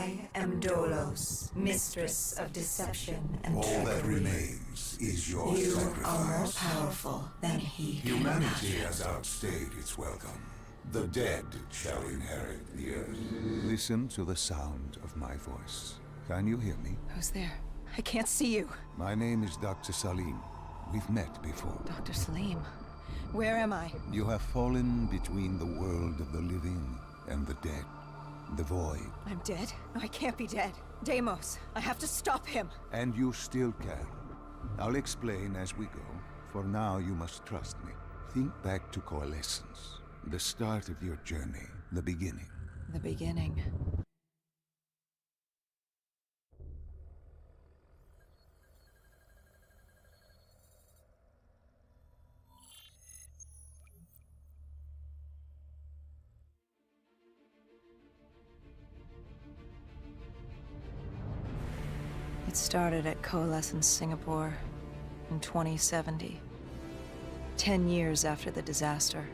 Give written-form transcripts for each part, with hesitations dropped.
I am Dolos, mistress of deception and All that trickery. remains is your You sacrifice. are more powerful than he can Humanity imagine. has outstayed its welcome. The dead shall inherit the earth. Listen to the sound of my voice. Can you hear me? Who's there? I can't see you. My name is Dr. Salim. We've met before. Dr. Salim. Where am I? You have fallen between the world of the living and the dead. The void. I'm dead? No, I can't be dead. Deimos, I have to stop him. And you still can. I'll explain as we go. For now, you must trust me. Think back to Coalescence. The start of your journey. The beginning. The beginning. It started at Coalescence Singapore in 2070. 10 years after the disaster.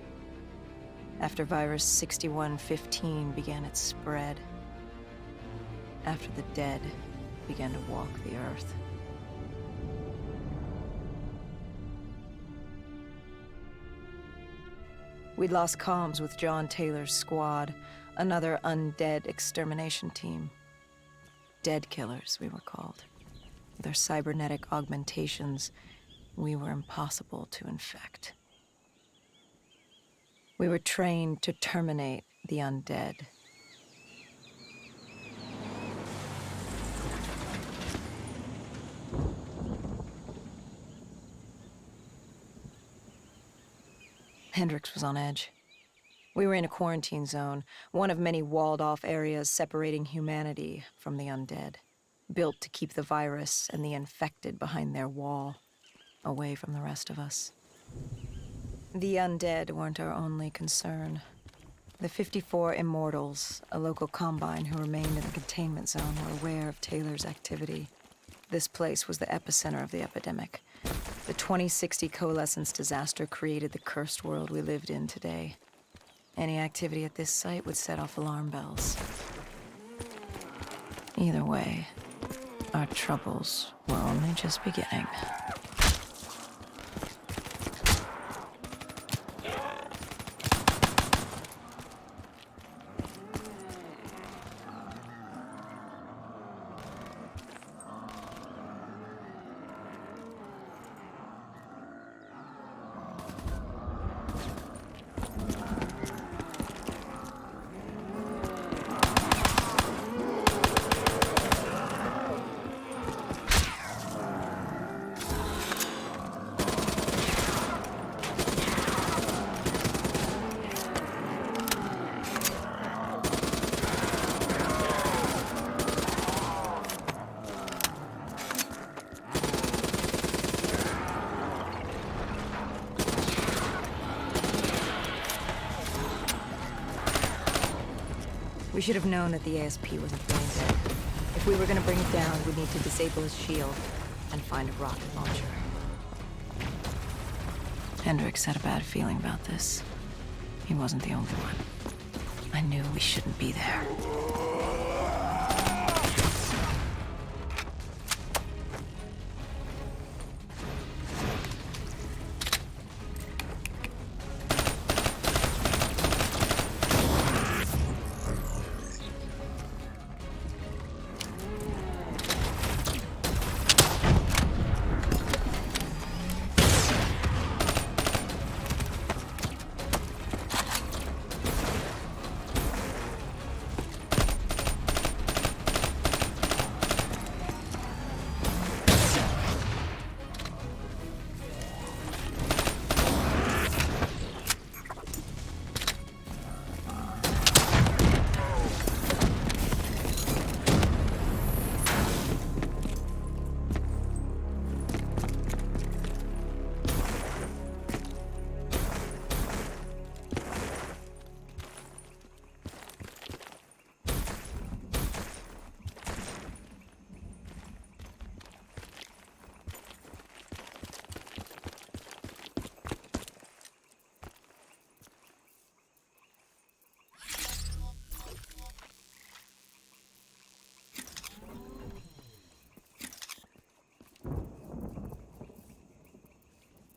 After Virus 6115 began its spread. After the dead began to walk the Earth. We'd lost comms with John Taylor's squad, another undead extermination team. Dead killers, we were called. With our cybernetic augmentations, we were impossible to infect. We were trained to terminate the undead. Hendricks was on edge. We were in a quarantine zone, one of many walled-off areas separating humanity from the undead, built to keep the virus and the infected behind their wall, away from the rest of us. The undead weren't our only concern. The 54 Immortals, a local combine who remained in the containment zone, were aware of Taylor's activity. This place was the epicenter of the epidemic. The 2060 Coalescence disaster created the cursed world we lived in today. Any activity at this site would set off alarm bells. Either way, our troubles were only just beginning. We should have known that the ASP wasn't brain dead. If we were gonna bring it down, we'd need to disable his shield and find a rocket launcher. Hendricks had a bad feeling about this. He wasn't the only one. I knew we shouldn't be there.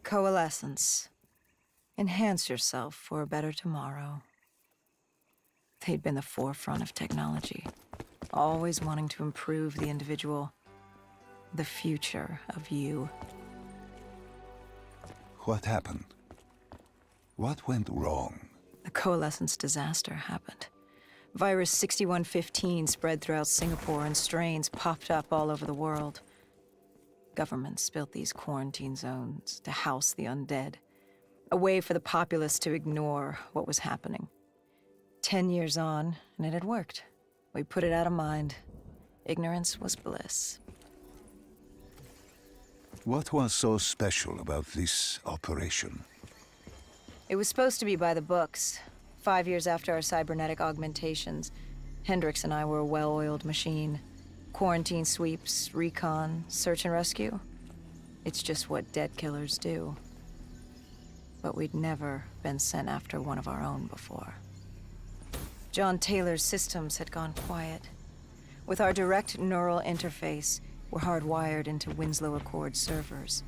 Coalescence. Enhance yourself for a better tomorrow. They'd been the forefront of technology, always wanting to improve the individual, the future of you. What happened? What went wrong? The Coalescence disaster happened. Virus 6115 spread throughout Singapore and strains popped up all over the world. Governments built these quarantine zones to house the undead, a way for the populace to ignore what was happening. 10 years on, and it had worked. We put it out of mind. Ignorance was bliss. What was so special about this operation? It was supposed to be by the books. 5 years after our cybernetic augmentations, Hendricks and I were a well-oiled machine. Quarantine sweeps, recon, search and rescue. It's just what dead killers do. But we'd never been sent after one of our own before. John Taylor's systems had gone quiet. With our direct neural interface, we're hardwired into Winslow Accord servers.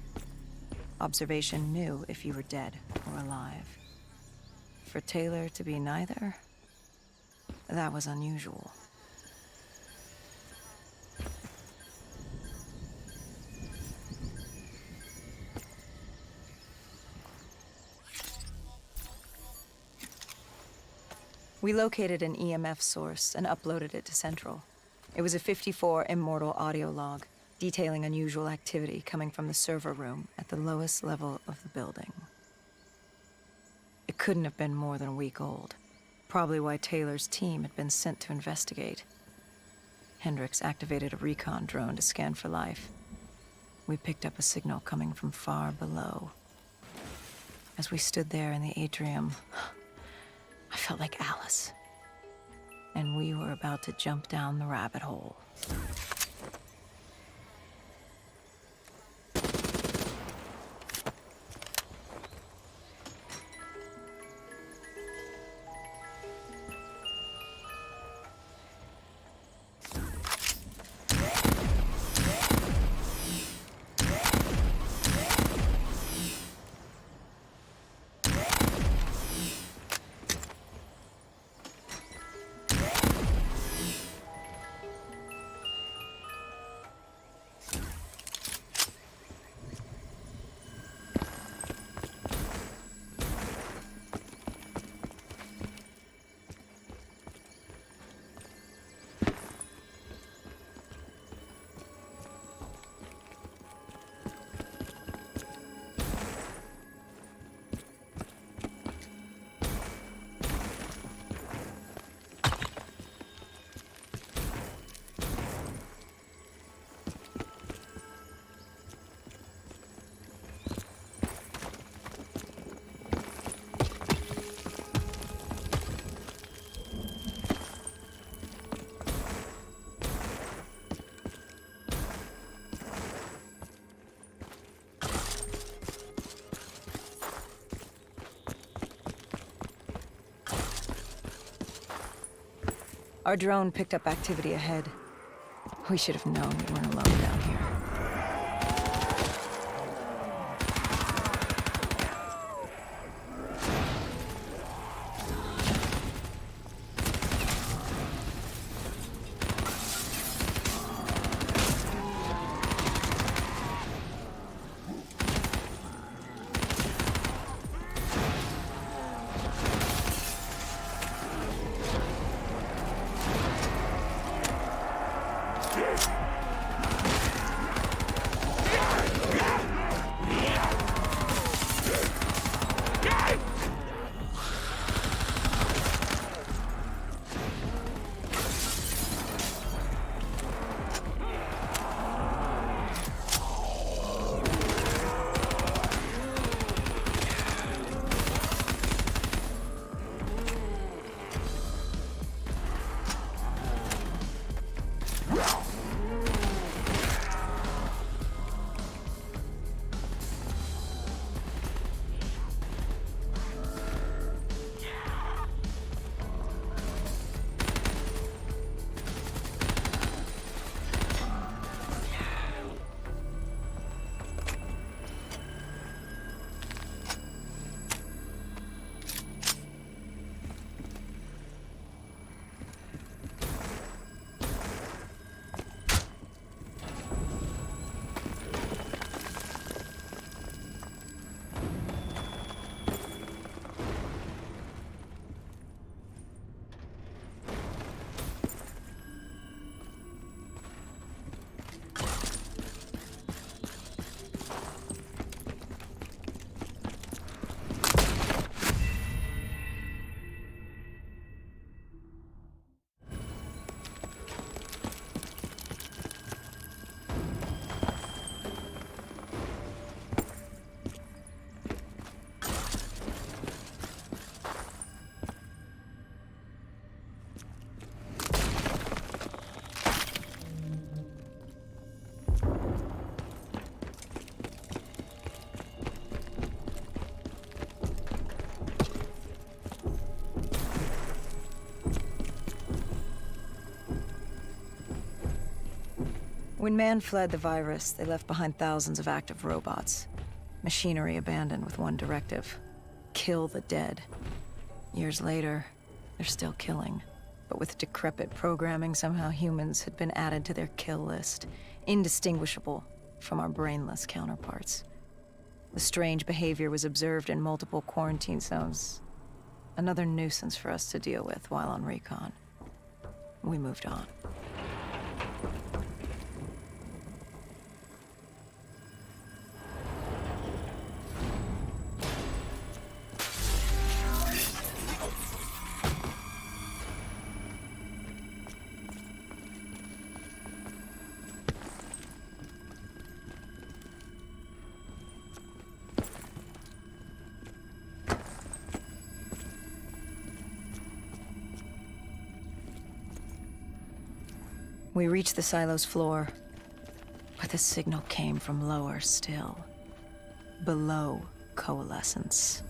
Observation knew if you were dead or alive. For Taylor to be neither, that was unusual. We located an EMF source and uploaded it to Central. It was a 54 immortal audio log, detailing unusual activity coming from the server room at the lowest level of the building. It couldn't have been more than a week old, probably why Taylor's team had been sent to investigate. Hendricks activated a recon drone to scan for life. We picked up a signal coming from far below. As we stood there in the atrium, I felt like Alice. And we were about to jump down the rabbit hole. Our drone picked up activity ahead. We should have known we weren't alone down here. When man fled the virus, they left behind thousands of active robots. Machinery abandoned with one directive: kill the dead. Years later, they're still killing. But with decrepit programming, somehow humans had been added to their kill list, indistinguishable from our brainless counterparts. The strange behavior was observed in multiple quarantine zones. Another nuisance for us to deal with while on recon. We moved on. We reached the silo's floor, but the signal came from lower still, below coalescence.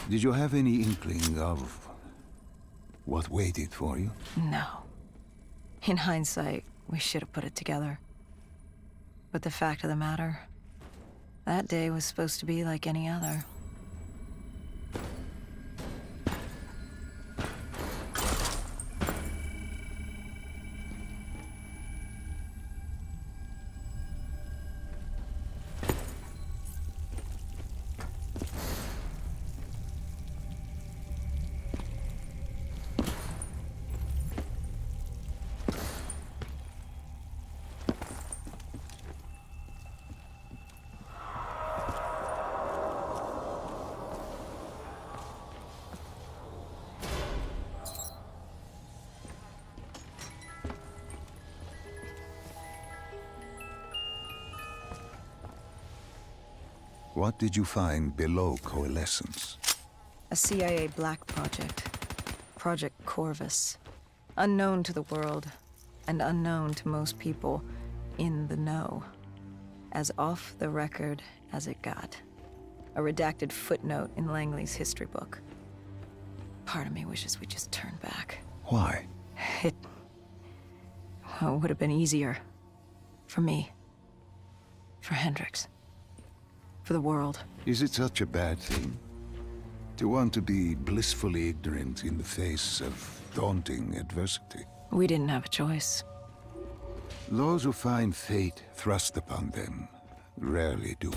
Did you have any inkling of what waited for you? No. In hindsight, we should have put it together. But the fact of the matter, that day was supposed to be like any other. What did you find below Coalescence? A CIA black project. Project Corvus. Unknown to the world, and unknown to most people in the know. As off the record as it got. A redacted footnote in Langley's history book. Part of me wishes we just turned back. Why? It would have been easier. For me. For Hendricks. For the world. Is it such a bad thing? To want to be blissfully ignorant in the face of daunting adversity? We didn't have a choice. Those who find fate thrust upon them rarely do.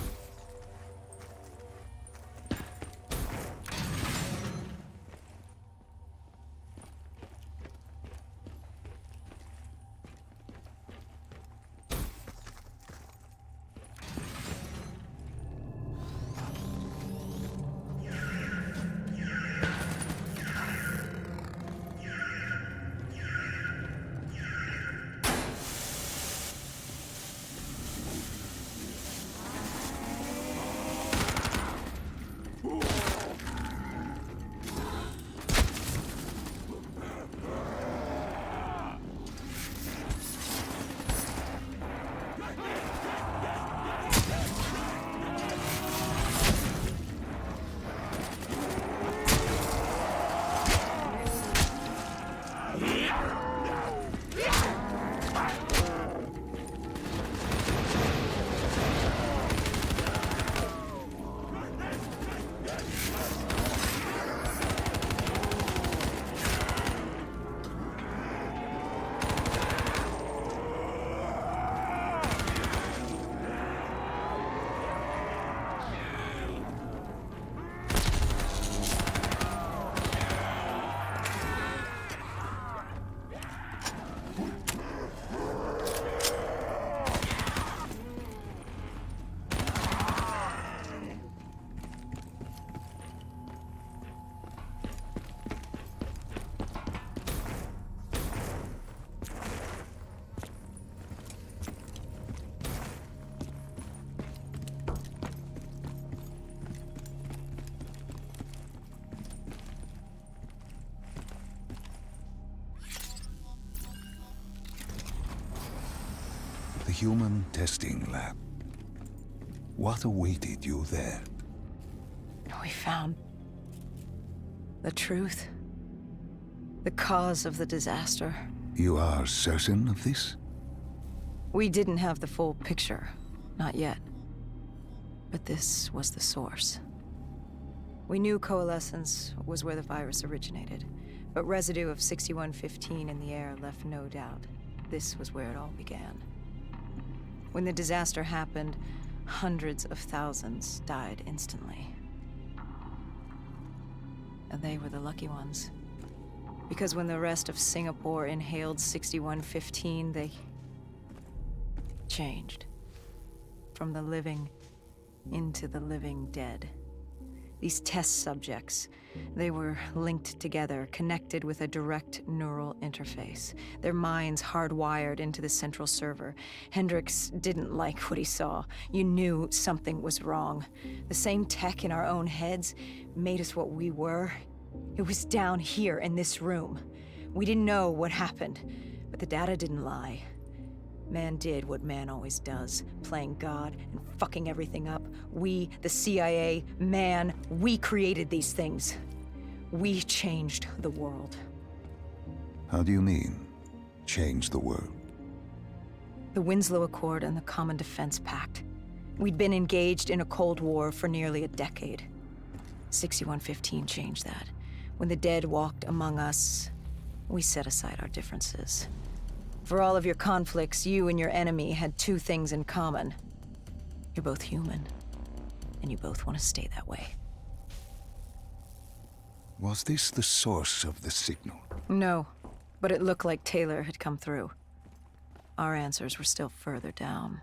The human testing lab. What awaited you there? We found the truth. The cause of the disaster. You are certain of this? We didn't have the full picture. Not yet. But this was the source. We knew Coalescence was where the virus originated, but residue of 6115 in the air left no doubt. This was where it all began. When the disaster happened, hundreds of thousands died instantly. And they were the lucky ones. Because when the rest of Singapore inhaled 6115, they changed. From the living into the living dead. These test subjects, they were linked together, connected with a direct neural interface. Their minds hardwired into the central server. Hendricks didn't like what he saw. You knew something was wrong. The same tech in our own heads made us what we were. It was down here in this room. We didn't know what happened, but the data didn't lie. Man did what man always does, playing God and fucking everything up. We, the CIA, man, we created these things. We changed the world. How do you mean, change the world? The Winslow Accord and the Common Defense Pact. We'd been engaged in a Cold War for nearly a decade. 6115 changed that. When the dead walked among us, we set aside our differences. For all of your conflicts, you and your enemy had two things in common. You're both human, and you both want to stay that way. Was this the source of the signal? No, but it looked like Taylor had come through. Our answers were still further down.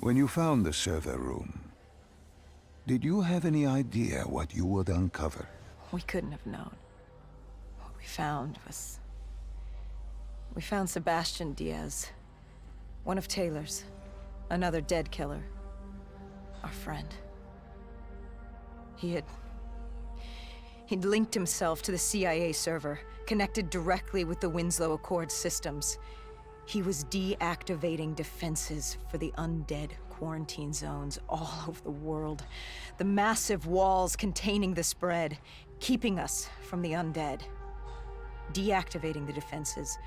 When you found the server room, did you have any idea what you would uncover? We couldn't have known. What we found was... We found Sebastian Diaz. One of Taylor's. Another dead killer. Our friend. He'd linked himself to the CIA server, connected directly with the Winslow Accord systems. He was deactivating defenses for the undead quarantine zones all over the world. The massive walls containing the spread, keeping us from the undead. Deactivating the defenses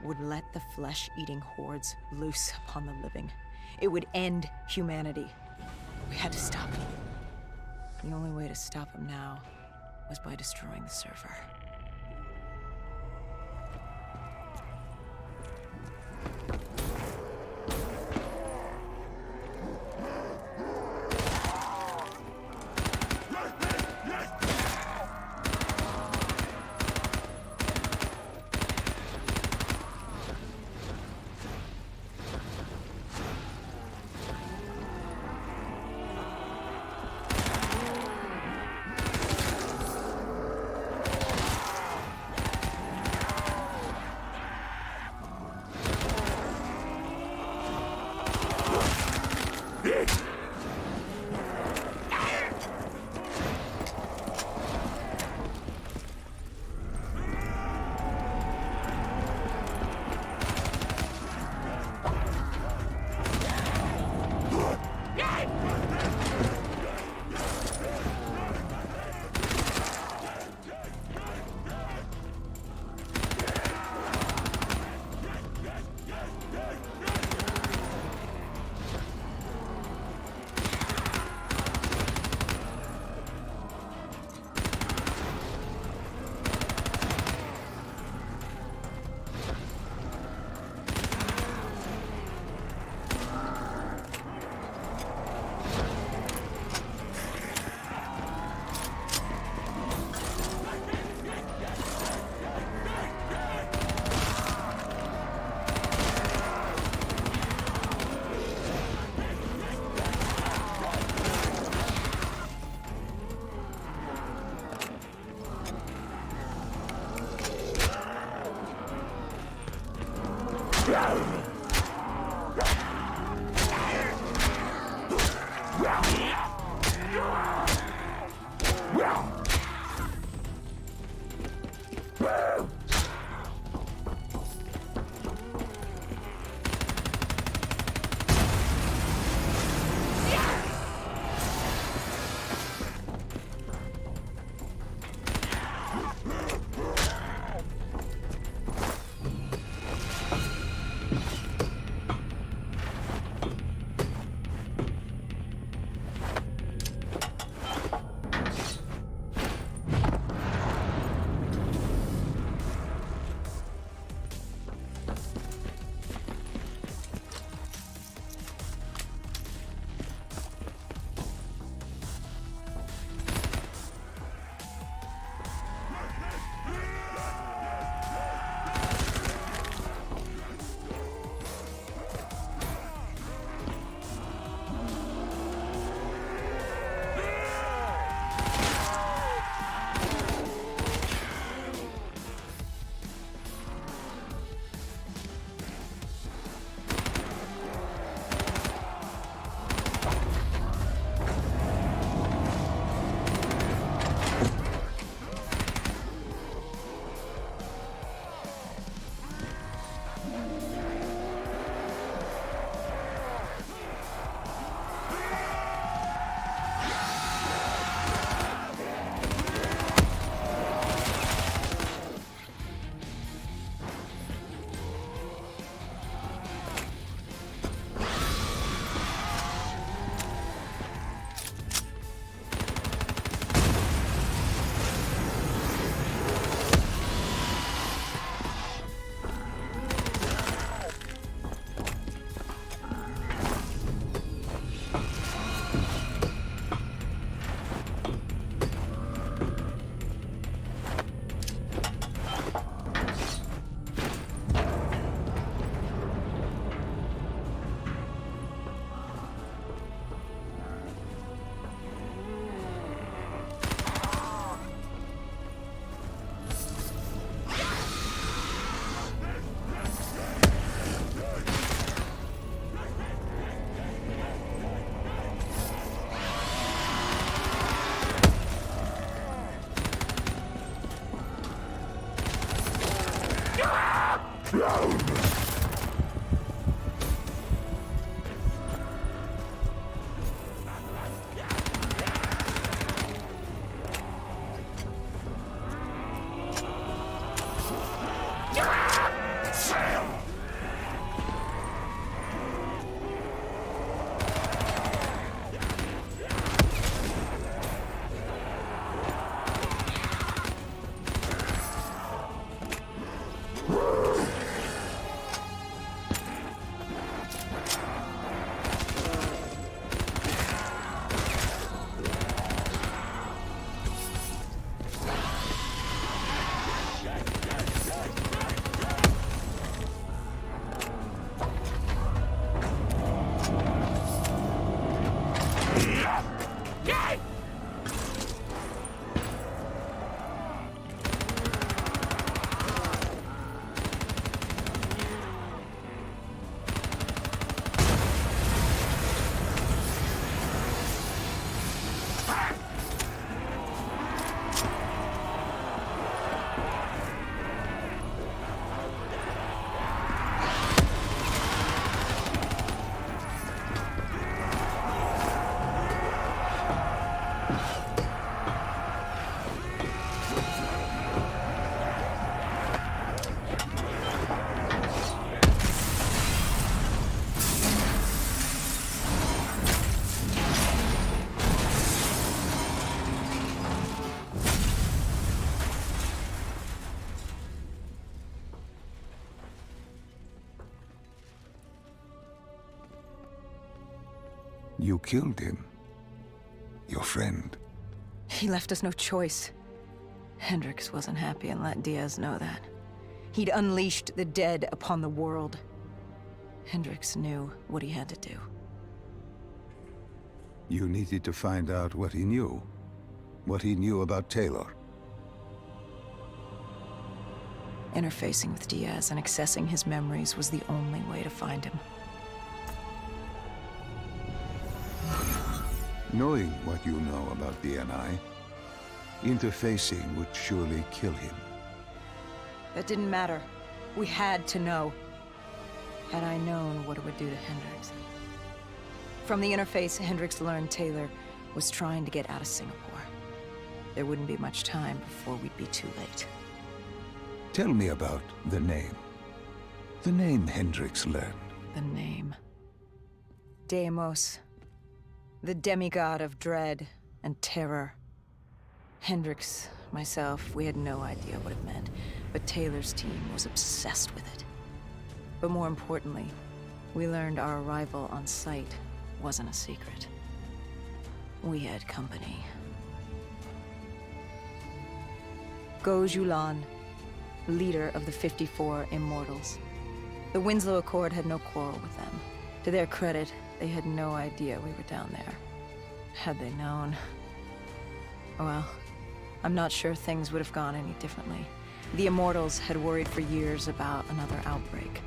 would let the flesh-eating hordes loose upon the living. It would end humanity. We had to stop him. The only way to stop him now was by destroying the server. You killed him. Your friend. He left us no choice. Hendricks wasn't happy and let Diaz know that. He'd unleashed the dead upon the world. Hendricks knew what he had to do. You needed to find out what he knew. What he knew about Taylor. Interfacing with Diaz and accessing his memories was the only way to find him. Knowing what you know about DNI, interfacing would surely kill him. That didn't matter. We had to know. Had I known what it would do to Hendricks. From the interface, Hendricks learned Taylor was trying to get out of Singapore. There wouldn't be much time before we'd be too late. Tell me about the name. The name Hendricks learned. The name. Deimos. The demigod of dread and terror. Hendricks, myself, we had no idea what it meant, but Taylor's team was obsessed with it. But more importantly, we learned our arrival on site wasn't a secret. We had company. Go Julan, leader of the 54 Immortals. The Winslow Accord had no quarrel with them. To their credit, they had no idea we were down there. Had they known... Well, I'm not sure things would have gone any differently. The Immortals had worried for years about another outbreak.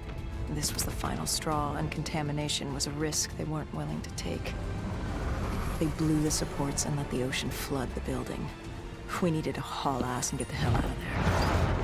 This was the final straw, and contamination was a risk they weren't willing to take. They blew the supports and let the ocean flood the building. We needed to haul ass and get the hell out of there.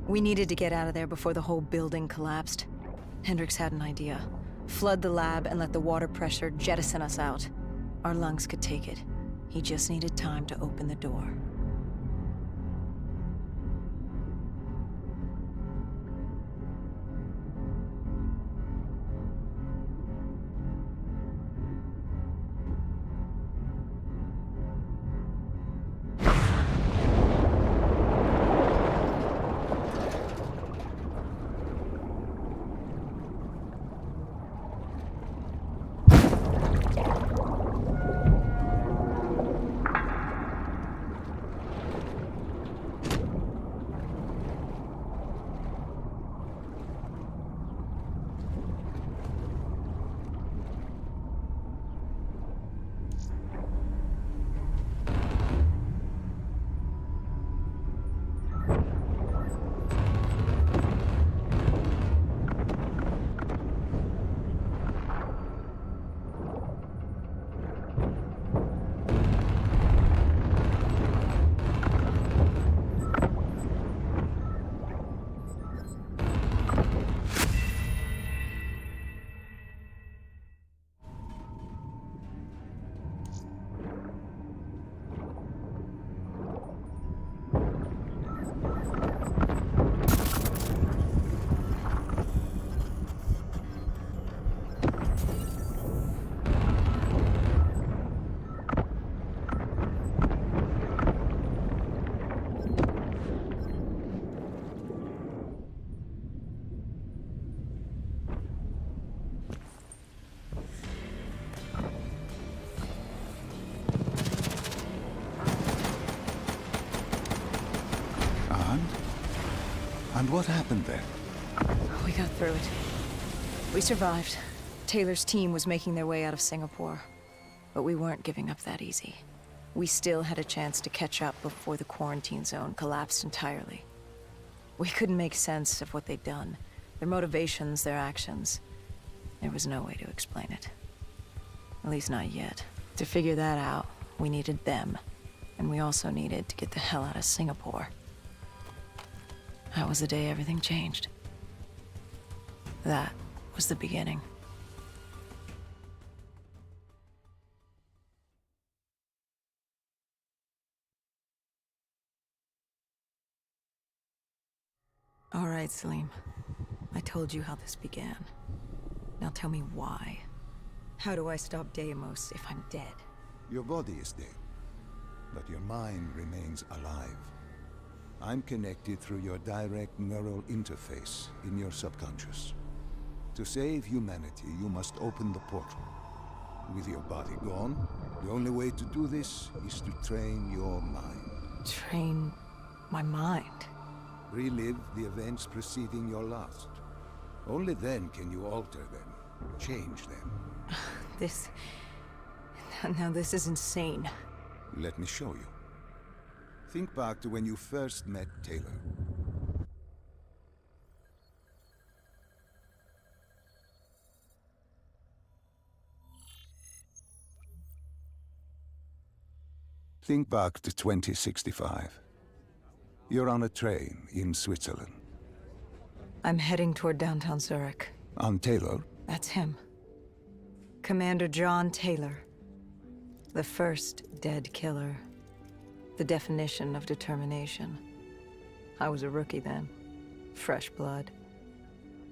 We needed to get out of there before the whole building collapsed. Hendricks had an idea. Flood the lab and let the water pressure jettison us out. Our lungs could take it. He just needed time to open the door. And what happened then? We got through it. We survived. Taylor's team was making their way out of Singapore. But we weren't giving up that easy. We still had a chance to catch up before the quarantine zone collapsed entirely. We couldn't make sense of what they'd done. Their motivations, their actions. There was no way to explain it. At least not yet. To figure that out, we needed them. And we also needed to get the hell out of Singapore. That was the day everything changed. That was the beginning. All right, Salim. I told you how this began. Now tell me why. How do I stop Deimos if I'm dead? Your body is dead, but your mind remains alive. I'm connected through your direct neural interface in your subconscious. To save humanity, you must open the portal. With your body gone, the only way to do this is to train your mind. Train my mind? Relive the events preceding your last. Only then can you alter them, change them. This... Now this is insane. Let me show you. Think back to when you first met Taylor. Think back to 2065. You're on a train in Switzerland. I'm heading toward downtown Zurich. On Taylor? That's him. Commander John Taylor. The first dead killer. The definition of determination. I was a rookie then. Fresh blood.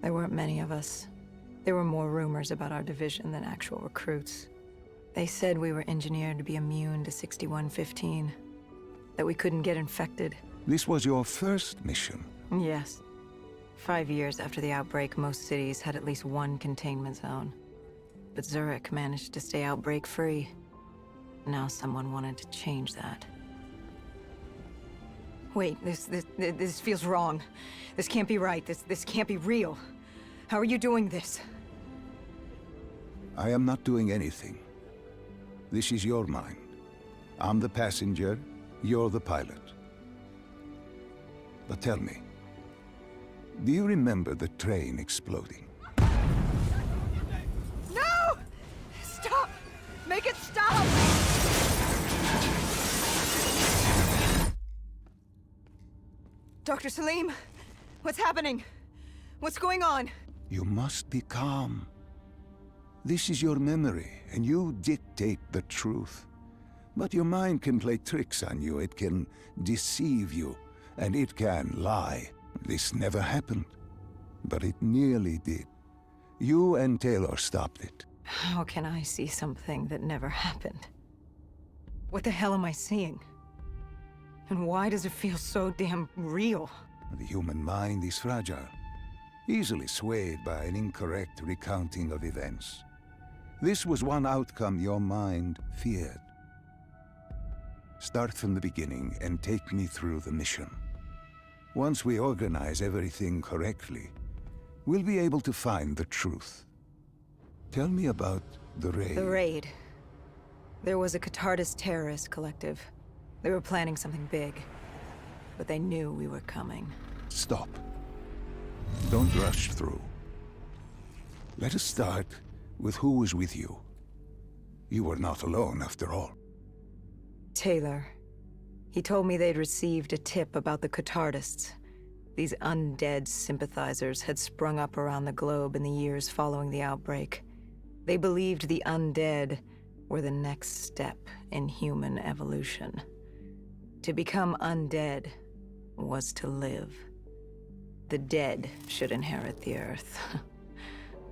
There weren't many of us. There were more rumors about our division than actual recruits. They said we were engineered to be immune to 6115. That we couldn't get infected. This was your first mission? Yes. 5 years after the outbreak, most cities had at least one containment zone. But Zurich managed to stay outbreak-free. Now someone wanted to change that. Wait, this feels wrong. This can't be right. This can't be real. How are you doing this? I am not doing anything. This is your mind. I'm the passenger, you're the pilot. But tell me, do you remember the train exploding? No! Stop! Make it stop! Dr. Salim, What's happening? What's going on? You must be calm. This is your memory, and you dictate the truth. But your mind can play tricks on you. It can deceive you, and it can lie. This never happened, but it nearly did. You and Taylor stopped it. How can I see something that never happened? What the hell am I seeing? And why does it feel so damn real? The human mind is fragile, easily swayed by an incorrect recounting of events. This was one outcome your mind feared. Start from the beginning and take me through the mission. Once we organize everything correctly, we'll be able to find the truth. Tell me about the raid. The raid. There was a Catardist terrorist collective. They were planning something big, but they knew we were coming. Stop. Don't rush through. Let us start with who was with you. You were not alone, after all. Taylor. He told me they'd received a tip about the Catardists. These undead sympathizers had sprung up around the globe in the years following the outbreak. They believed the undead were the next step in human evolution. To become undead was to live. The dead should inherit the Earth.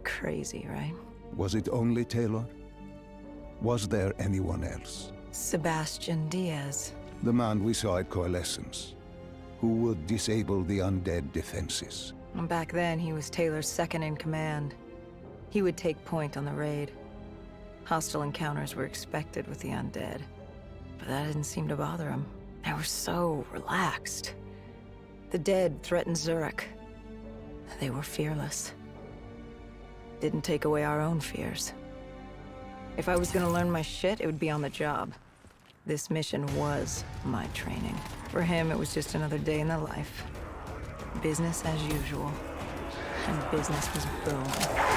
Crazy, right? Was it only Taylor? Was there anyone else? Sebastian Diaz. The man we saw at Coalescence, who would disable the undead defenses. Back then, he was Taylor's second in command. He would take point on the raid. Hostile encounters were expected with the undead, but that didn't seem to bother him. They were so relaxed. The dead threatened Zurich. They were fearless. Didn't take away our own fears. If I was gonna learn my shit, it would be on the job. This mission was my training. For him, it was just another day in the life. Business as usual. And business was booming.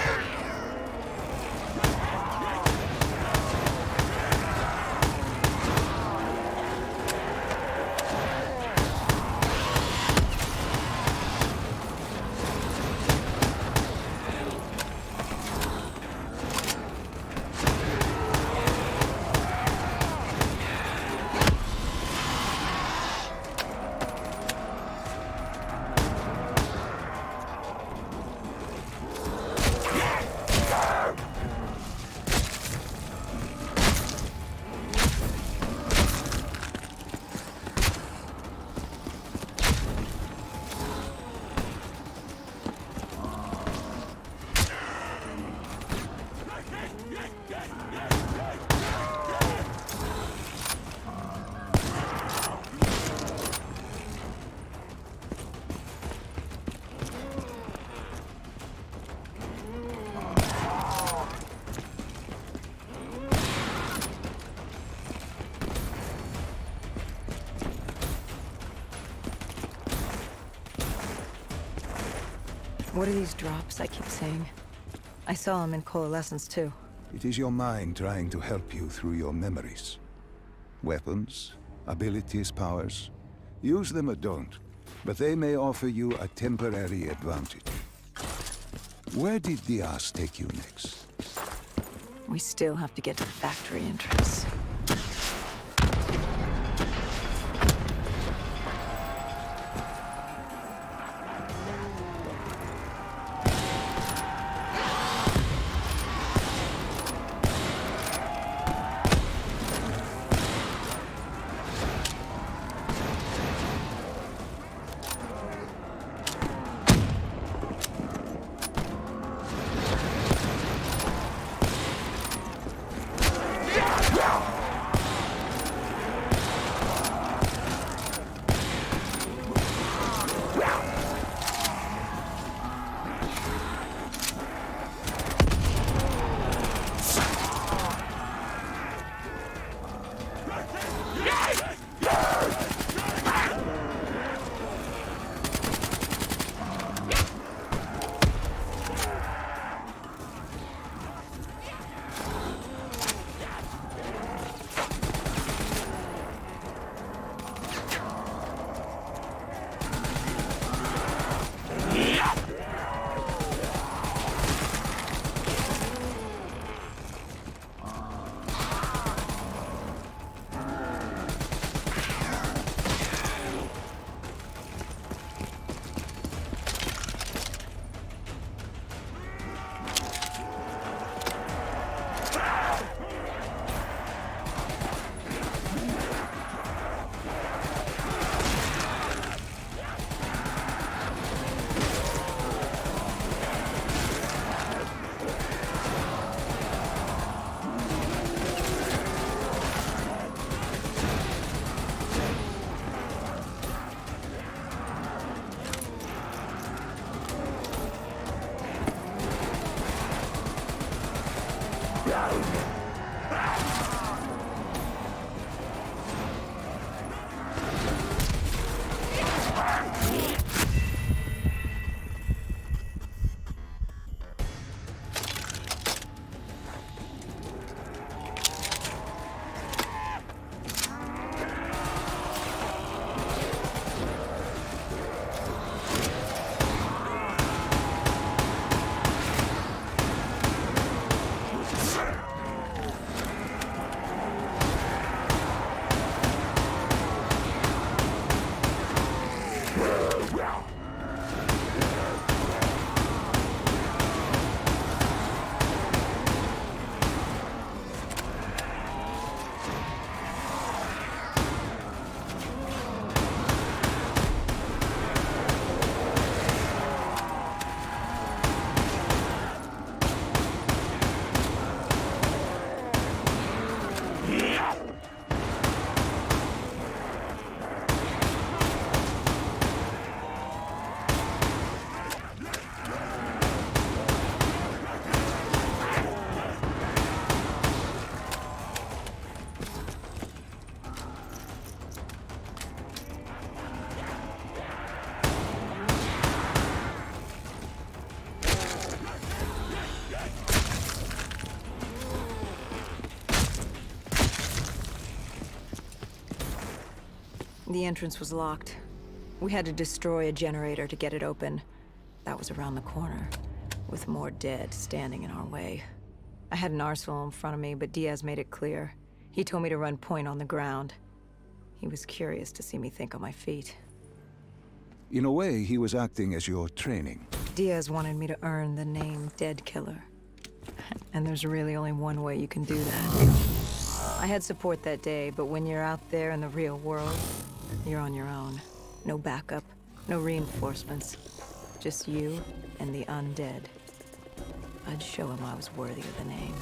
What are these drops I keep seeing? I saw them in Coalescence too. It is your mind trying to help you through your memories. Weapons, abilities, powers. Use them or don't, but they may offer you a temporary advantage. Where did Diaz take you next? We still have to get to the factory entrance. The entrance was locked. We had to destroy a generator to get it open. That was around the corner, with more dead standing in our way. I had an arsenal in front of me, but Diaz made it clear. He told me to run point on the ground. He was curious to see me think on my feet. In a way, he was acting as your training. Diaz wanted me to earn the name Dead Killer. And there's really only one way you can do that. I had support that day, but when you're out there in the real world, you're on your own. No backup, no reinforcements. Just you and the undead. I'd show him I was worthy of the name.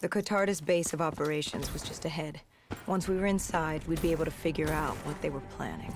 The Cotardis base of operations was just ahead. Once we were inside, we'd be able to figure out what they were planning.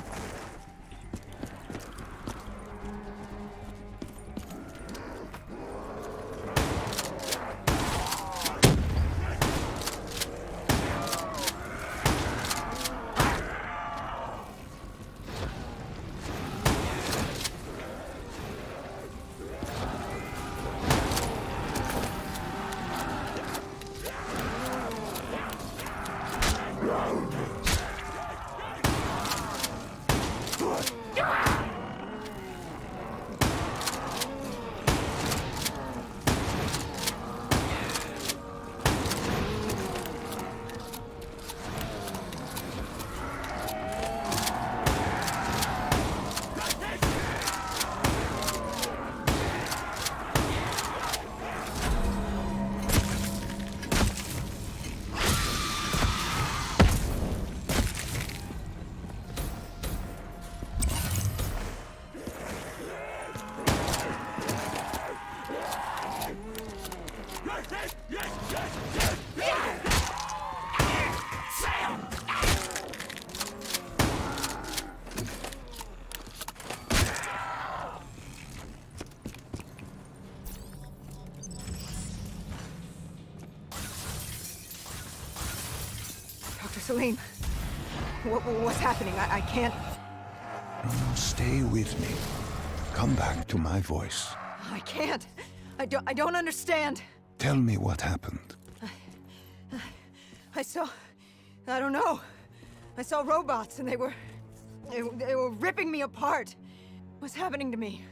Dr. Salim, what's happening? I can't... Stay with me. Come back to my voice. I can't. I don't understand. Tell me what happened. I don't know. I saw robots and they were ripping me apart. What's happening to me?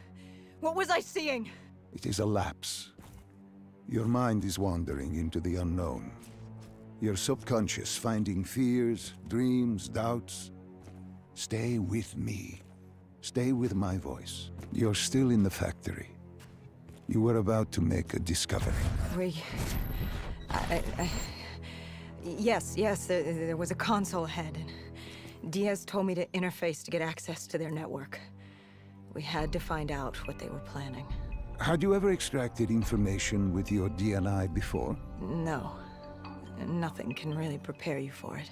What was I seeing? It is a lapse. Your mind is wandering into the unknown. Your subconscious finding fears, dreams, doubts. Stay with me. Stay with my voice. You're still in the factory. You were about to make a discovery. Yes, there was a console ahead, and Diaz told me to interface to get access to their network. We had to find out what they were planning. Had you ever extracted information with your DNI before? No. Nothing can really prepare you for it.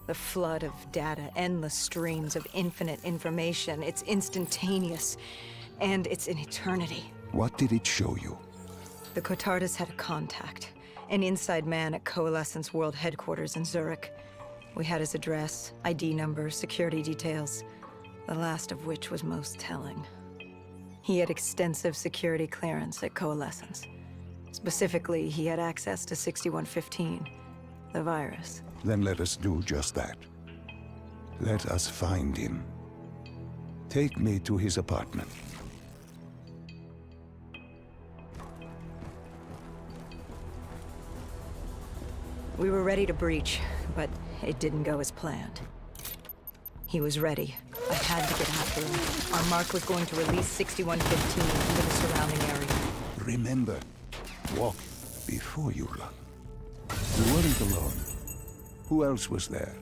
The flood of data, endless streams of infinite information, it's instantaneous, and it's an eternity. What did it show you? The Cotardis had a contact. An inside man at Coalescence World Headquarters in Zurich. We had his address, ID number, security details, the last of which was most telling. He had extensive security clearance at Coalescence. Specifically, he had access to 6115, the virus. Then let us do just that. Let us find him. Take me to his apartment. We were ready to breach, but it didn't go as planned. He was ready. I had to get after him. Our mark was going to release 6115 into the surrounding area. Remember, walk before you run. You weren't alone. Who else was there?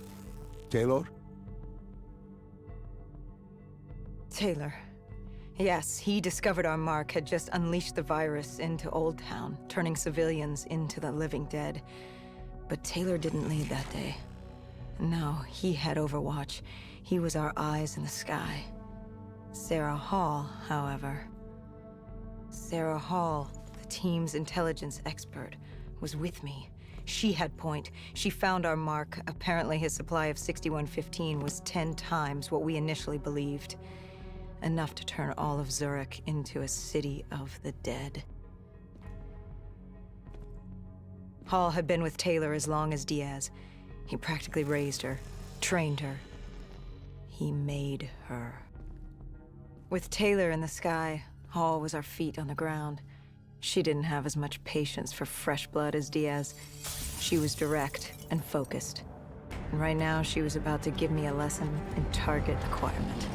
Taylor? Taylor. Yes, he discovered our mark had just unleashed the virus into Old Town, turning civilians into the living dead. But Taylor didn't lead that day. No, he had Overwatch. He was our eyes in the sky. Sarah Hall, however. Sarah Hall, the team's intelligence expert, was with me. She had point. She found our mark. Apparently his supply of 6115 was 10 times what we initially believed. Enough to turn all of Zurich into a city of the dead. Hall had been with Taylor as long as Diaz. He practically raised her, trained her. He made her. With Taylor in the sky, Hall was our feet on the ground. She didn't have as much patience for fresh blood as Diaz. She was direct and focused. And right now, she was about to give me a lesson in target acquirement.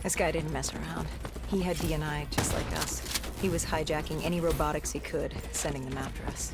This guy didn't mess around. He had DNI just like us. He was hijacking any robotics he could, sending them after us.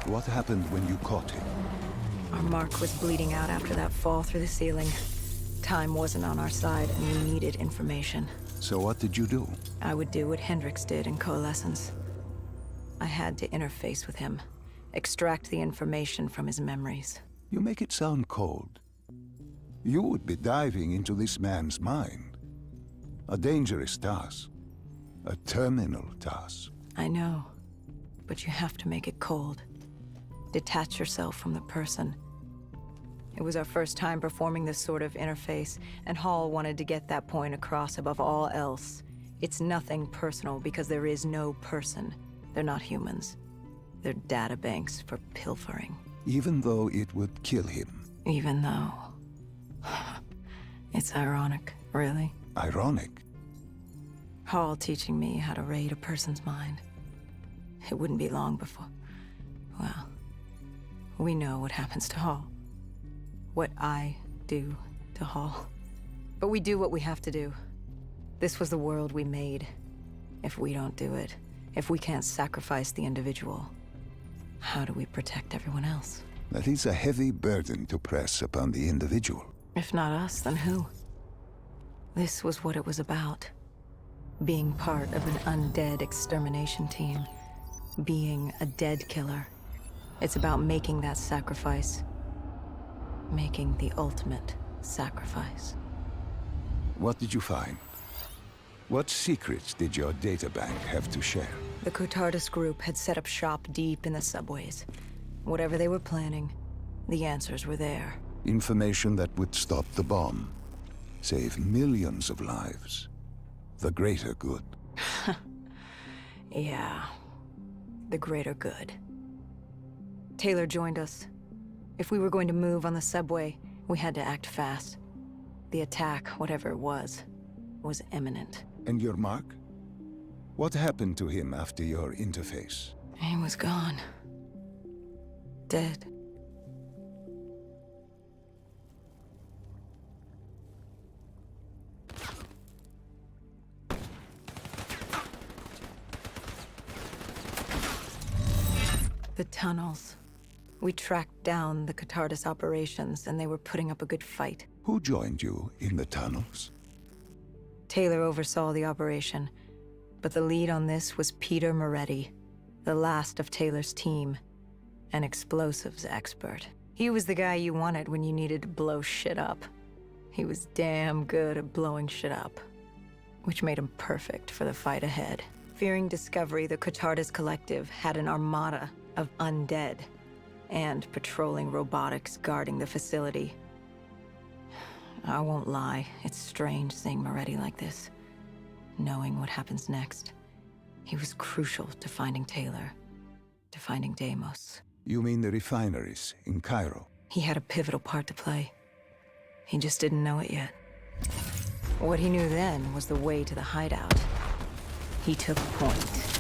What happened when you caught him? Our mark was bleeding out after that fall through the ceiling. Time wasn't on our side, and we needed information. So what did you do? I would do what Hendricks did in Coalescence. I had to interface with him, extract the information from his memories. You make it sound cold. You would be diving into this man's mind. A dangerous task. A terminal task. I know, but you have to make it cold. Detach yourself from the person. It was our first time performing this sort of interface, and Hall wanted to get that point across above all else. It's nothing personal because there is no person. They're not humans. They're data banks for pilfering. Even though it would kill him. Even though... It's ironic, really. Ironic? Hall teaching me how to raid a person's mind. It wouldn't be long before... Well, we know what happens to Hall. What I do to Hall. But we do what we have to do. This was the world we made. If we don't do it, if we can't sacrifice the individual, how do we protect everyone else? That is a heavy burden to press upon the individual. If not us, then who? This was what it was about. Being part of an undead extermination team. Being a dead killer. It's about making that sacrifice. Making the ultimate sacrifice. What did you find? What secrets did your databank have to share? The Cotardis group had set up shop deep in the subways. Whatever they were planning, the answers were there. Information that would stop the bomb. Save millions of lives. The greater good. Yeah. The greater good. Taylor joined us. If we were going to move on the subway, we had to act fast. The attack, whatever it was imminent. And your mark? What happened to him after your interface? He was gone. Dead. The tunnels. We tracked down the Cotardis operations, and they were putting up a good fight. Who joined you in the tunnels? Taylor oversaw the operation, but the lead on this was Peter Moretti, the last of Taylor's team, an explosives expert. He was the guy you wanted when you needed to blow shit up. He was damn good at blowing shit up. which made him perfect for the fight ahead. Fearing discovery, the Cotardis Collective had an armada of undead and patrolling robotics guarding the facility. I won't lie, it's strange seeing Moretti like this, knowing what happens next. He was crucial to finding Taylor, to finding Deimos. You mean the refineries in Cairo? He had a pivotal part to play. He just didn't know it yet. What he knew then was the way to the hideout. He took point.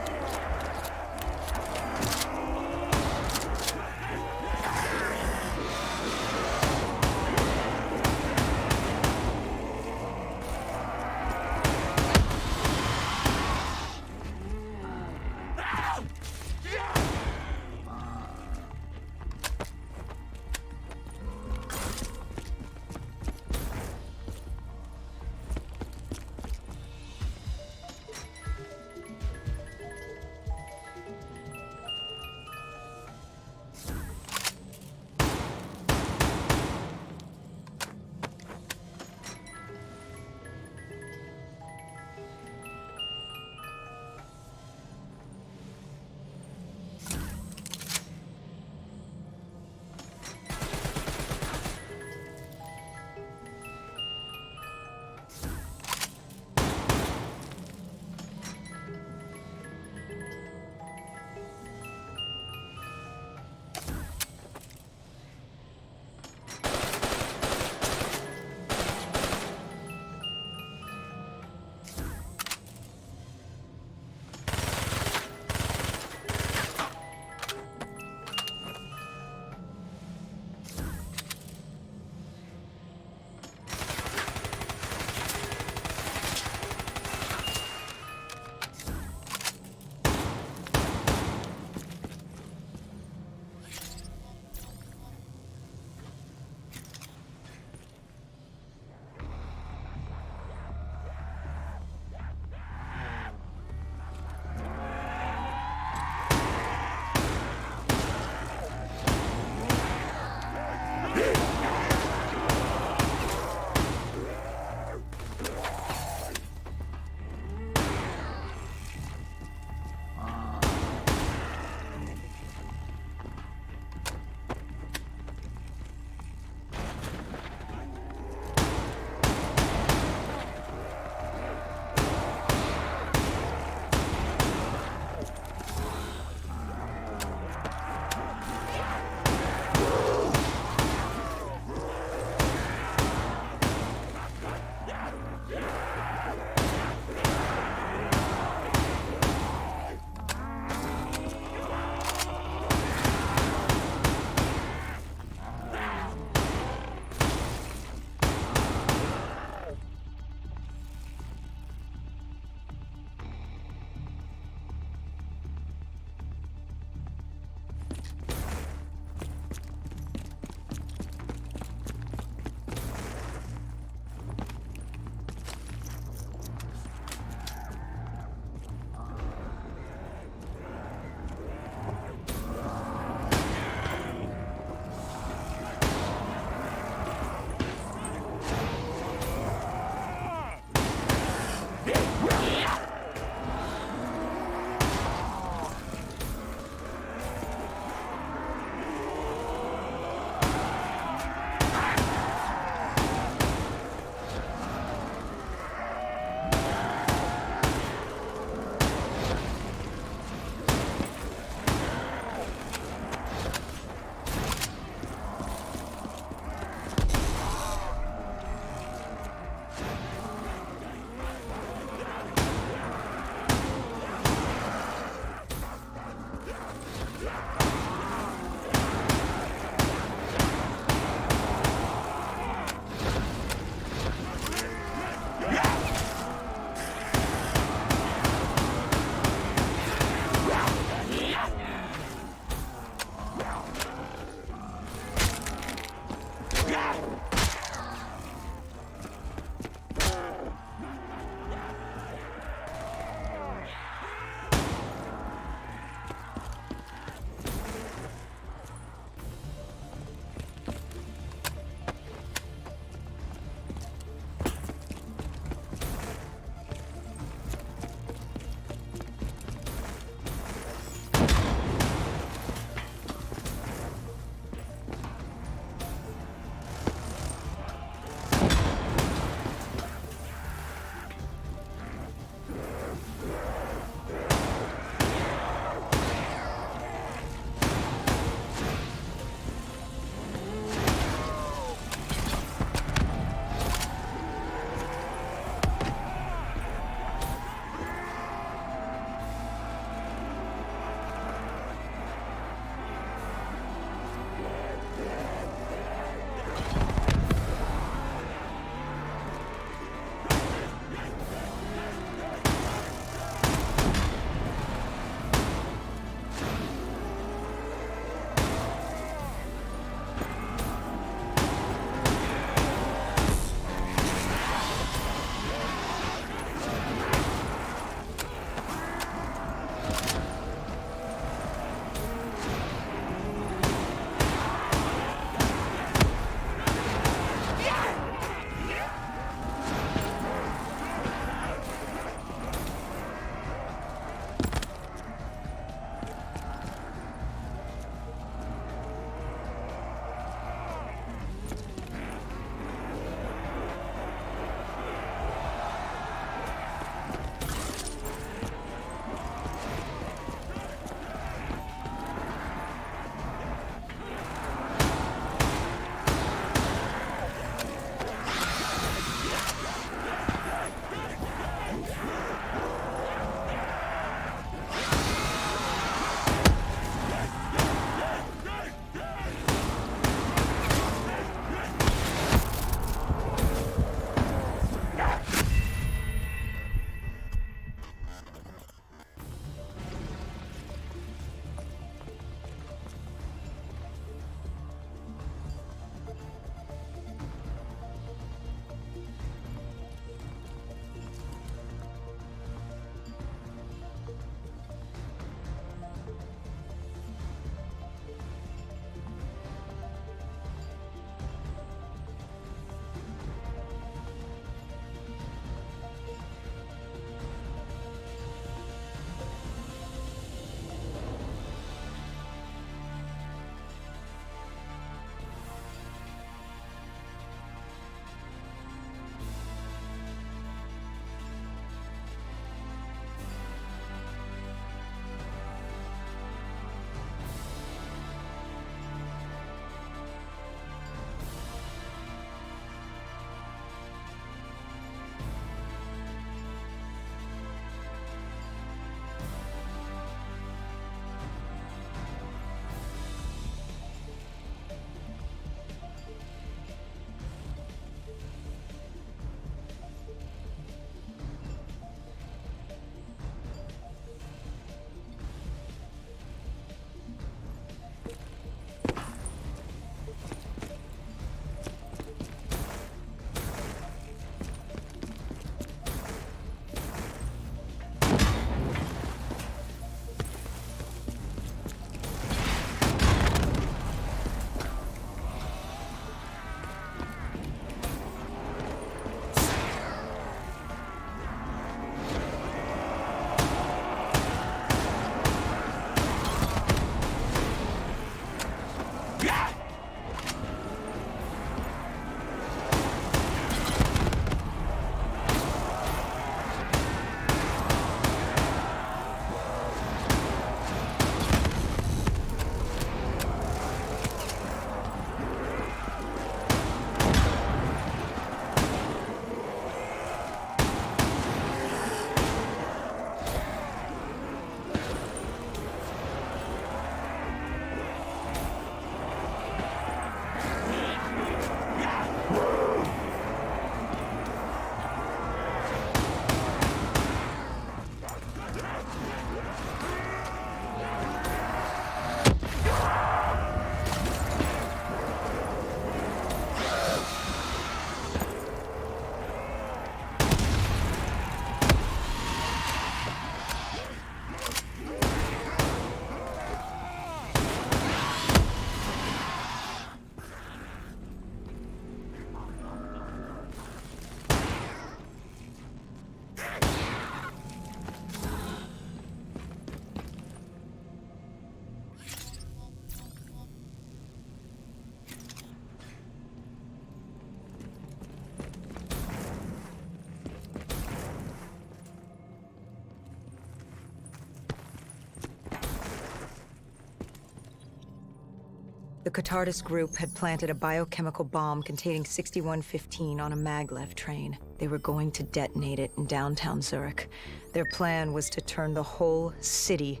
Catardus group had planted a biochemical bomb containing 6115 on a maglev train. They were going to detonate it in downtown Zurich. Their plan was to turn the whole city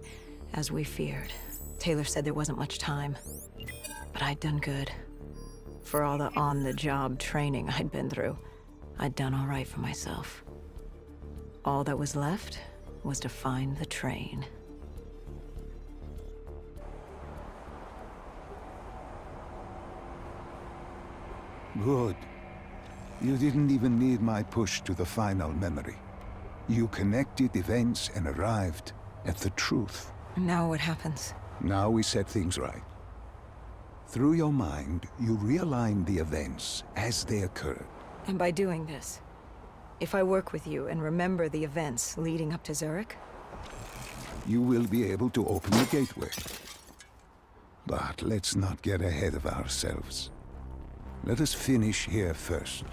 as we feared. Taylor said there wasn't much time, but I'd done good. For all the on-the-job training I'd been through, I'd done all right for myself. All that was left was to find the train. Good. You didn't even need my push to the final memory. You connected events and arrived at the truth. Now what happens? Now we set things right. Through your mind, you realign the events as they occurred. And by doing this, if I work with you and remember the events leading up to Zurich, You will be able to open the gateway. But let's not get ahead of ourselves. Let us finish here first.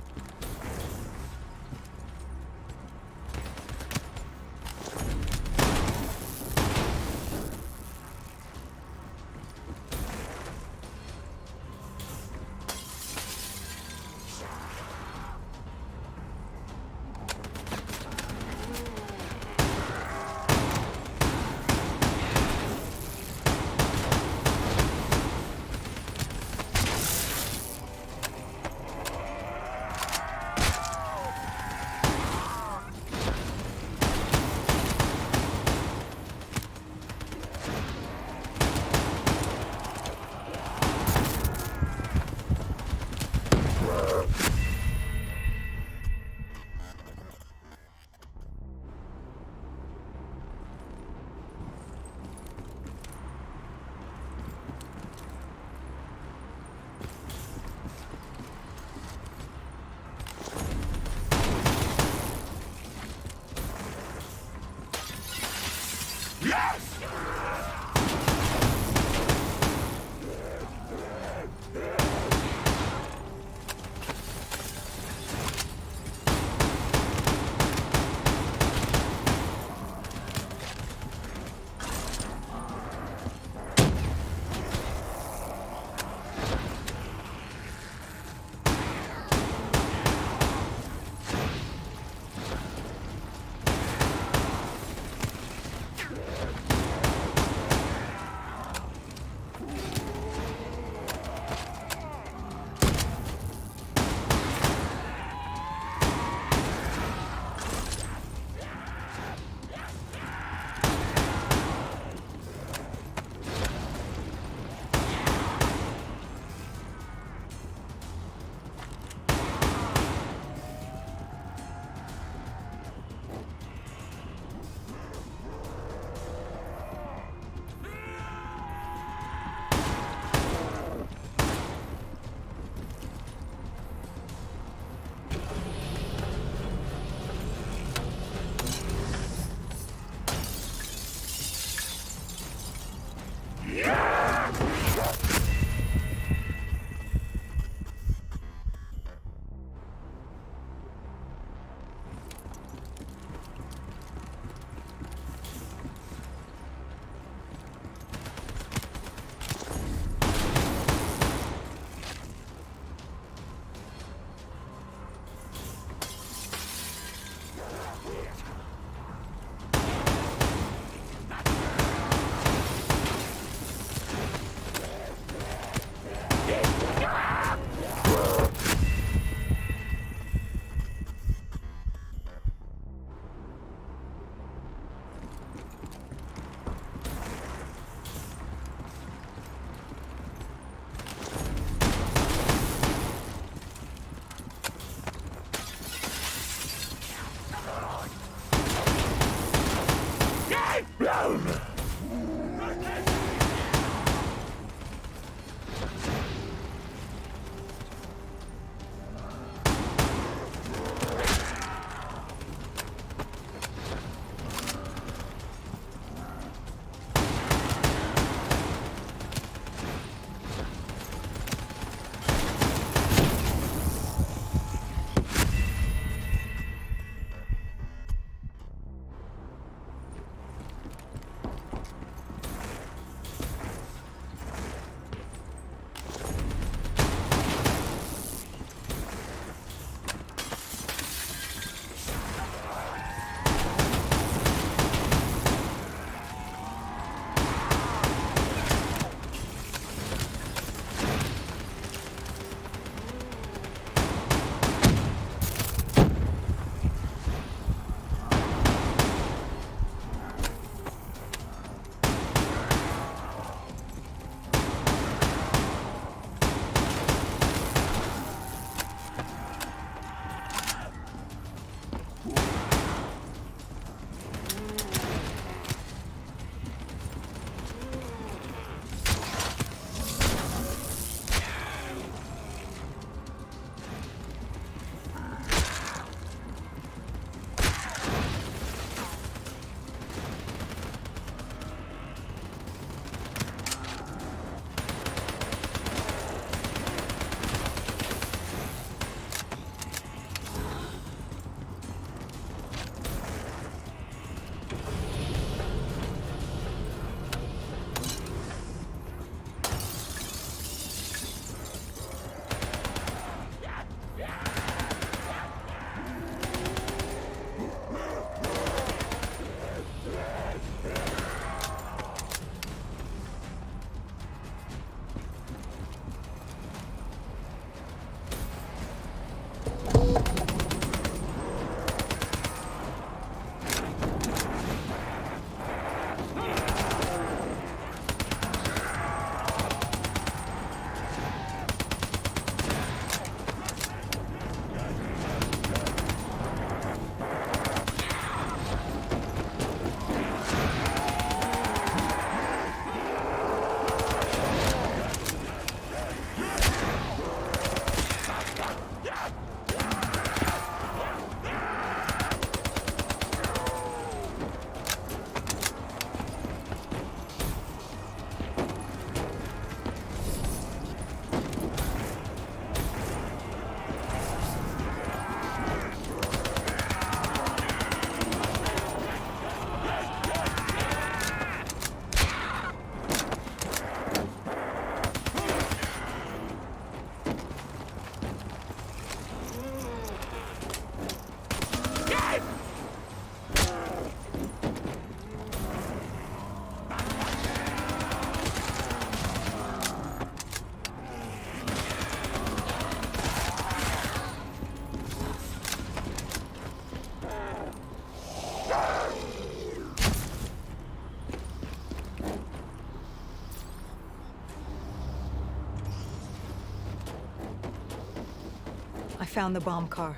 found the bomb car.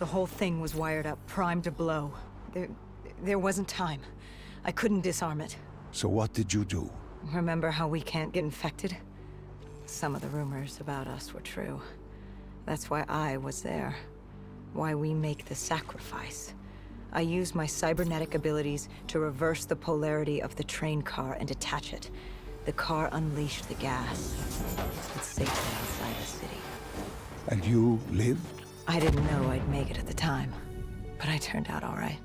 The whole thing was wired up, primed to blow. There wasn't time. I couldn't disarm it. So what did you do? Remember how we can't get infected? Some of the rumors about us were true. That's why I was there. Why we make the sacrifice. I used my cybernetic abilities to reverse the polarity of the train car and detach it. The car unleashed the gas. It's safely outside the city. And you lived? I didn't know I'd make it at the time, but I turned out all right.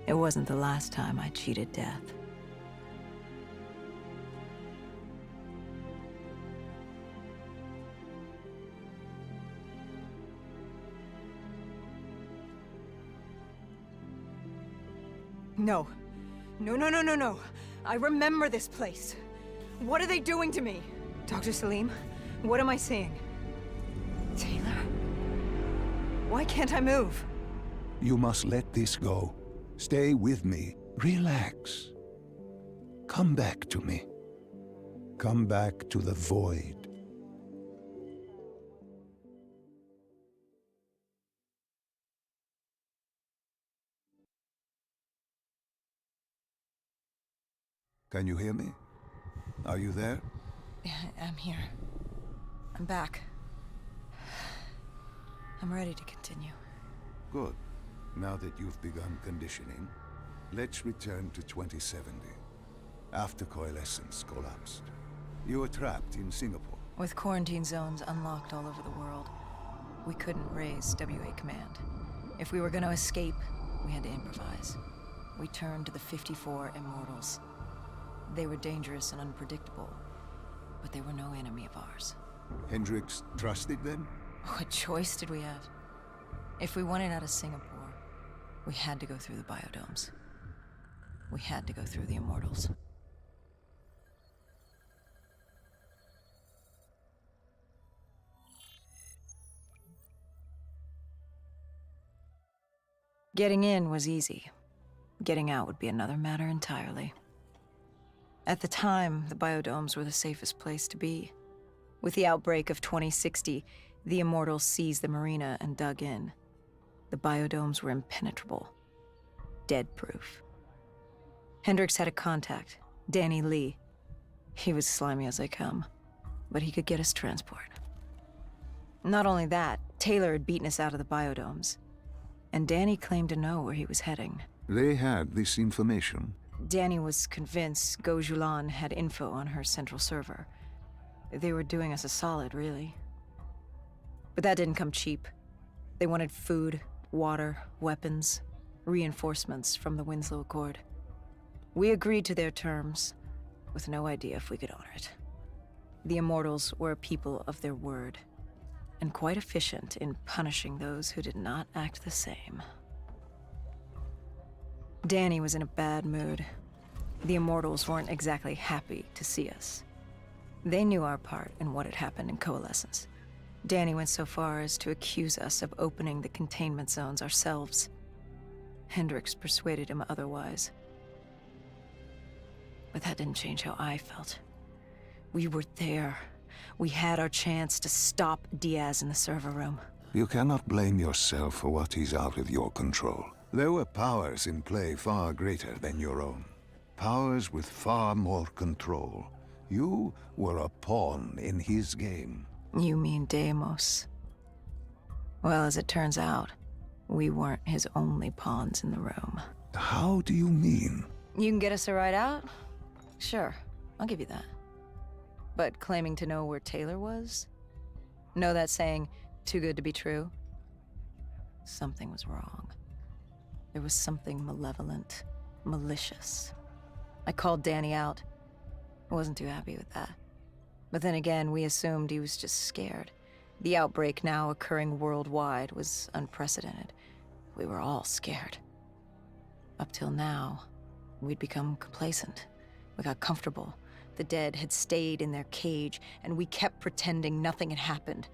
It wasn't the last time I cheated death. No. No. I remember this place. What are they doing to me? Dr. Salim, what am I seeing? Taylor? Why can't I move? You must let this go. Stay with me. Relax. Come back to me. Come back to the void. Can you hear me? Are you there? Yeah, I'm here. I'm back. I'm ready to continue. Good. Now that you've begun conditioning, let's return to 2070. After Coalescence collapsed. You were trapped in Singapore. With quarantine zones unlocked all over the world, we couldn't raise WA command. If we were going to escape, we had to improvise. We turned to the 54 Immortals. They were dangerous and unpredictable, but they were no enemy of ours. Hendricks trusted them? What choice did we have? If we wanted out of Singapore, we had to go through the biodomes. We had to go through the Immortals. Getting in was easy. Getting out would be another matter entirely. At the time, the biodomes were the safest place to be. With the outbreak of 2060, the Immortals seized the marina and dug in. The biodomes were impenetrable. Dead-proof. Hendricks had a contact, Danny Lee. He was slimy as they come, but he could get us transport. Not only that, Taylor had beaten us out of the biodomes, and Danny claimed to know where he was heading. They had this information. Danny was convinced Gojulan had info on her central server. They were doing us a solid, really. But that didn't come cheap. They wanted food, water, weapons, reinforcements from the Winslow Accord. We agreed to their terms, with no idea if we could honor it. The Immortals were a people of their word, and quite efficient in punishing those who did not act the same. Danny was in a bad mood. The Immortals weren't exactly happy to see us. They knew our part in what had happened in Coalescence. Danny went so far as to accuse us of opening the containment zones ourselves. Hendricks persuaded him otherwise. But that didn't change how I felt. We were there. We had our chance to stop Diaz in the server room. You cannot blame yourself for what is out of your control. There were powers in play far greater than your own. Powers with far more control. You were a pawn in his game. You mean Deimos? Well, as it turns out, we weren't his only pawns in the room. How do you mean? You can get us a ride out? Sure, I'll give you that. But claiming to know where Taylor was? Know that saying, too good to be true? Something was wrong. There was something malevolent, malicious. I called Danny out. I wasn't too happy with that. But then again, we assumed he was just scared. The outbreak now occurring worldwide was unprecedented. We were all scared. Up till now, we'd become complacent. We got comfortable. The dead had stayed in their cage, and we kept pretending nothing had happened.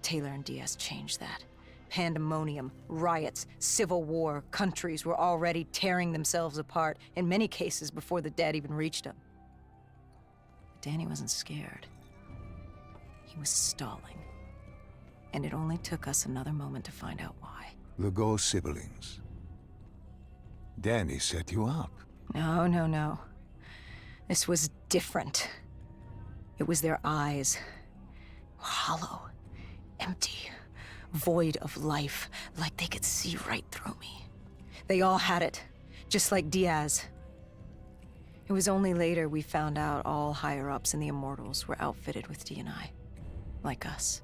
Taylor and Diaz changed that. Pandemonium, riots, civil war, countries were already tearing themselves apart, in many cases before the dead even reached them. But Danny wasn't scared. He was stalling. And it only took us another moment to find out why. The Ghost siblings. Danny set you up. No, no, no. This was different. It was their eyes. Hollow. Empty. Void of life. Like they could see right through me. They all had it. Just like Diaz. It was only later we found out all higher-ups in the Immortals were outfitted with D&I. Like us.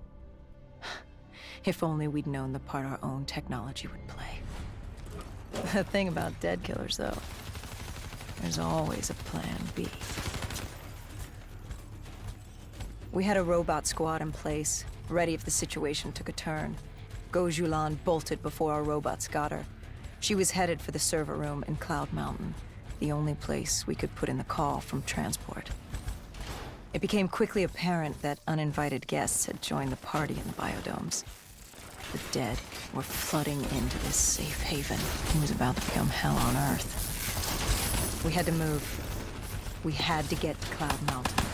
If only we'd known the part our own technology would play. The thing about dead killers, though, there's always a plan B. We had a robot squad in place, ready if the situation took a turn. Gojulan bolted before our robots got her. She was headed for the server room in Cloud Mountain, the only place we could put in the call from transport. It became quickly apparent that uninvited guests had joined the party in the biodomes. The dead were flooding into this safe haven. It was about to become hell on Earth. We had to move. We had to get to Cloud Mountain.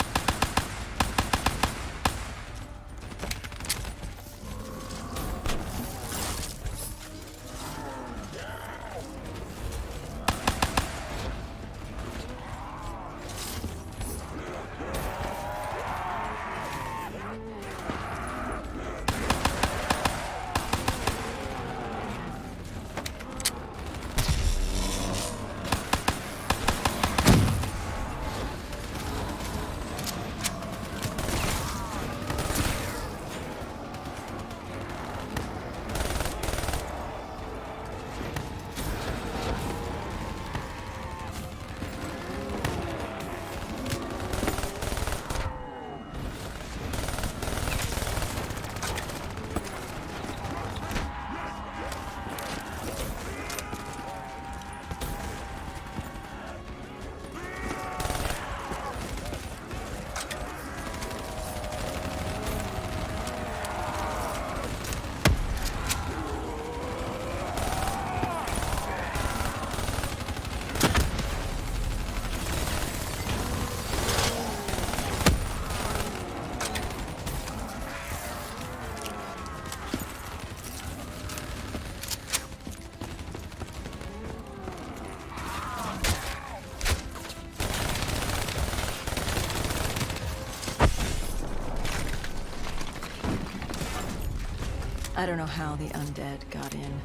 I don't know how the undead got in.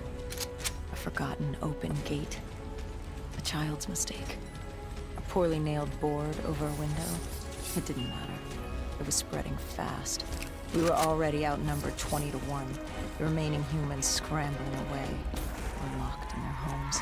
A forgotten open gate. A child's mistake. A poorly nailed board over a window. It didn't matter. It was spreading fast. We were already outnumbered 20 to 1. The remaining humans scrambling away or locked in their homes.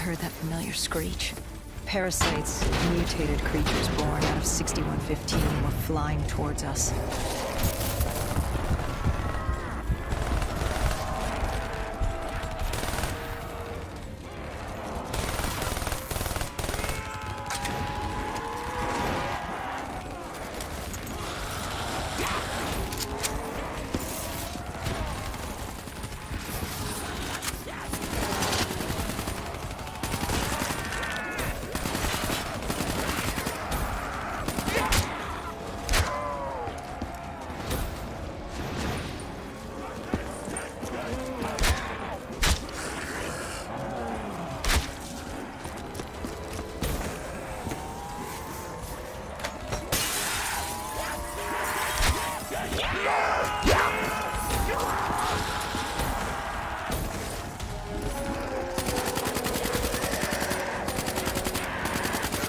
heard that familiar screech. Parasites, mutated creatures born out of 6115, were flying towards us.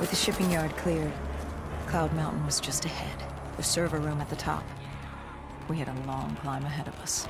With the shipping yard cleared, Cloud Mountain was just ahead, the server room at the top. We had a long climb ahead of us.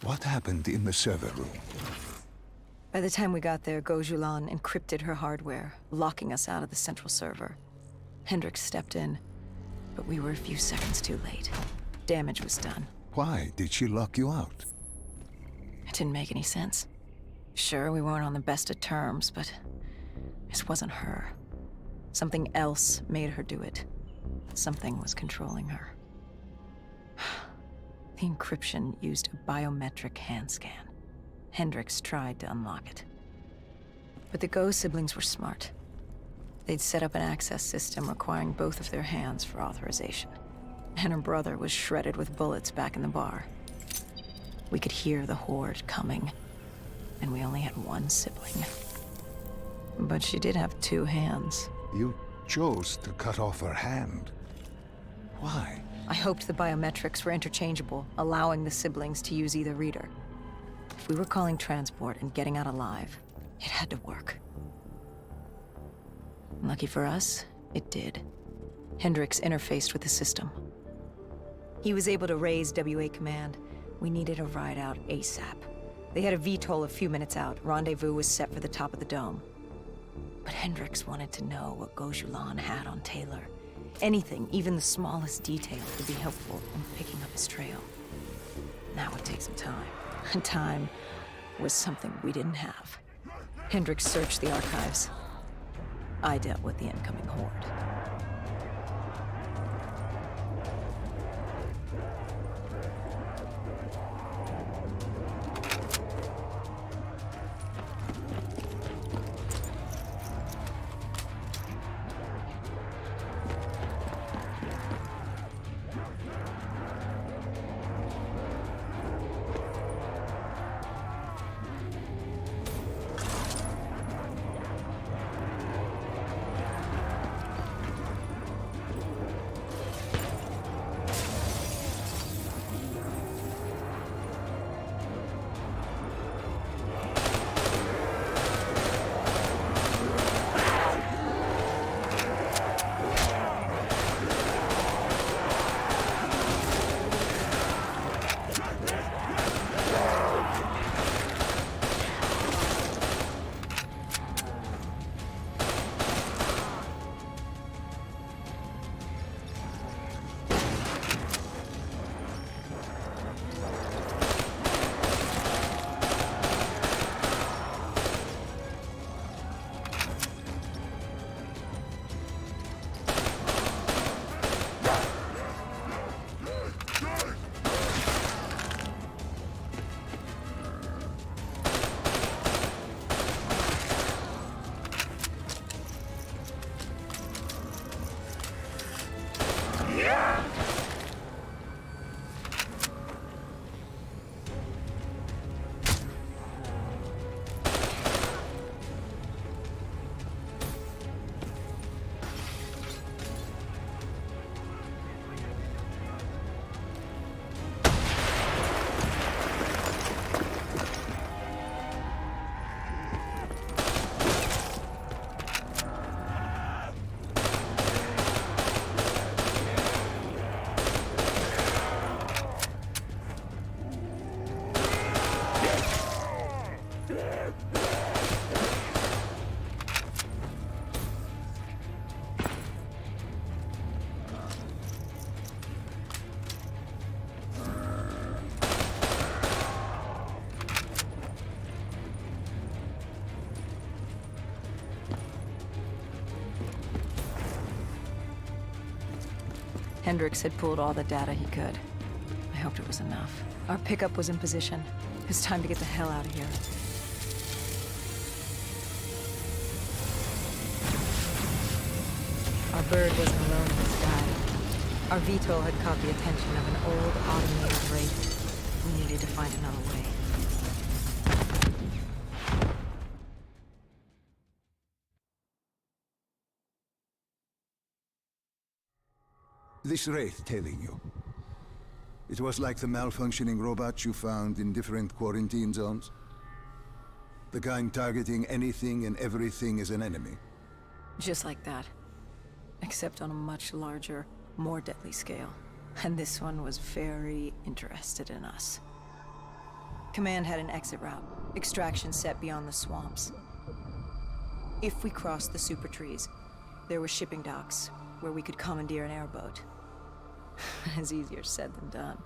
What happened in the server room? By the time we got there, Gojulan encrypted her hardware, locking us out of the central server. Hendricks stepped in, but we were a few seconds too late. Damage was done. Why did she lock you out? It didn't make any sense. Sure, we weren't on the best of terms, but this wasn't her. Something else made her do it. Something was controlling her. The encryption used a biometric hand scan. Hendricks tried to unlock it. But the Go siblings were smart. They'd set up an access system requiring both of their hands for authorization. And her brother was shredded with bullets back in the bar. We could hear the horde coming, and we only had one sibling. But she did have two hands. You chose to cut off her hand. Why? I hoped the biometrics were interchangeable, allowing the siblings to use either reader. If we were calling transport and getting out alive, it had to work. Lucky for us, it did. Hendricks interfaced with the system. He was able to raise WA command. We needed a ride out ASAP. They had a VTOL a few minutes out. Rendezvous was set for the top of the dome. But Hendricks wanted to know what Gojulan had on Taylor. Anything, even the smallest detail, would be helpful in picking up his trail. That would take some time. And time was something we didn't have. Hendricks searched the archives. I dealt with the incoming horde. Hendricks had pulled all the data he could. I hoped it was enough. Our pickup was in position. It was time to get the hell out of here. Our bird wasn't alone in the sky. Our VTOL had caught the attention of an old automated wraith. We needed to find another way. This wraith tailing you. It was like the malfunctioning robots you found in different quarantine zones. The kind targeting anything and everything as an enemy. Just like that. Except on a much larger, more deadly scale. And this one was very interested in us. Command had an exit route. Extraction set beyond the swamps. If we crossed the super trees, there were shipping docks where we could commandeer an airboat. It's easier said than done.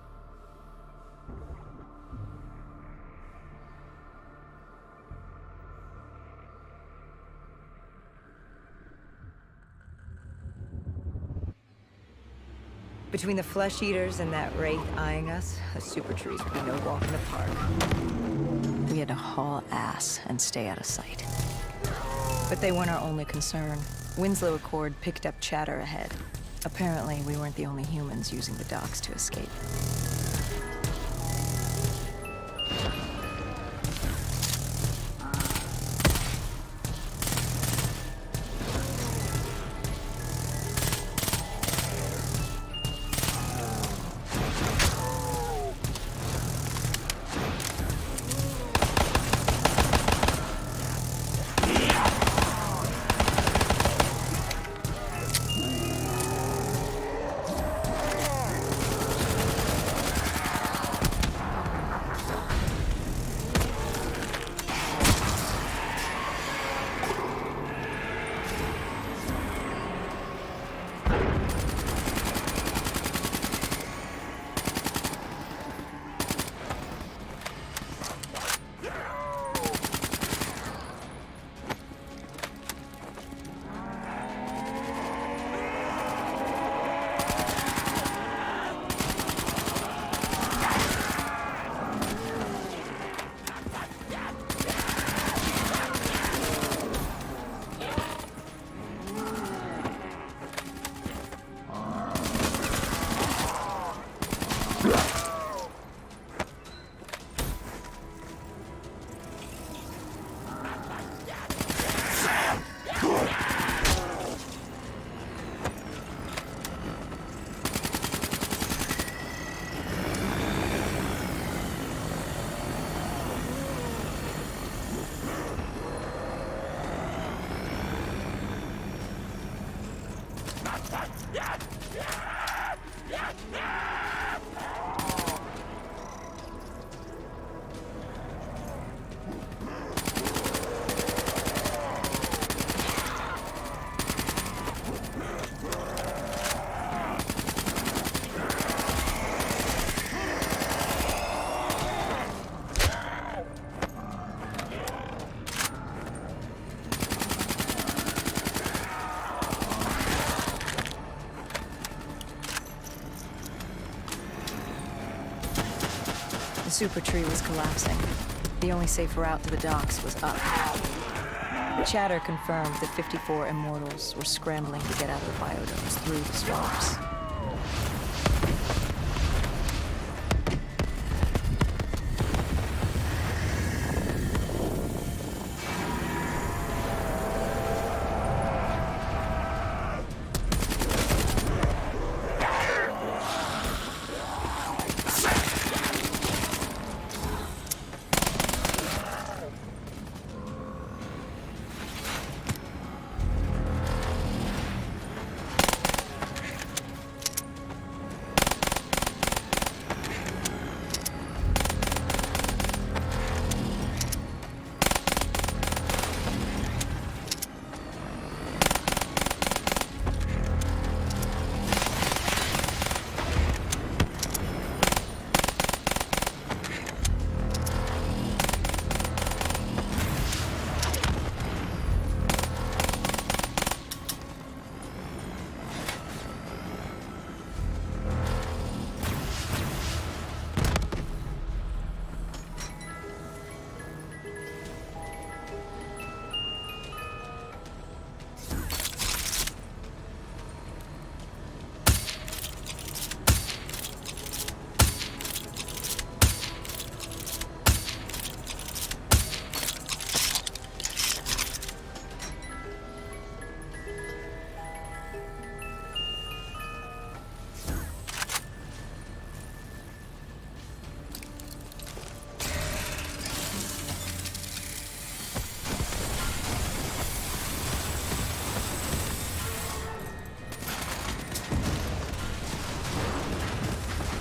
Between the flesh eaters and that wraith eyeing us, the super trees would be no walk in the park. We had to haul ass and stay out of sight. But they weren't our only concern. Winslow Accord picked up chatter ahead. Apparently, we weren't the only humans using the docks to escape. The super tree was collapsing. The only safe route to the docks was up. Chatter confirmed that 54 immortals were scrambling to get out of the biodomes through the swamps.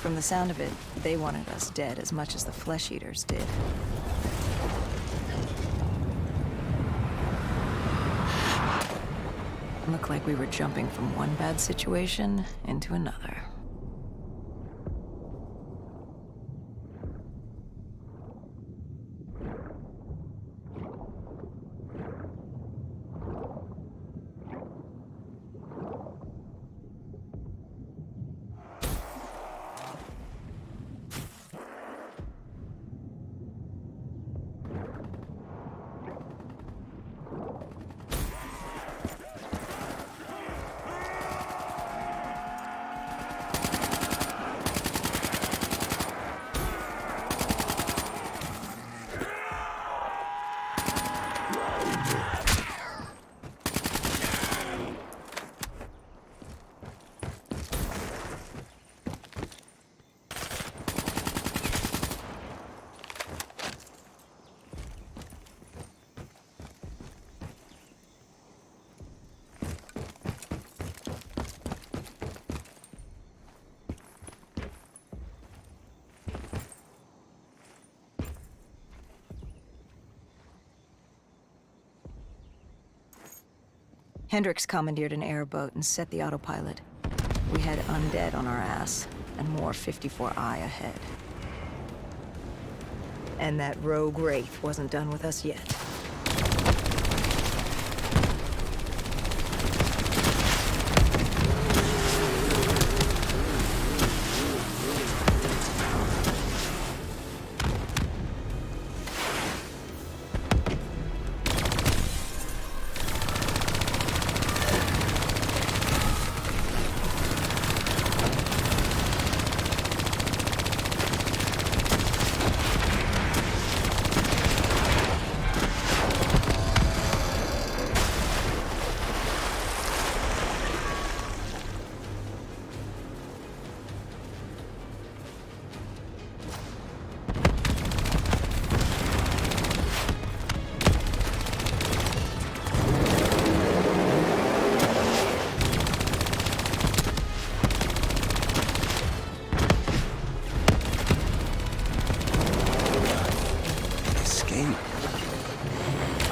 From the sound of it, they wanted us dead as much as the flesh eaters did. Looked like we were jumping from one bad situation into another. Hendricks commandeered an airboat and set the autopilot. We had undead on our ass, and more 54I ahead. And that rogue wraith wasn't done with us yet.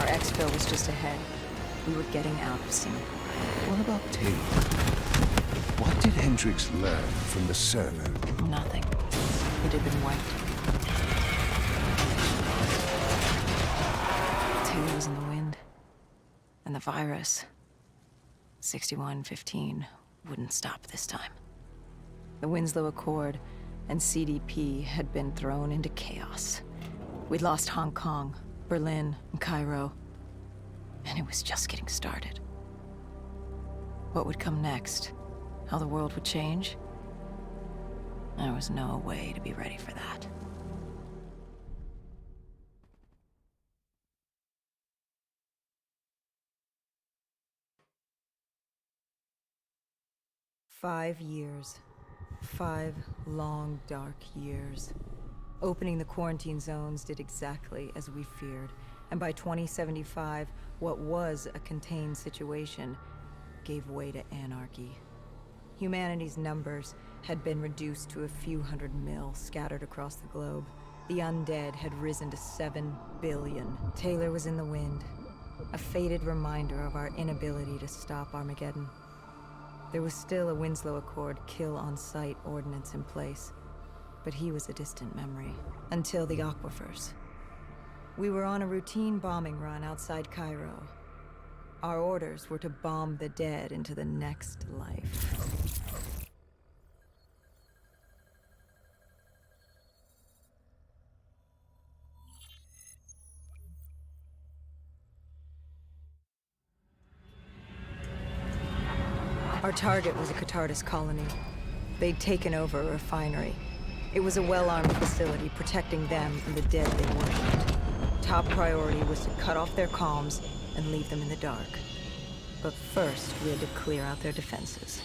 Our exfil was just ahead. We were getting out of sync. What about Taylor? What did Hendricks learn from the server? Nothing. It had been wiped. Taylor was in the wind. And the virus, 6115, wouldn't stop this time. The Winslow Accord and CDP had been thrown into chaos. We'd lost Hong Kong, Berlin, and Cairo. And it was just getting started. What would come next? How the world would change? There was no way to be ready for that. "5 years. 5 long, dark years. Opening the quarantine zones did exactly as we feared, and by 2075, what was a contained situation gave way to anarchy. Humanity's numbers had been reduced to a few hundred mil scattered across the globe. The undead had risen to 7 billion. Taylor was in the wind, a faded reminder of our inability to stop Armageddon. There was still a Winslow Accord kill-on-sight ordinance in place, but he was a distant memory, until the aquifers. We were on a routine bombing run outside Cairo. Our orders were to bomb the dead into the next life. Our target was a Catardus colony. They'd taken over a refinery. It was a well-armed facility protecting them and the dead they worshipped. Top priority was to cut off their comms and leave them in the dark. But first, we had to clear out their defenses.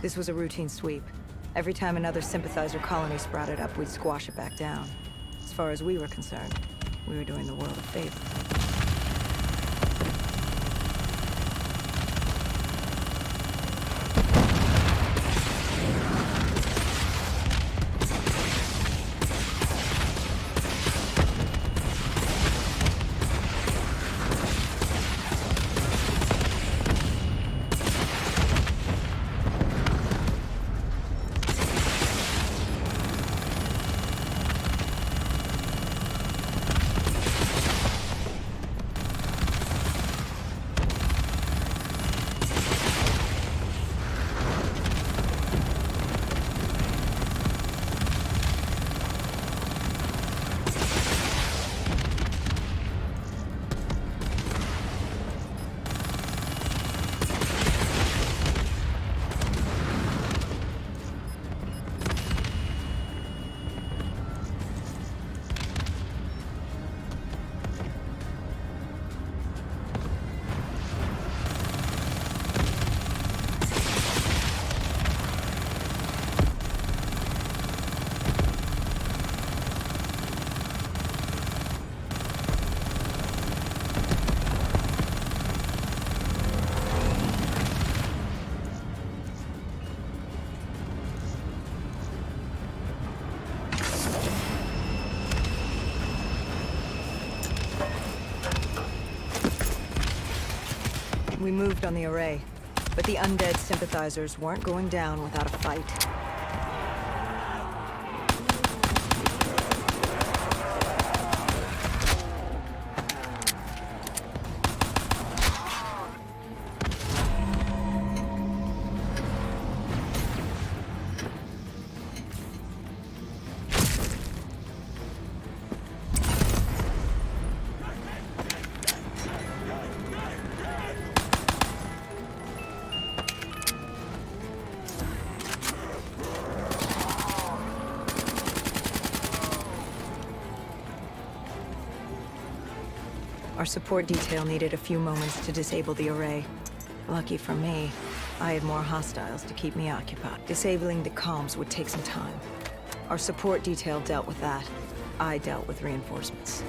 This was a routine sweep. Every time another sympathizer colony sprouted up, we'd squash it back down. As far as we were concerned, we were doing the world a favor. We moved on the array, but the undead sympathizers weren't going down without a fight. Our support detail needed a few moments to disable the array. Lucky for me, I had more hostiles to keep me occupied. Disabling the comms would take some time. Our support detail dealt with that. I dealt with reinforcements.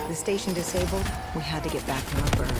The station disabled, we had to get back to our bird.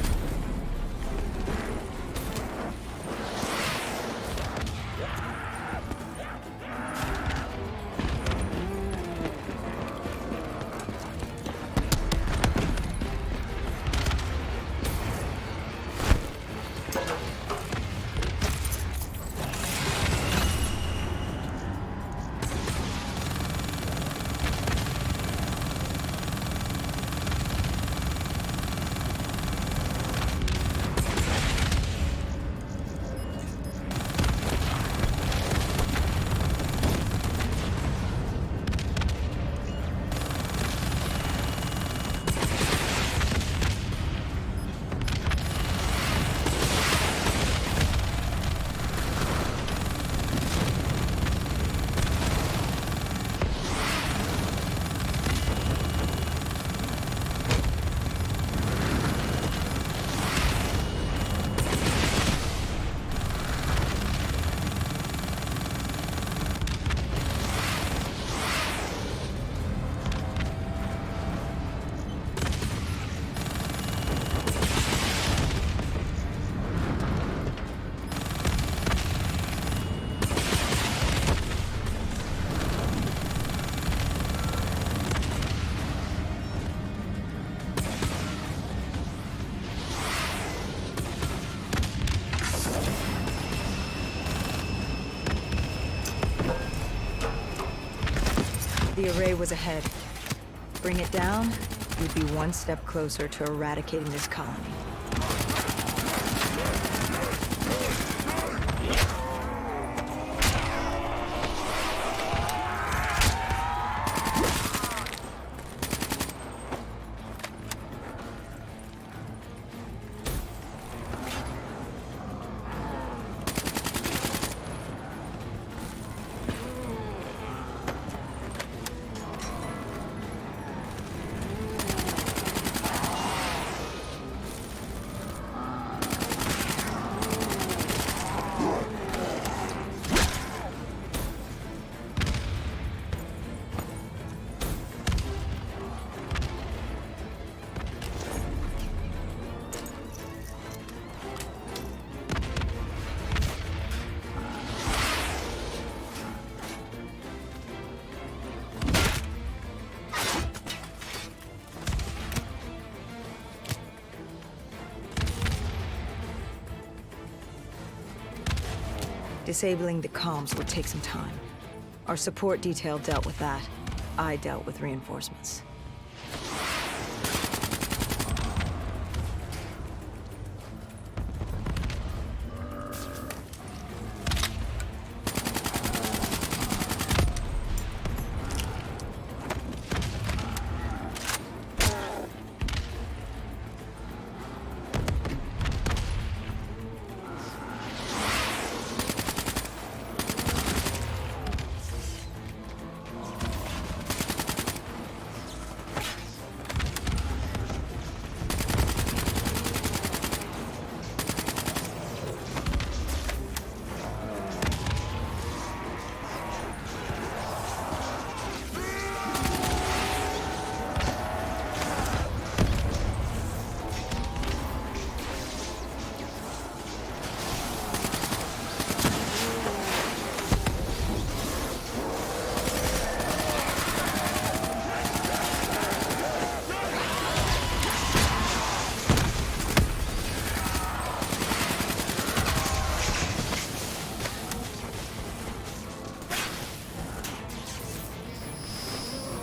The array was ahead. Bring it down, we'd be one step closer to eradicating this colony. Disabling the comms would take some time. Our support detail dealt with that. I dealt with reinforcements.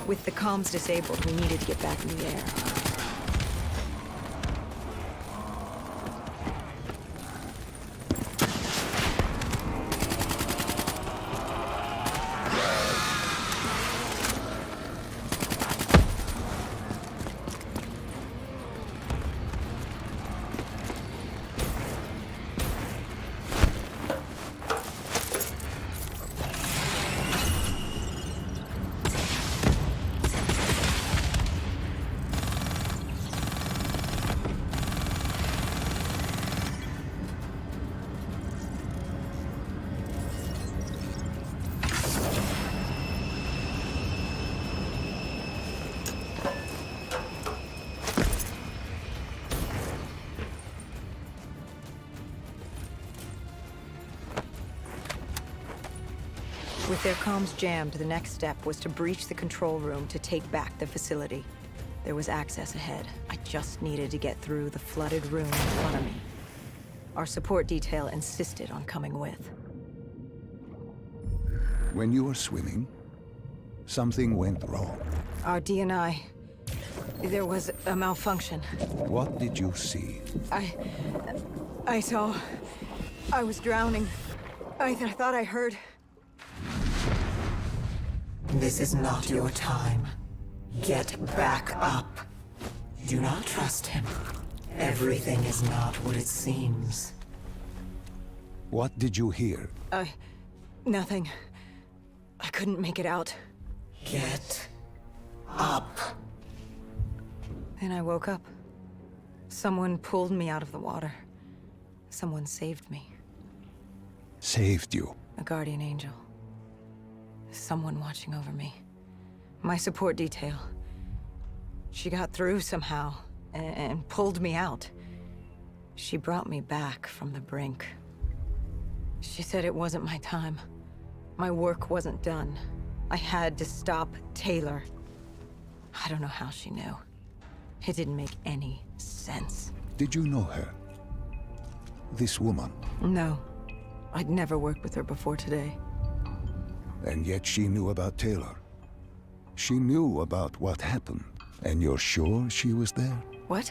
With the comms disabled, we needed to get back in the air. With their comms jammed, the next step was to breach the control room to take back the facility. There was access ahead. I just needed to get through the flooded room in front of me. Our support detail insisted on coming with. When you were swimming, something went wrong. Our D&I... There was a malfunction. What did you see? I saw... I was drowning. I thought I heard... This is not your time. Get back up. Do not trust him. Everything is not what it seems. What did you hear? Nothing. I couldn't make it out. Get up. Then I woke up. Someone pulled me out of the water. Someone saved me. Saved you? A guardian angel. Someone watching over me. My support detail. She got through somehow, and pulled me out. She brought me back from the brink. She said it wasn't my time. My work wasn't done. I had to stop Taylor. I don't know how she knew. It didn't make any sense. Did you know her? This woman? No. I'd never worked with her before today. And yet she knew about Taylor. She knew about what happened, and you're sure she was there? What?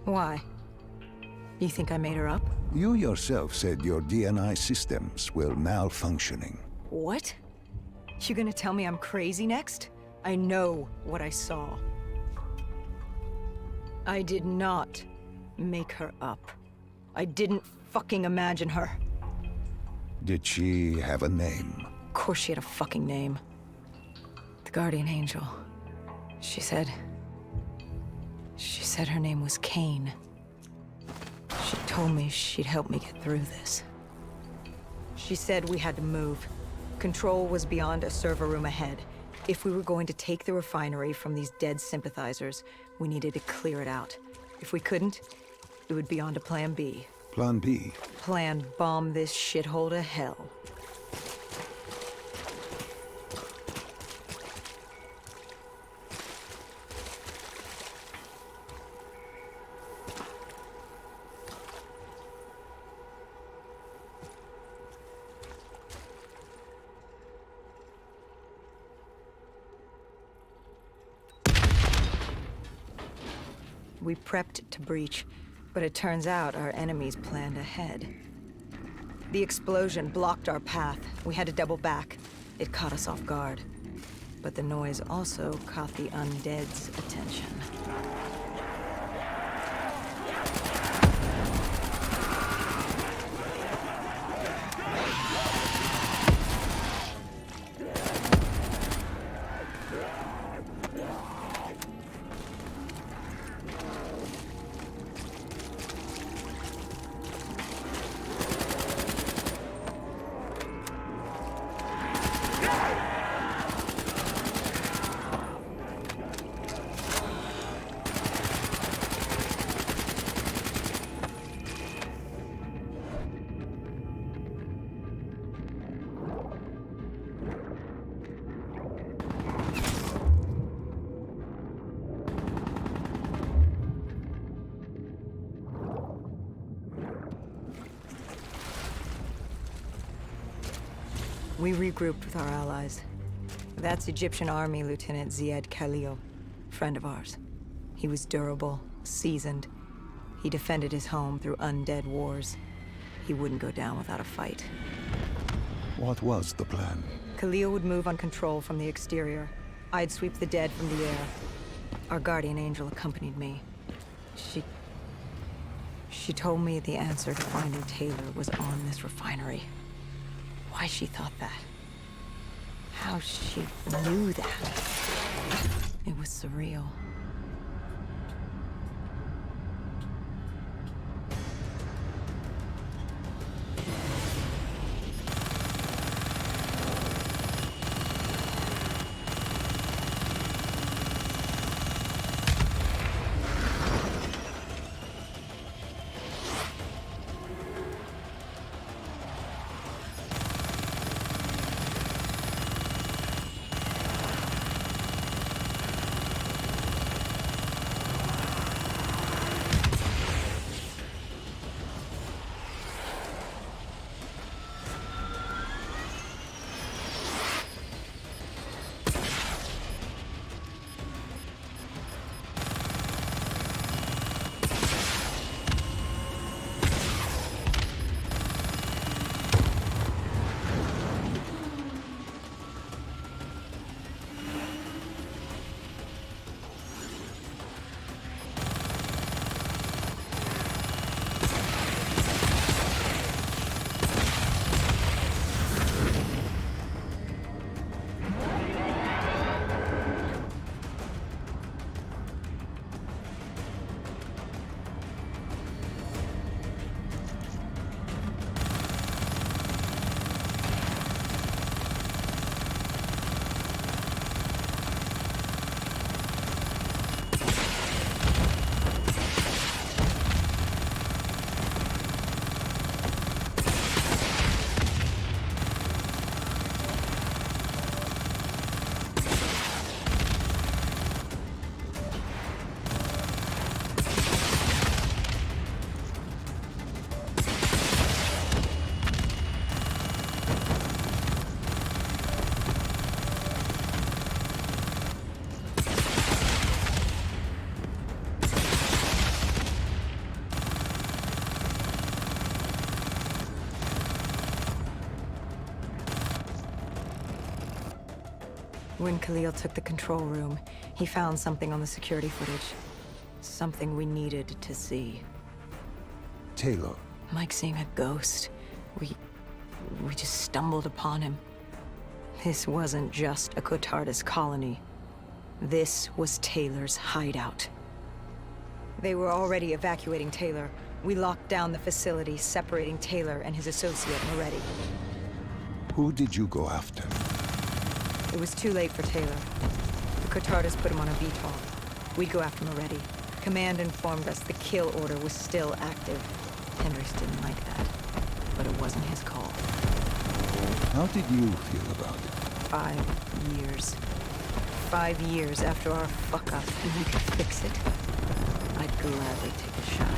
Why? You think I made her up? You yourself said your DNI systems were malfunctioning. What? You gonna tell me I'm crazy next? I know what I saw. I did not make her up. I didn't fucking imagine her. Did she have a name? Of course she had a fucking name. The Guardian Angel. She said her name was Kane. She told me she'd help me get through this. She said we had to move. Control was beyond a server room ahead. If we were going to take the refinery from these dead sympathizers, we needed to clear it out. If we couldn't, it would be on to Plan B. Plan B? Plan bomb this shithole to hell. We prepped to breach, but it turns out our enemies planned ahead. The explosion blocked our path. We had to double back. It caught us off guard. But the noise also caught the undead's attention. We regrouped with our allies. That's Egyptian Army Lieutenant Ziad Khalil, friend of ours. He was durable, seasoned. He defended his home through undead wars. He wouldn't go down without a fight. What was the plan? Khalil would move on control from the exterior. I'd sweep the dead from the air. Our guardian angel accompanied me. She told me the answer to finding Taylor was on this refinery. Why she thought that. How she knew that. It was surreal. When Khalil took the control room, he found something on the security footage. Something we needed to see. Taylor. Like seeing a ghost. We just stumbled upon him. This wasn't just a Cotardis colony. This was Taylor's hideout. They were already evacuating Taylor. We locked down the facility, separating Taylor and his associate, Moretti. Who did you go after? It was too late for Taylor. The Cotardis put him on a VTOL. We'd go after Moretti. Command informed us the kill order was still active. Hendricks didn't like that, but it wasn't his call. How did you feel about it? 5 years. 5 years after our fuck-up, and we could fix it. I'd gladly take a shot.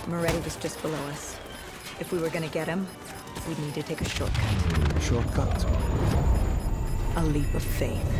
Moretti was just below us. If we were gonna get him, we'd need to take a shortcut. Shortcut? A leap of faith.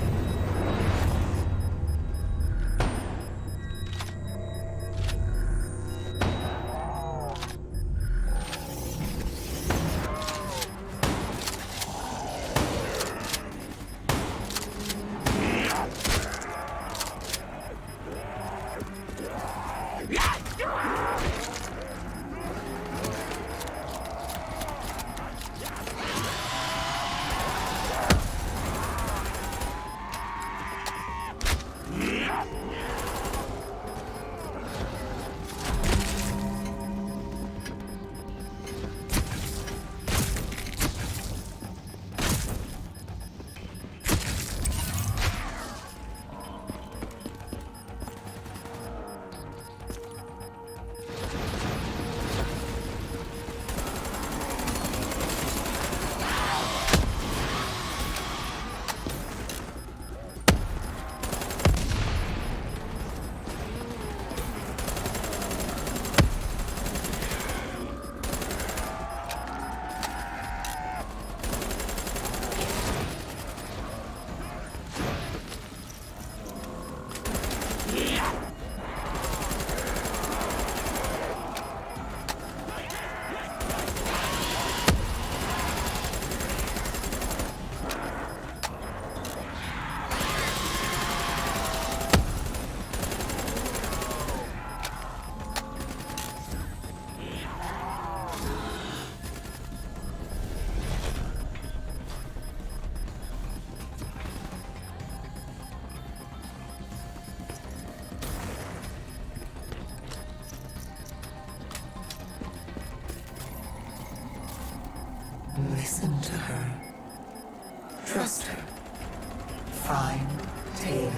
Listen to her. Trust her. Find Taylor.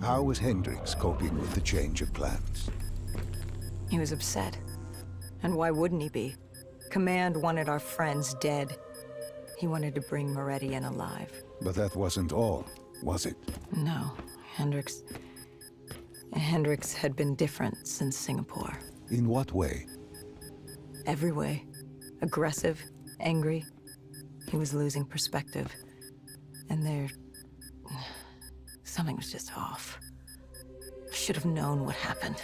How was Hendricks coping with the change of plans? He was upset. And why wouldn't he be? Command wanted our friends dead. He wanted to bring Moretti in alive. But that wasn't all, was it? No, Hendricks had been different since Singapore. In what way? Every way. Aggressive, angry. He was losing perspective. And Something was just off. I should have known what happened.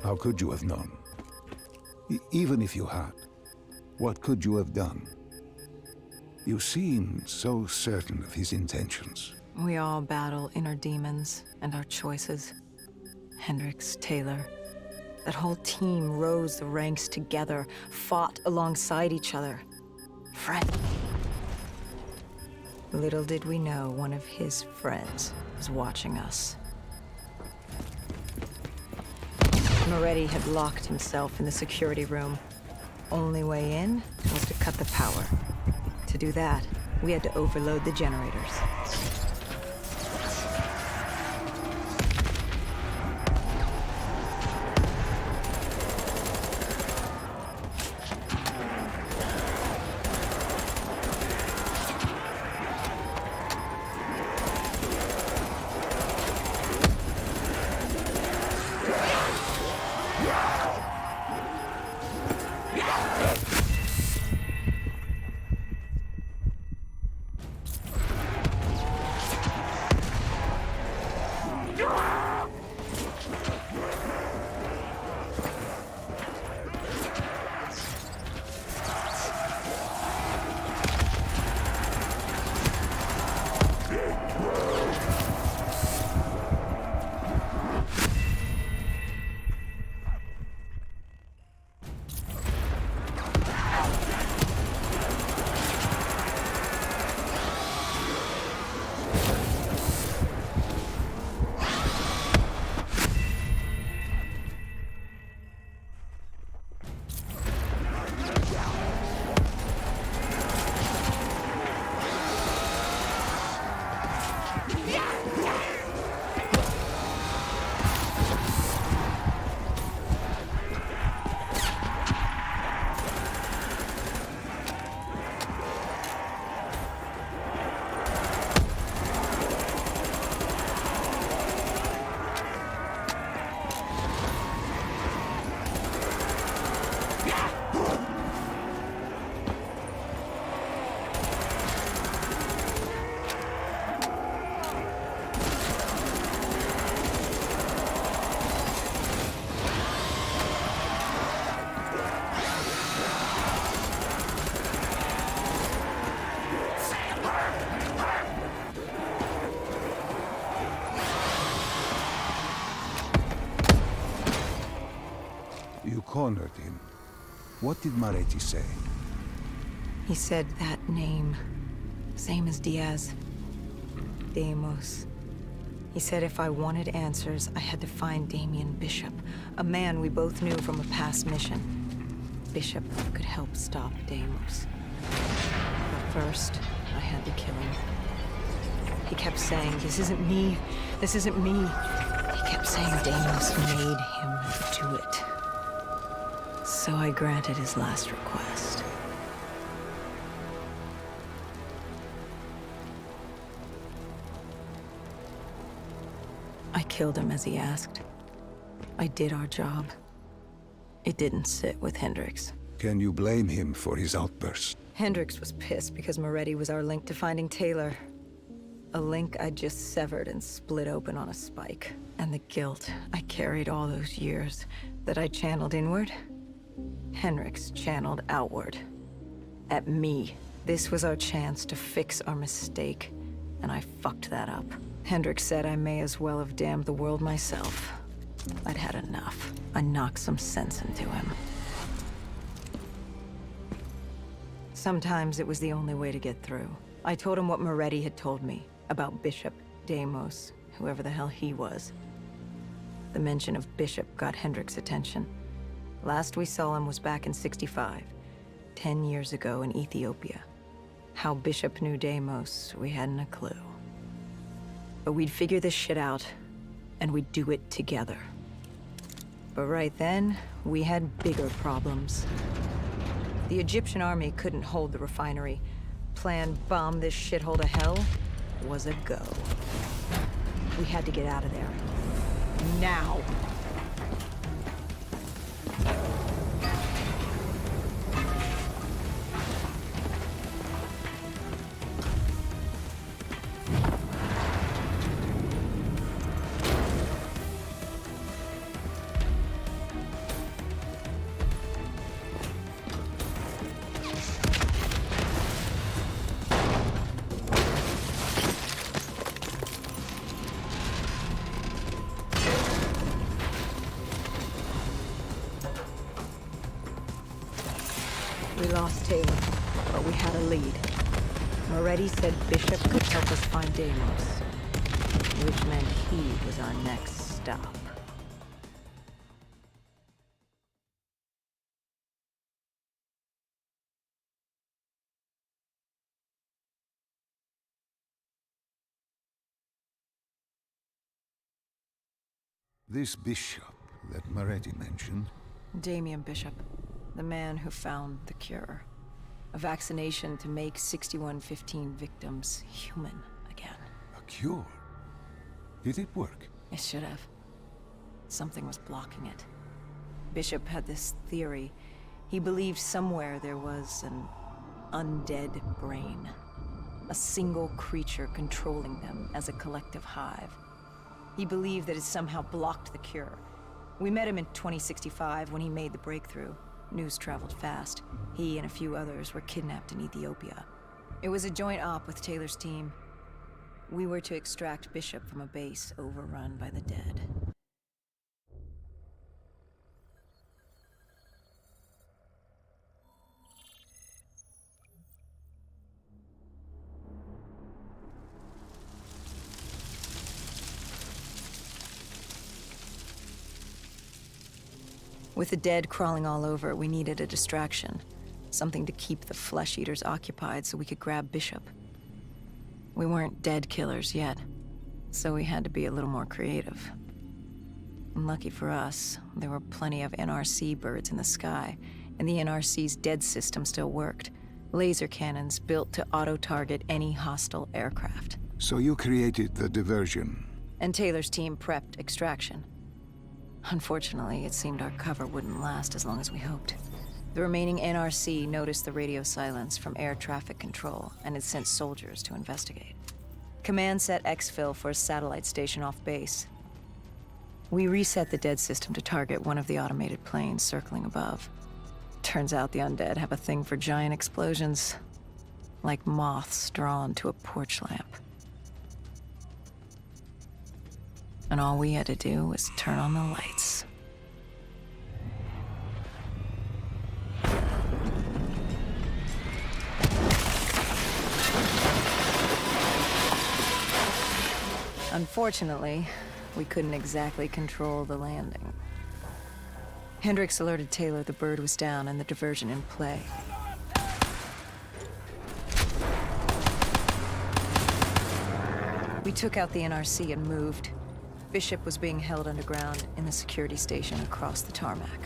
How could you have known? Even if you had, what could you have done? You seem so certain of his intentions. We all battle inner demons and our choices. Hendricks, Taylor. That whole team rose the ranks together, fought alongside each other. Friend. Little did we know one of his friends was watching us. Moretti had locked himself in the security room. Only way in was to cut the power. To do that, we had to overload the generators. You cornered him. What did Moretti say? He said that name, same as Diaz. Deimos. He said if I wanted answers, I had to find Damien Bishop, a man we both knew from a past mission. Bishop could help stop Deimos. But first, I had to kill him. He kept saying, "This isn't me. This isn't me." He kept saying Deimos made him do it. So I granted his last request. I killed him as he asked. I did our job. It didn't sit with Hendricks. Can you blame him for his outburst? Hendricks was pissed because Moretti was our link to finding Taylor. A link I just severed and split open on a spike. And the guilt I carried all those years that I channeled inward, Hendricks channeled outward. At me. This was our chance to fix our mistake, and I fucked that up. Hendricks said I may as well have damned the world myself. I'd had enough. I knocked some sense into him. Sometimes it was the only way to get through. I told him what Moretti had told me about Bishop, Deimos, whoever the hell he was. The mention of Bishop got Hendricks' attention. Last we saw him was back in '65, 10 years ago in Ethiopia. How Bishop knew Deimos, we hadn't a clue. But we'd figure this shit out, and we'd do it together. But right then, we had bigger problems. The Egyptian army couldn't hold the refinery. Plan bomb this shithole to hell was a go. We had to get out of there. Now! We lost Taylor, but we had a lead. Moretti said Bishop could help us find Deimos, which meant he was our next stop. This bishop that Moretti mentioned, Damien Bishop, the man who found the cure. A vaccination to make 6115 victims human again. a cure. Did it work? It should have. Something was blocking it. Bishop had this theory. He believed somewhere there was an undead brain. A single creature controlling them as a collective hive. He believed that it somehow blocked the cure. We met him in 2065 when he made the breakthrough. News traveled fast. He and a few others were kidnapped in Ethiopia. It was a joint op with Taylor's team. We were to extract Bishop from a base overrun by the dead. With the dead crawling all over, we needed a distraction. Something to keep the flesh eaters occupied so we could grab Bishop. We weren't dead killers yet, so we had to be a little more creative. And lucky for us, there were plenty of NRC birds in the sky, and the NRC's dead system still worked. Laser cannons built to auto-target any hostile aircraft. So you created the diversion. And Taylor's team prepped extraction. Unfortunately, it seemed our cover wouldn't last as long as we hoped. The remaining NRC noticed the radio silence from air traffic control and had sent soldiers to investigate. Command set exfil for a satellite station off base. We reset the dead system to target one of the automated planes circling above. Turns out the undead have a thing for giant explosions, like moths drawn to a porch lamp. And all we had to do was turn on the lights. Unfortunately, we couldn't exactly control the landing. Hendricks alerted Taylor the bird was down and the diversion in play. We took out the NRC and moved. Bishop was being held underground in the security station across the tarmac.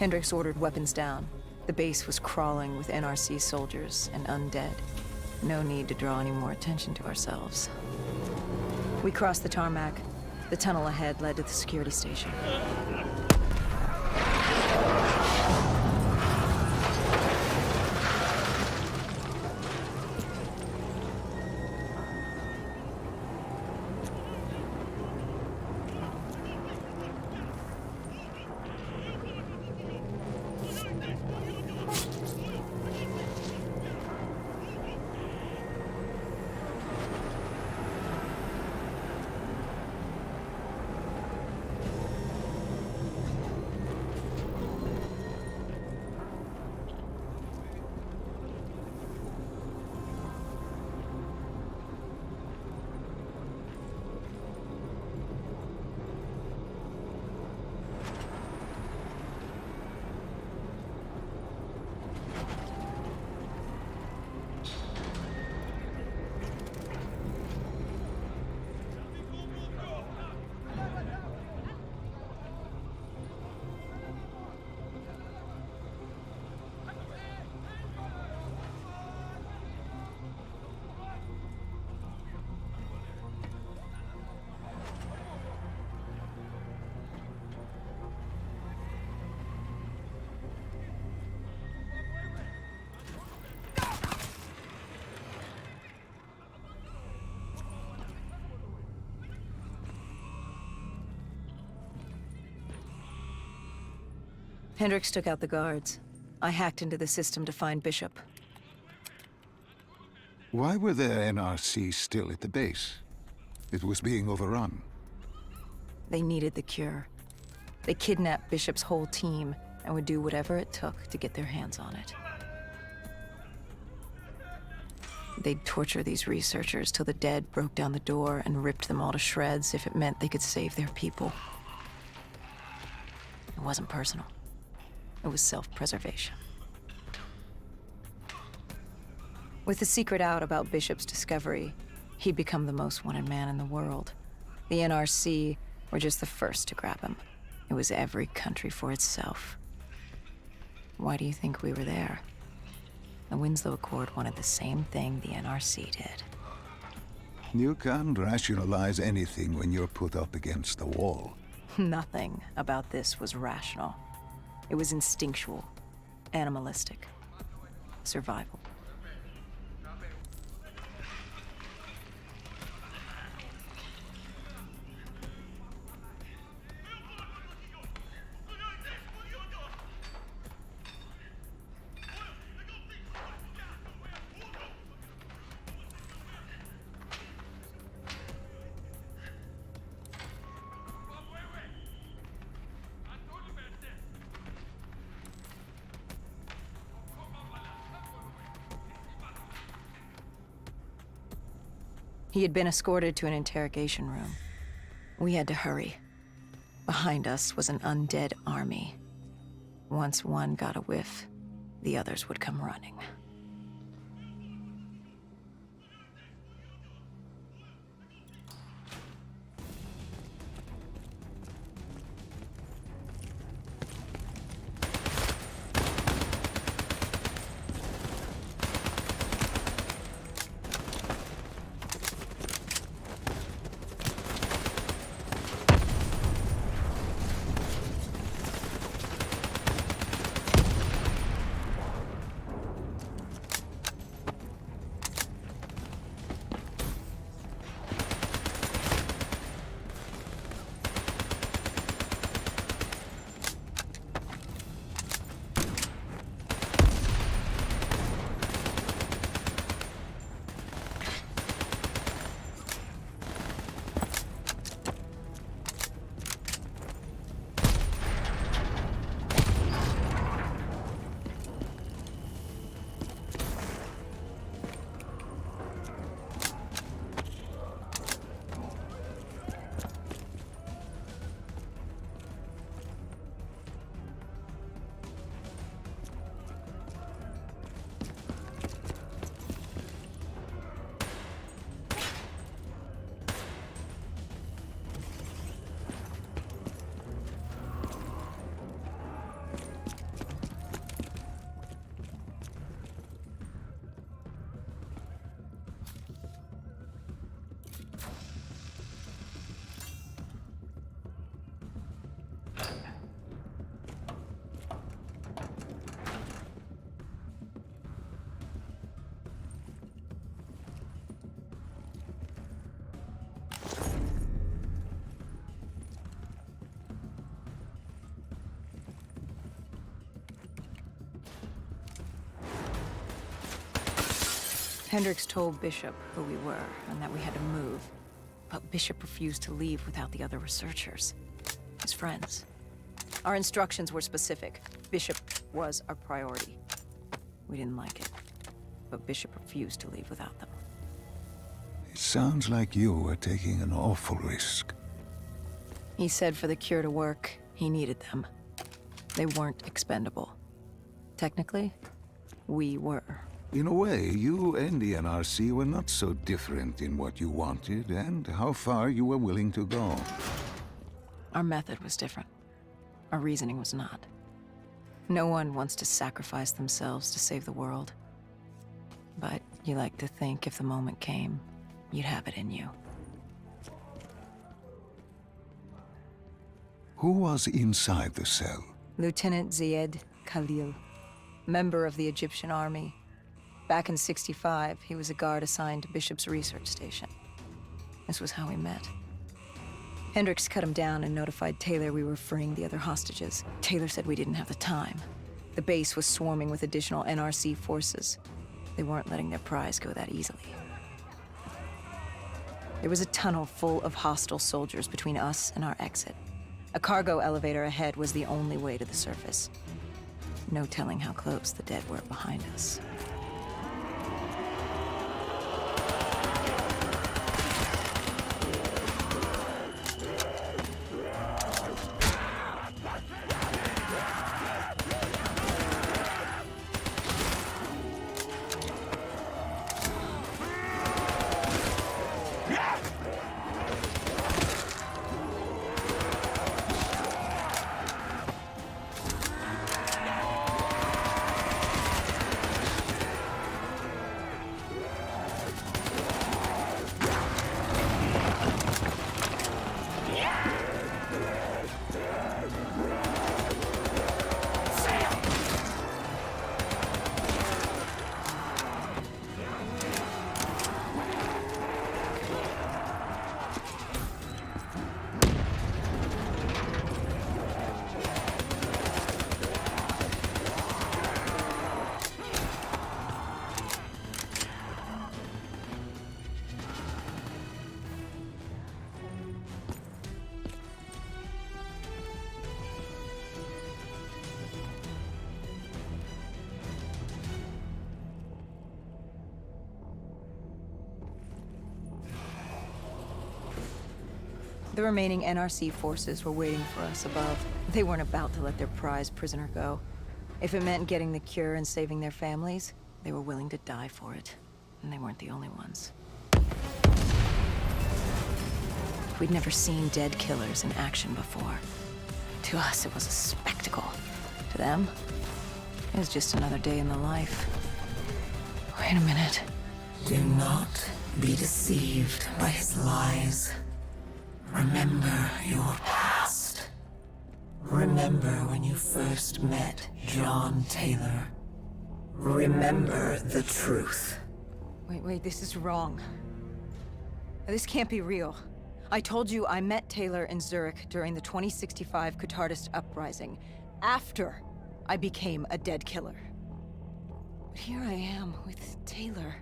Hendricks ordered weapons down. The base was crawling with NRC soldiers and undead. No need to draw any more attention to ourselves. We crossed the tarmac. The tunnel ahead led to the security station. Hendricks took out the guards. I hacked into the system to find Bishop. Why were the NRC still at the base? It was being overrun. They needed the cure. They kidnapped Bishop's whole team and would do whatever it took to get their hands on it. They'd torture these researchers till the dead broke down the door and ripped them all to shreds if it meant they could save their people. It wasn't personal. It was self-preservation. With the secret out about Bishop's discovery, he'd become the most wanted man in the world. The NRC were just the first to grab him. It was every country for itself. Why do you think we were there? The Winslow Accord wanted the same thing the NRC did. You can't rationalize anything when you're put up against the wall. Nothing about this was rational. It was instinctual, animalistic, survival. He had been escorted to an interrogation room. We had to hurry. Behind us was an undead army. Once one got a whiff, the others would come running. Hendricks told Bishop who we were and that we had to move, but Bishop refused to leave without the other researchers, his friends. Our instructions were specific. Bishop was our priority. We didn't like it, but Bishop refused to leave without them. It sounds like you were taking an awful risk. He said for the cure to work, he needed them. They weren't expendable. Technically, we were. In a way, you and the NRC were not so different in what you wanted and how far you were willing to go. Our method was different. Our reasoning was not. No one wants to sacrifice themselves to save the world. But you like to think if the moment came, you'd have it in you. Who was inside the cell? Lieutenant Ziyed Khalil, member of the Egyptian army. Back in '65, he was a guard assigned to Bishop's research station. This was how we met. Hendricks cut him down and notified Taylor we were freeing the other hostages. Taylor said we didn't have the time. The base was swarming with additional NRC forces. They weren't letting their prize go that easily. There was a tunnel full of hostile soldiers between us and our exit. A cargo elevator ahead was the only way to the surface. No telling how close the dead were behind us. The remaining NRC forces were waiting for us above. They weren't about to let their prize prisoner go. If it meant getting the cure and saving their families, they were willing to die for it. And they weren't the only ones. We'd never seen dead killers in action before. To us, it was a spectacle. To them, it was just another day in the life. Wait a minute. Do not be deceived by his lies. Remember your past. Remember when you first met John Taylor. Remember the truth. Wait, this is wrong. This can't be real. I told you I met Taylor in Zurich during the 2065 Catardist Uprising, after I became a dead killer. But here I am with Taylor,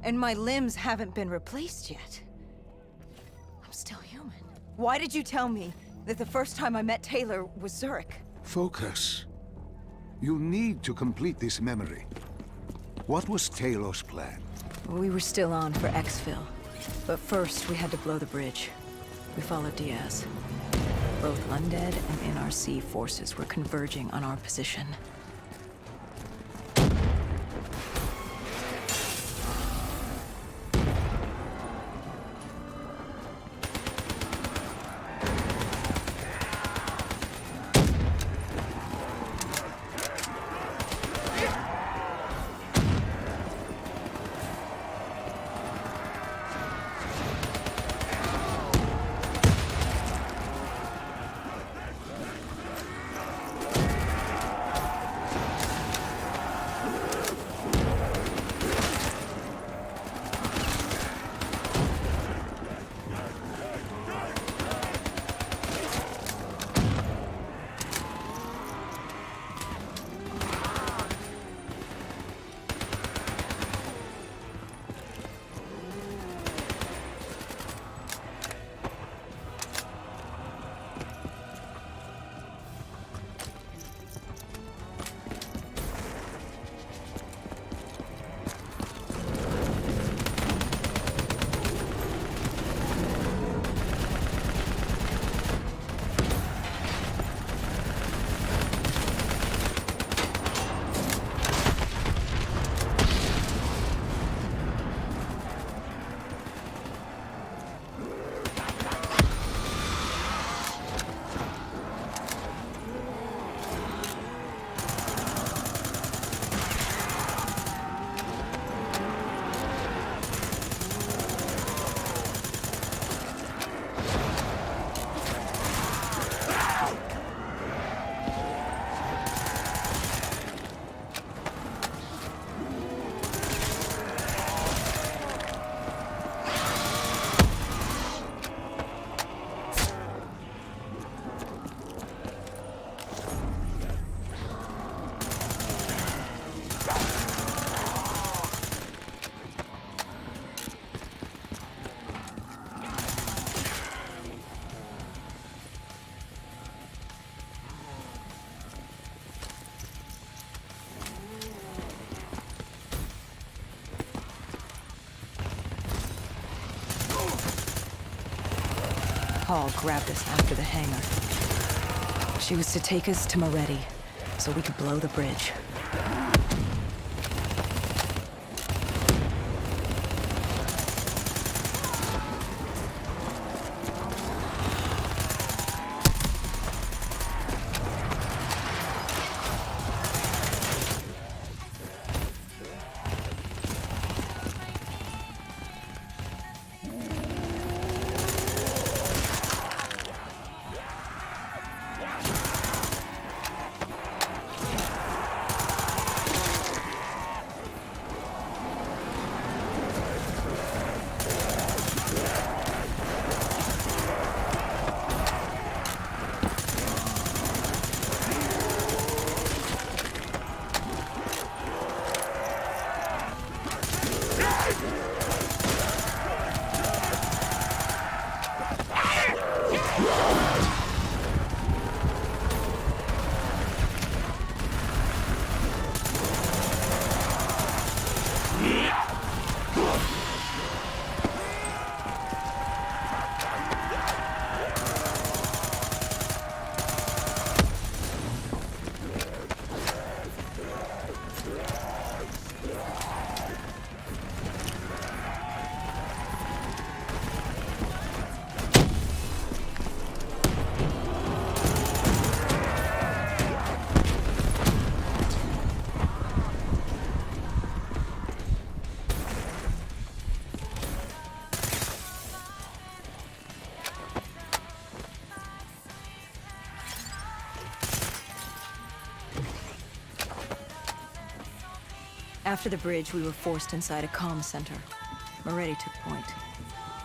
and my limbs haven't been replaced yet. I'm still human. Why did you tell me that the first time I met Taylor was Zurich? Focus. You need to complete this memory. What was Taylor's plan? We were still on for exfil, but first we had to blow the bridge. We followed Diaz. Both undead and NRC forces were converging on our position. Call grabbed us after the hangar. She was to take us to Moretti, so we could blow the bridge. After the bridge, we were forced inside a comm center. Moretti took point.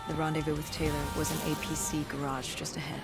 The rendezvous with Taylor was an APC garage just ahead.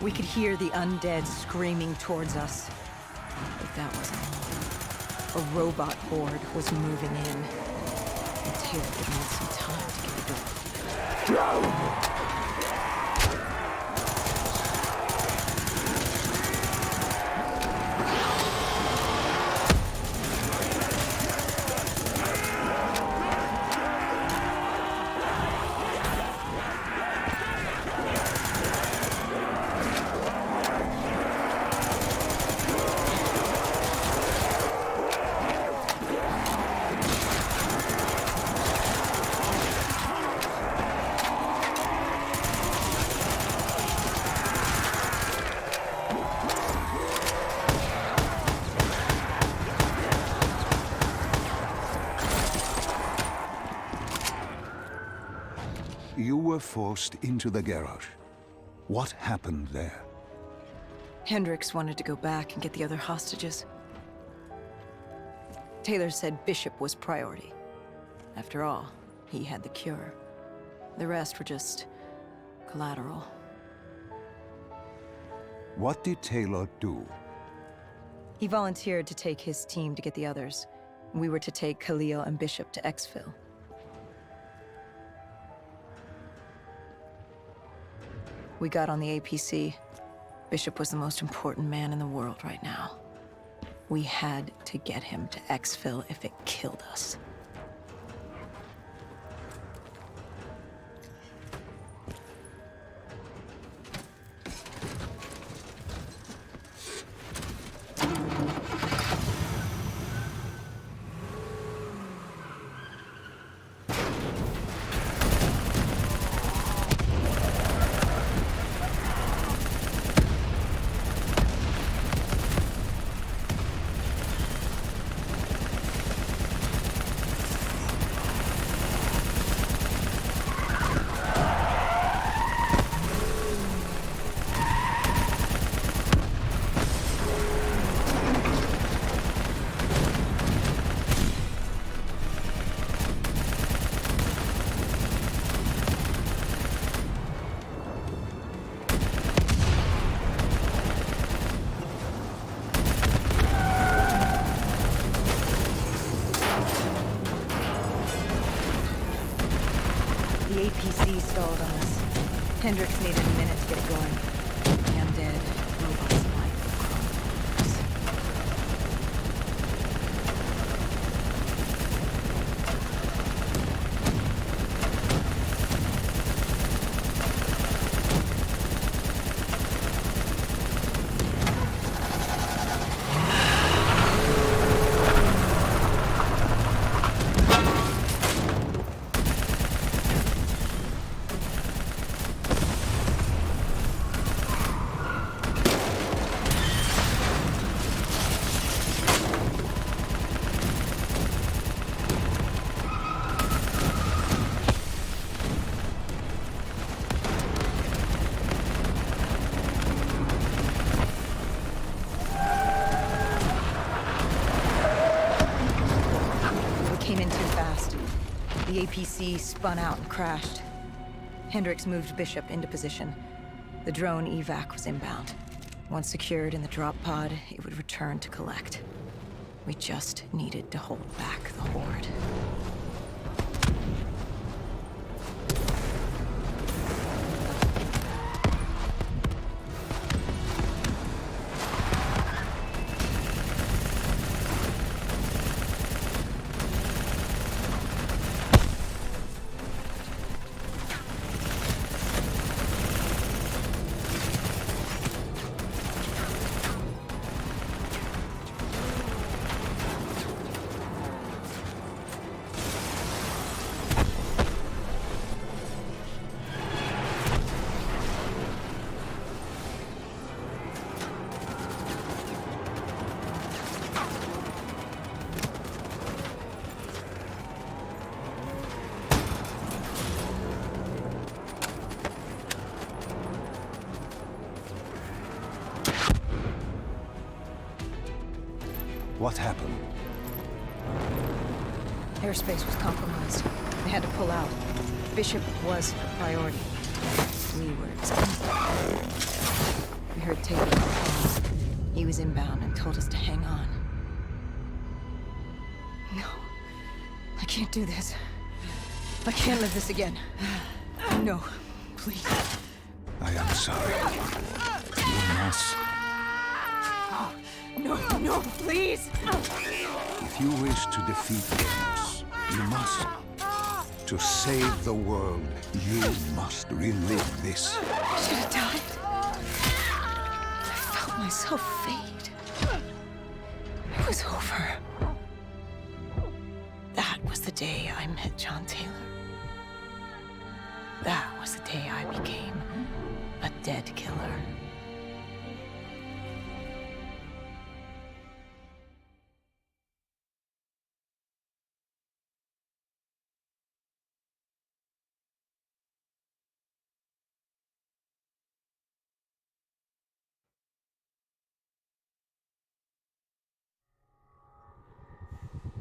We could hear the undead screaming towards us. But that wasn't all. A robot horde was moving in. And Taylor would need some time to get it going. You were forced into the garage. What happened there? Hendricks wanted to go back and get the other hostages. Taylor said Bishop was priority. After all, he had the cure. The rest were just collateral. What did Taylor do? He volunteered to take his team to get the others. We were to take Khalil and Bishop to Exfil. We got on the APC. Bishop was the most important man in the world right now. We had to get him to Exfil if it killed us. The APC stalled on us. Hendricks needed a minute to get it going. The undead, robots like chronographers. The APC spun out and crashed. Hendricks moved Bishop into position. The drone evac was inbound. Once secured in the drop pod, it would return to collect. We just needed to hold back the Horde. What happened? Airspace was compromised. They had to pull out. Bishop was a priority. We were expendable. We heard Taylor call. He was inbound and told us to hang on. No. I can't do this. I can't live this again. No. Please. I am sorry. You must. No, no, please! If you wish to defeat Thanos, you must. To save the world, you must relive this. I should have died. I felt myself fade. It was over. That was the day I met John Taylor. That was the day I became a dead killer.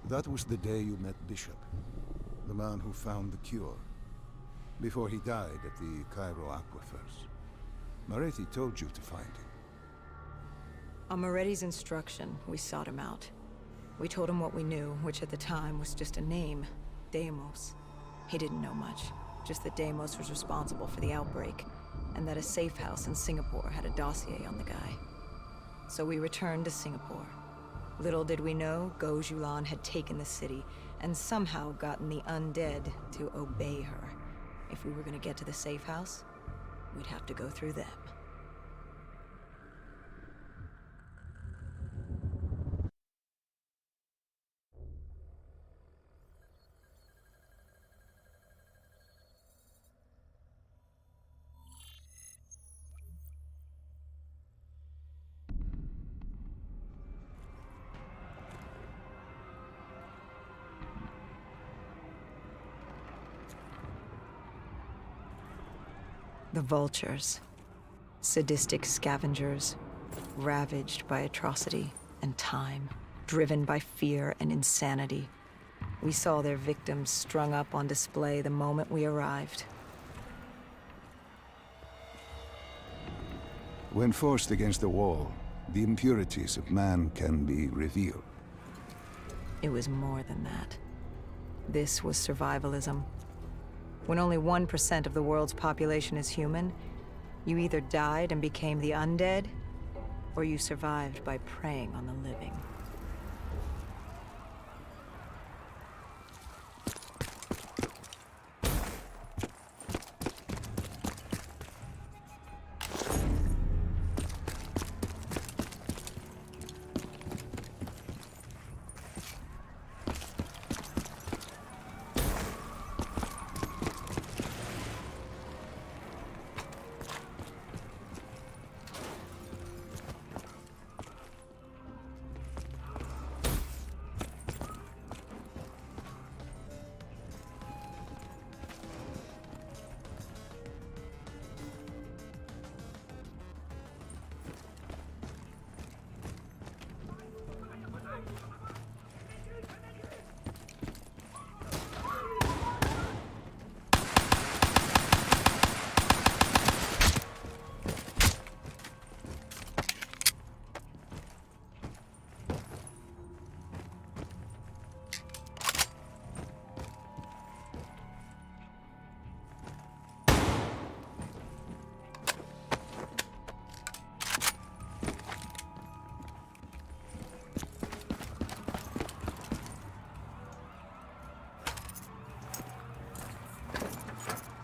That was the day you met Bishop, the man who found the cure, before he died at the Cairo aquifers. Moretti told you to find him. On Moretti's instruction, we sought him out. We told him what we knew, which at the time was just a name, Deimos. He didn't know much, just that Deimos was responsible for the outbreak, and that a safe house in Singapore had a dossier on the guy. So we returned to Singapore. Little did we know, Gojulan had taken the city, and somehow gotten the undead to obey her. If we were gonna get to the safe house, we'd have to go through them. The Vultures. Sadistic scavengers, ravaged by atrocity and time, driven by fear and insanity. We saw their victims strung up on display the moment we arrived. When forced against the wall, the impurities of man can be revealed. It was more than that. This was survivalism. When only 1% of the world's population is human, you either died and became the undead, or you survived by preying on the living.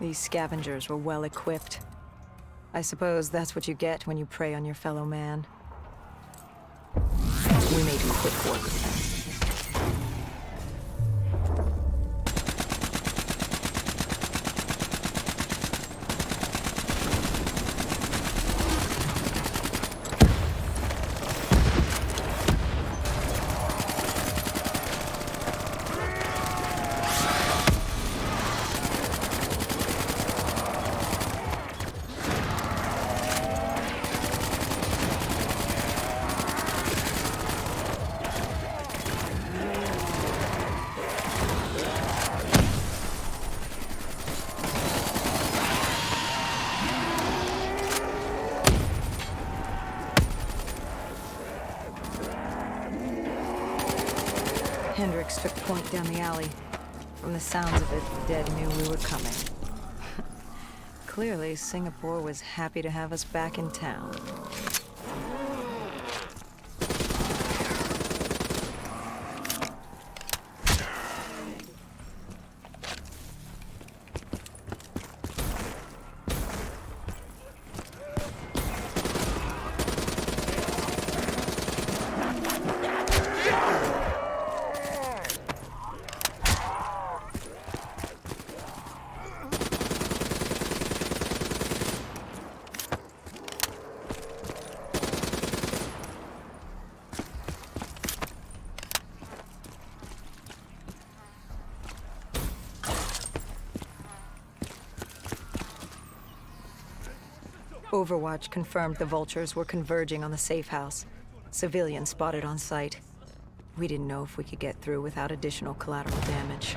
These scavengers were well equipped. I suppose that's what you get when you prey on your fellow man. We made quick work of them. Hendricks took point down the alley. From the sounds of it, the dead knew we were coming. Clearly, Singapore was happy to have us back in town. Overwatch confirmed the Vultures were converging on the safe house. Civilians spotted on site. We didn't know if we could get through without additional collateral damage.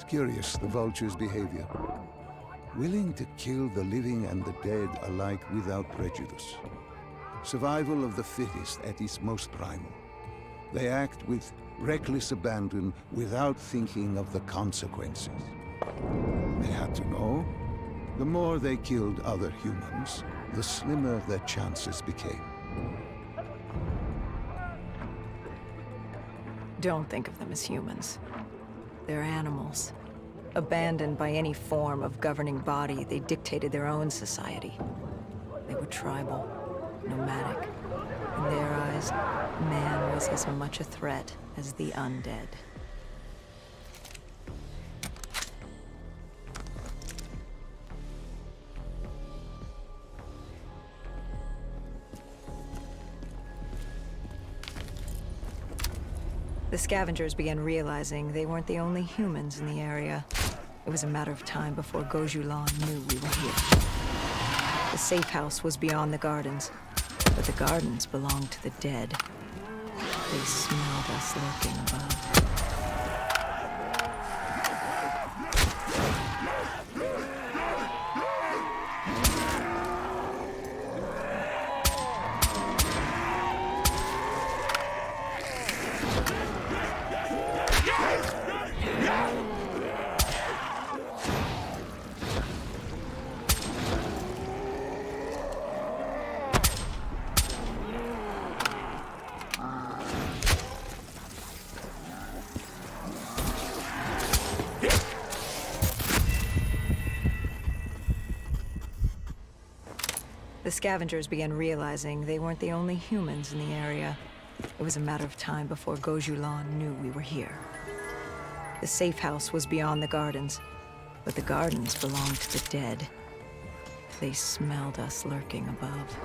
It's curious, the vulture's behavior. Willing to kill the living and the dead alike without prejudice. Survival of the fittest at its most primal. They act with reckless abandon without thinking of the consequences. They had to know. The more they killed other humans, the slimmer their chances became. Don't think of them as humans. They're animals. Abandoned by any form of governing body, they dictated their own society. They were tribal, nomadic. In their eyes, man was as much a threat as the undead. The scavengers began realizing they weren't the only humans in the area. It was a matter of time before Gojulan knew we were here. The safe house was beyond the gardens, but the gardens belonged to the dead. They smelled us lurking above. The scavengers began realizing they weren't the only humans in the area. It was a matter of time before Gojulan knew we were here. The safe house was beyond the gardens, but the gardens belonged to the dead. They smelled us lurking above.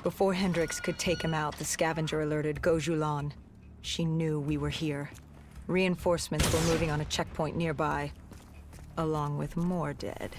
Before Hendricks could take him out, the scavenger alerted Gojulan. She knew we were here. Reinforcements were moving on a checkpoint nearby, along with more dead.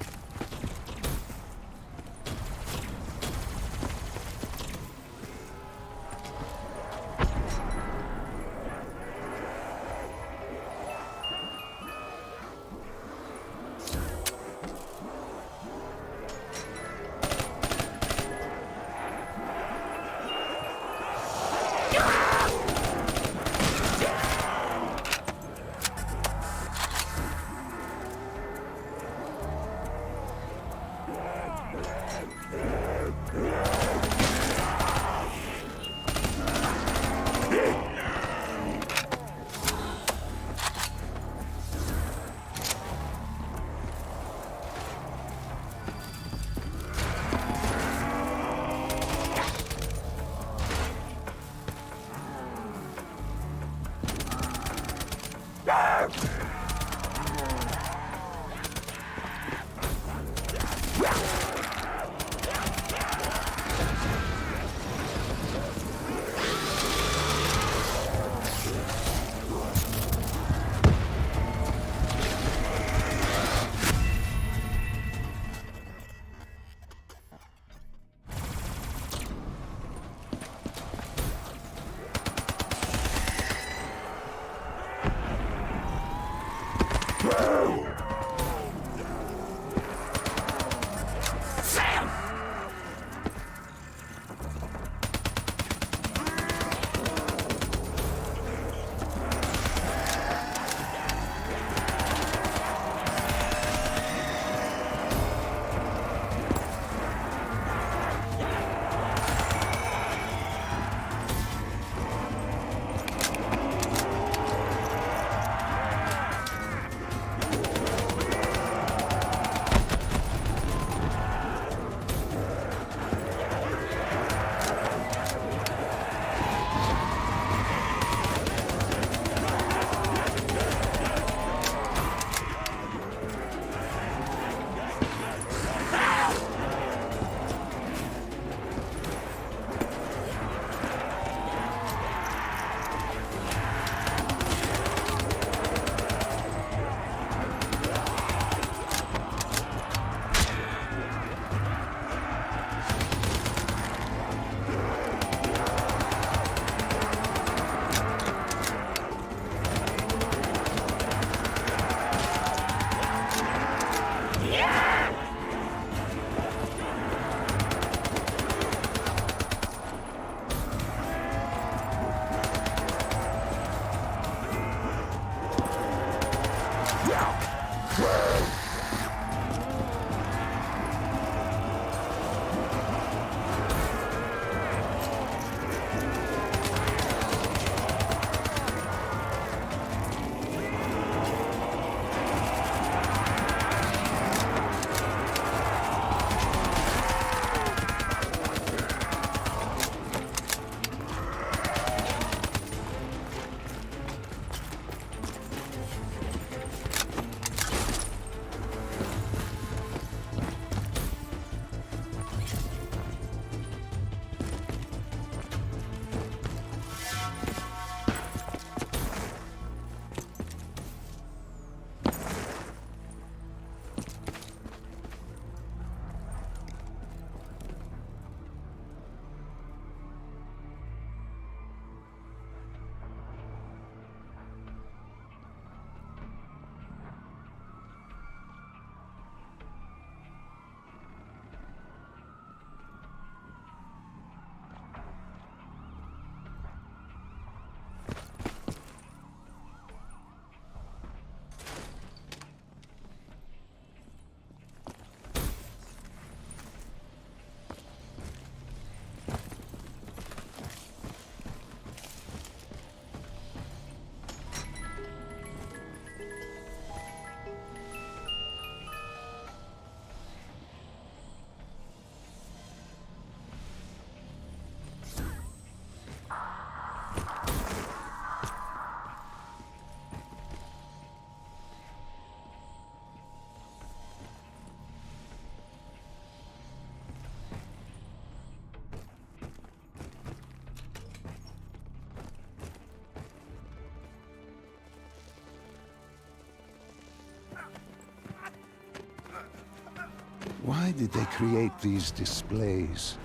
Why did they create these displays?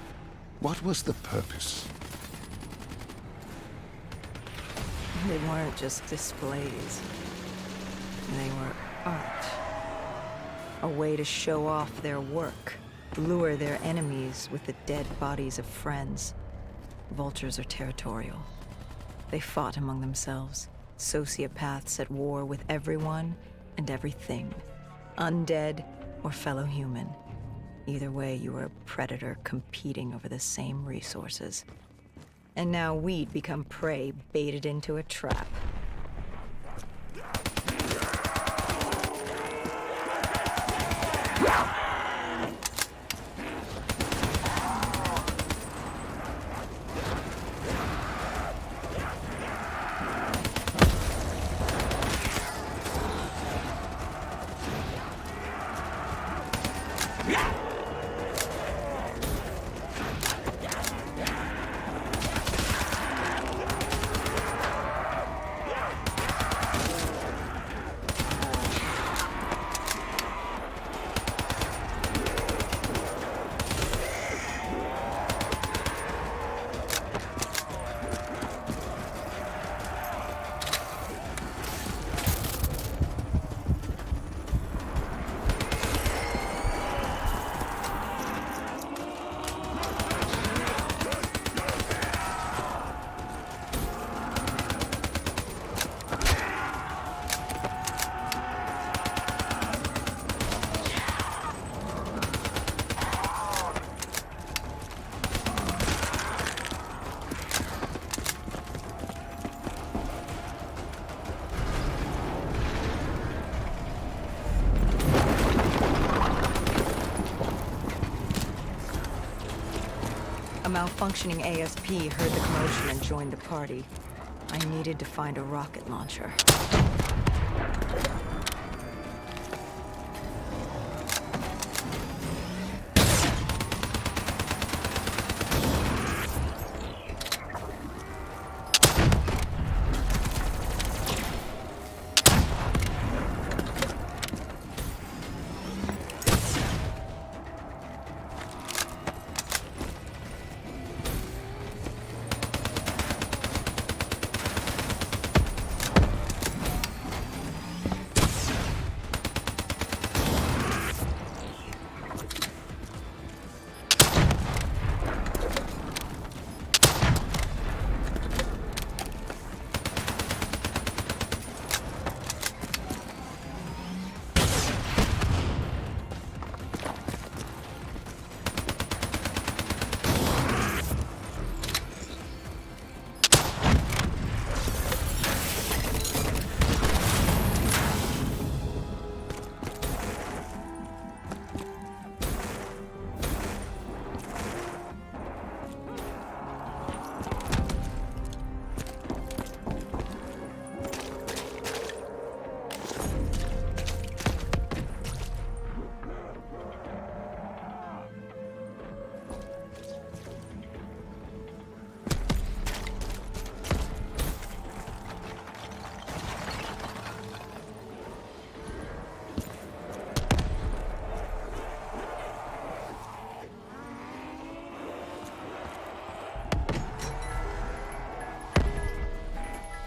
What was the purpose? They weren't just displays. They were art. A way to show off their work, lure their enemies with the dead bodies of friends. Vultures are territorial. They fought among themselves, sociopaths at war with everyone and everything, undead or fellow human. Either way, you were a predator competing over the same resources. And now we'd become prey baited into a trap. malfunctioning ASP heard the commotion and joined the party. I needed to find a rocket launcher.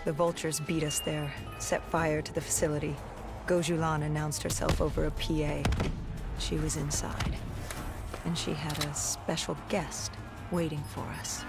The vultures beat us there, set fire to the facility. Gojulan announced herself over a PA. She was inside, and she had a special guest waiting for us.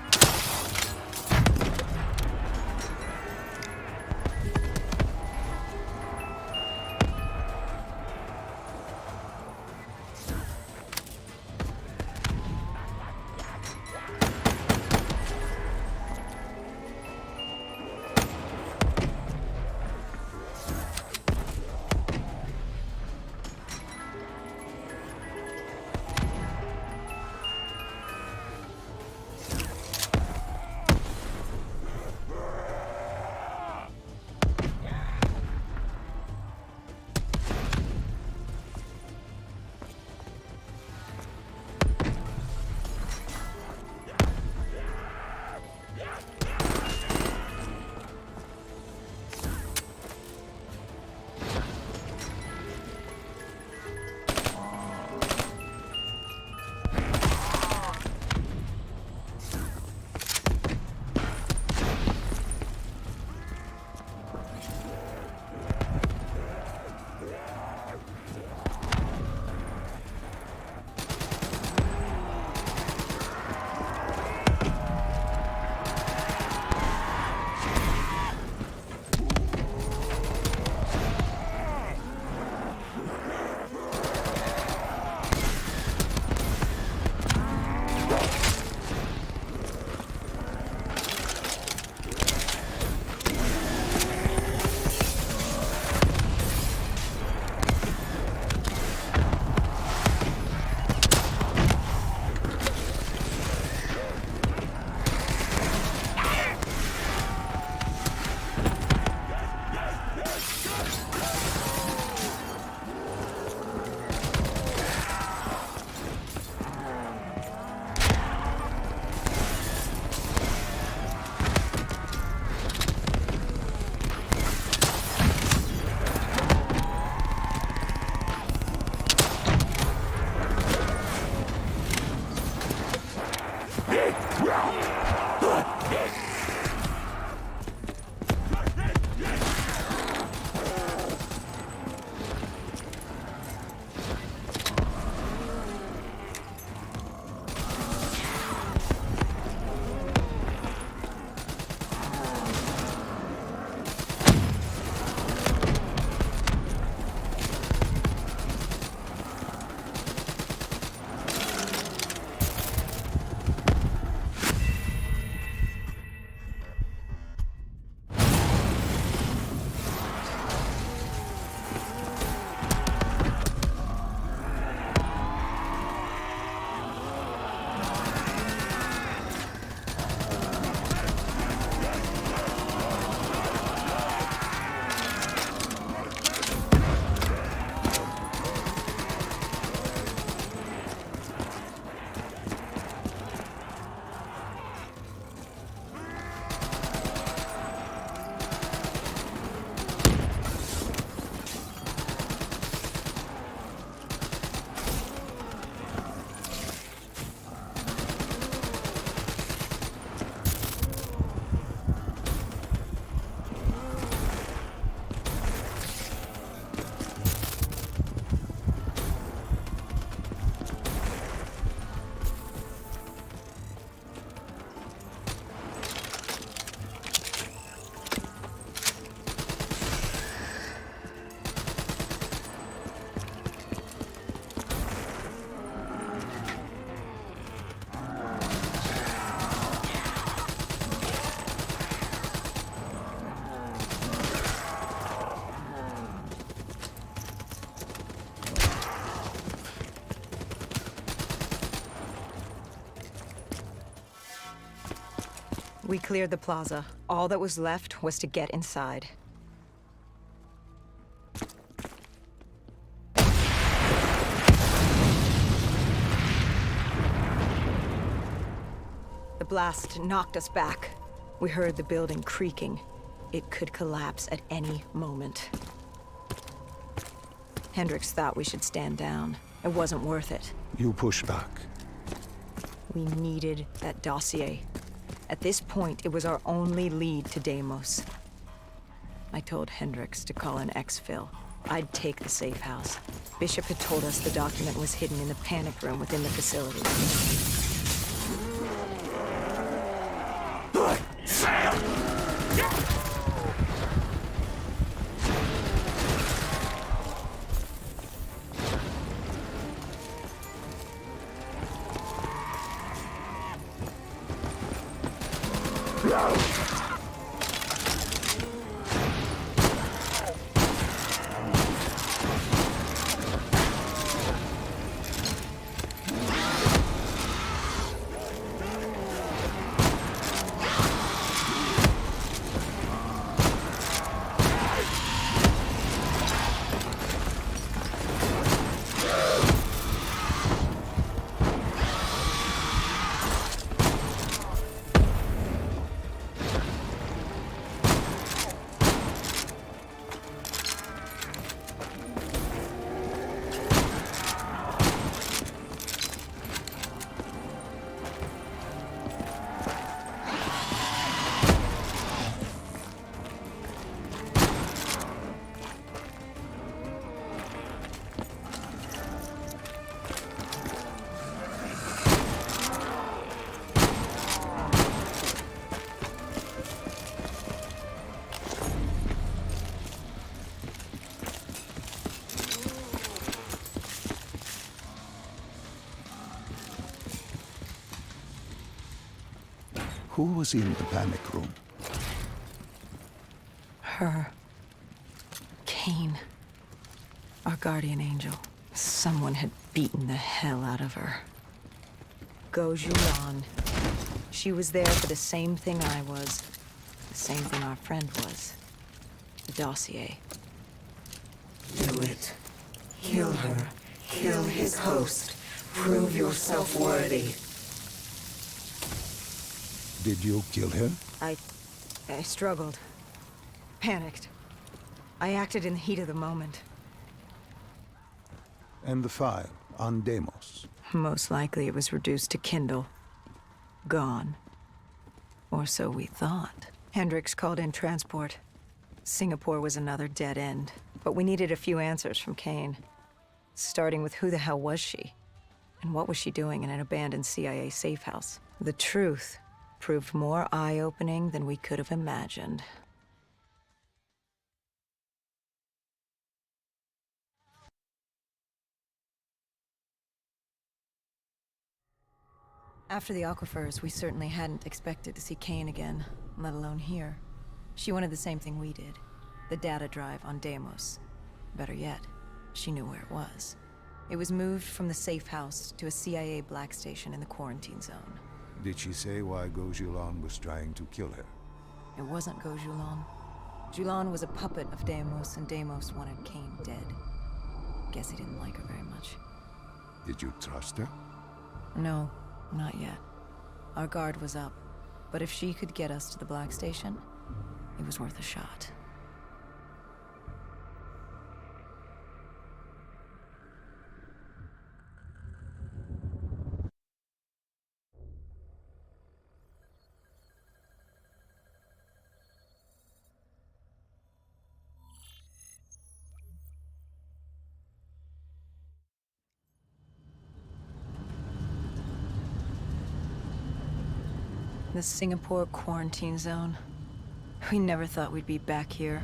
We cleared the plaza. All that was left was to get inside. The blast knocked us back. We heard the building creaking. It could collapse at any moment. Hendricks thought we should stand down. It wasn't worth it. You push back. We needed that dossier. At this point, it was our only lead to Deimos. I told Hendricks to call in exfil. I'd take the safe house. Bishop had told us the document was hidden in the panic room within the facility. Who was in the panic room? Her. Kane. Our guardian angel. Someone had beaten the hell out of her. Gojulan. She was there for the same thing I was. The same thing our friend was. The dossier. Do it. Kill her. Kill his host. Prove yourself worthy. Did you kill her? I struggled. Panicked. I acted in the heat of the moment. And the file on Deimos? Most likely it was reduced to kindle. Gone. Or so we thought. Hendricks called in transport. Singapore was another dead end. But we needed a few answers from Kane. Starting with who the hell was she? And what was she doing in an abandoned CIA safe house? The truth proved more eye-opening than we could have imagined. After the aquifers, we certainly hadn't expected to see Kane again, let alone here. She wanted the same thing we did. The data drive on Deimos. Better yet, she knew where it was. It was moved from the safe house to a CIA black station in the quarantine zone. Did she say why Gojulan was trying to kill her? It wasn't Gojulan. Julan was a puppet of Deimos, and Deimos wanted Kane dead. Guess he didn't like her very much. Did you trust her? No, not yet. Our guard was up, but if she could get us to the black station, it was worth a shot. The Singapore quarantine zone. We never thought we'd be back here.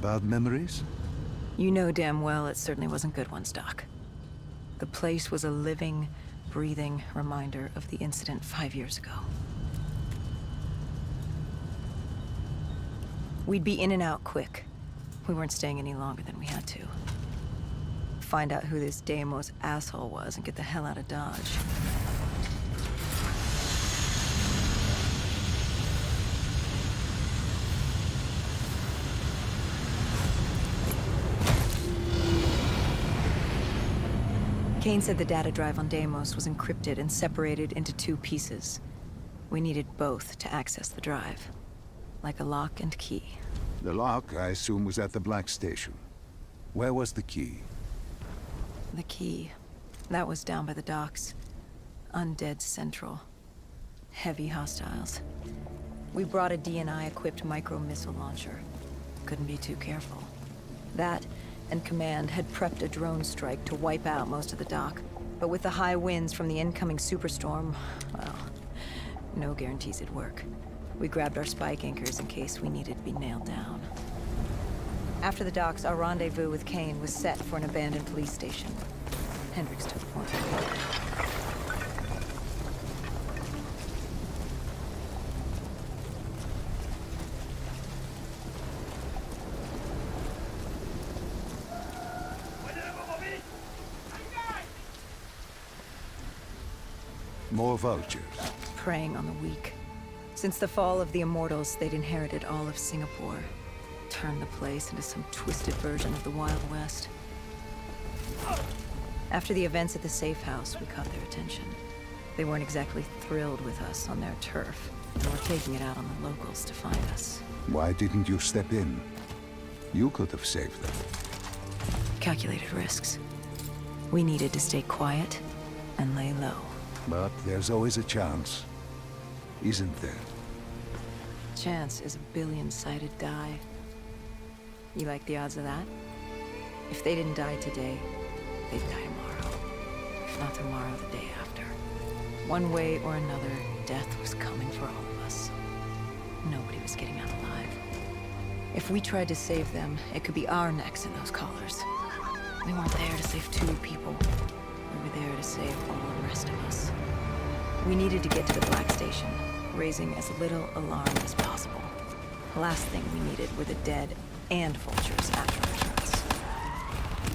Bad memories? You know damn well it certainly wasn't good ones, Doc. The place was a living, breathing reminder of the incident 5 years ago. We'd be in and out quick. We weren't staying any longer than we had to. Find out who this Deimos asshole was and get the hell out of Dodge. Kane said the data drive on Deimos was encrypted and separated into 2 pieces. We needed both to access the drive. Like a lock and key. The lock, I assume, was at the Black Station. Where was the key? The key. That was down by the docks. Undead Central. Heavy hostiles. We brought a DNI-equipped micro-missile launcher. Couldn't be too careful. That, and Command had prepped a drone strike to wipe out most of the dock. But with the high winds from the incoming superstorm, well, no guarantees it'd work. We grabbed our spike anchors in case we needed to be nailed down. After the docks, our rendezvous with Kane was set for an abandoned police station. Hendricks took point. More vultures. Preying on the weak. Since the fall of the Immortals, they'd inherited all of Singapore. Turned the place into some twisted version of the Wild West. After the events at the safe house, we caught their attention. They weren't exactly thrilled with us on their turf, and were taking it out on the locals to find us. Why didn't you step in? You could have saved them. Calculated risks. We needed to stay quiet and lay low. But there's always a chance, isn't there? Chance is a billion-sided die. You like the odds of that? If they didn't die today, they'd die tomorrow. If not tomorrow, the day after. One way or another, death was coming for all of us. Nobody was getting out alive. If we tried to save them, it could be our necks in those collars. We weren't there to save 2 people. We were there to save all the rest of us. We needed to get to the Black Station, raising as little alarm as possible. The last thing we needed were the dead and vultures after our shots.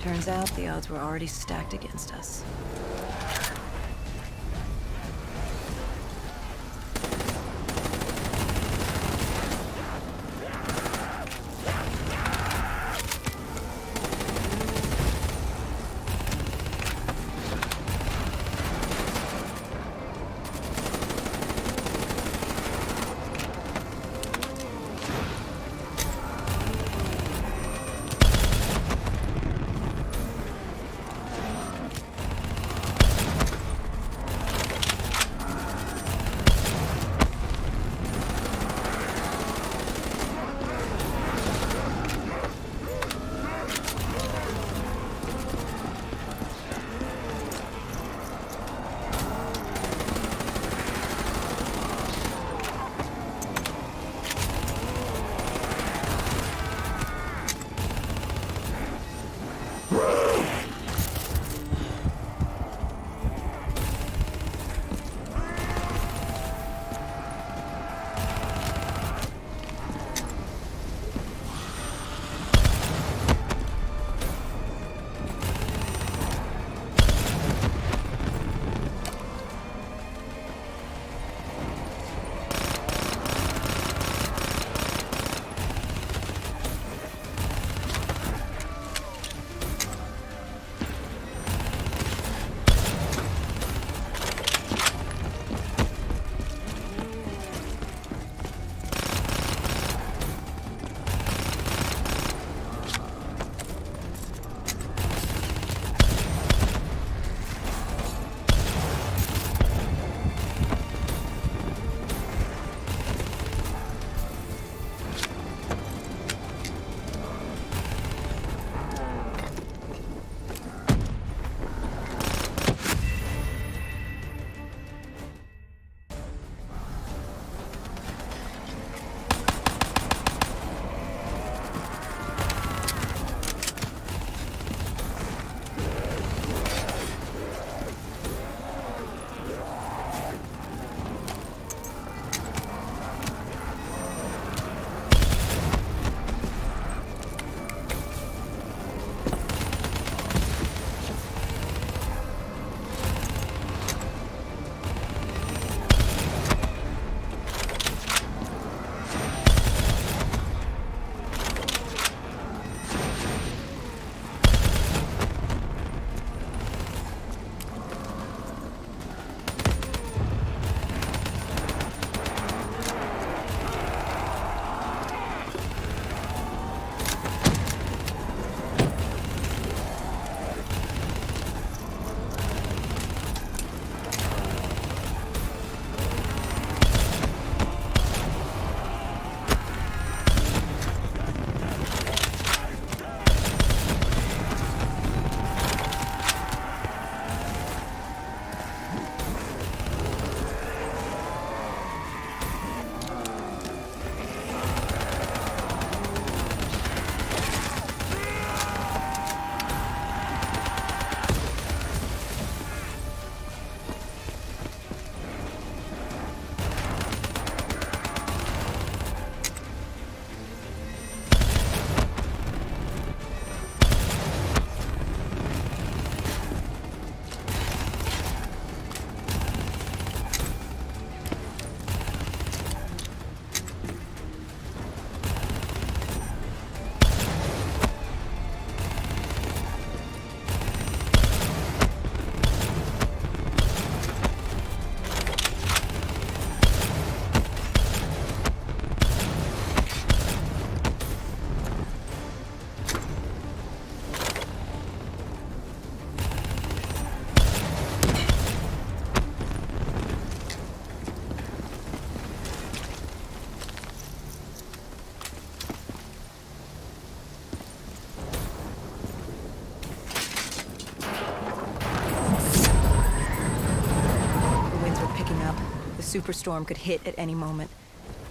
Turns out the odds were already stacked against us. superstorm could hit at any moment.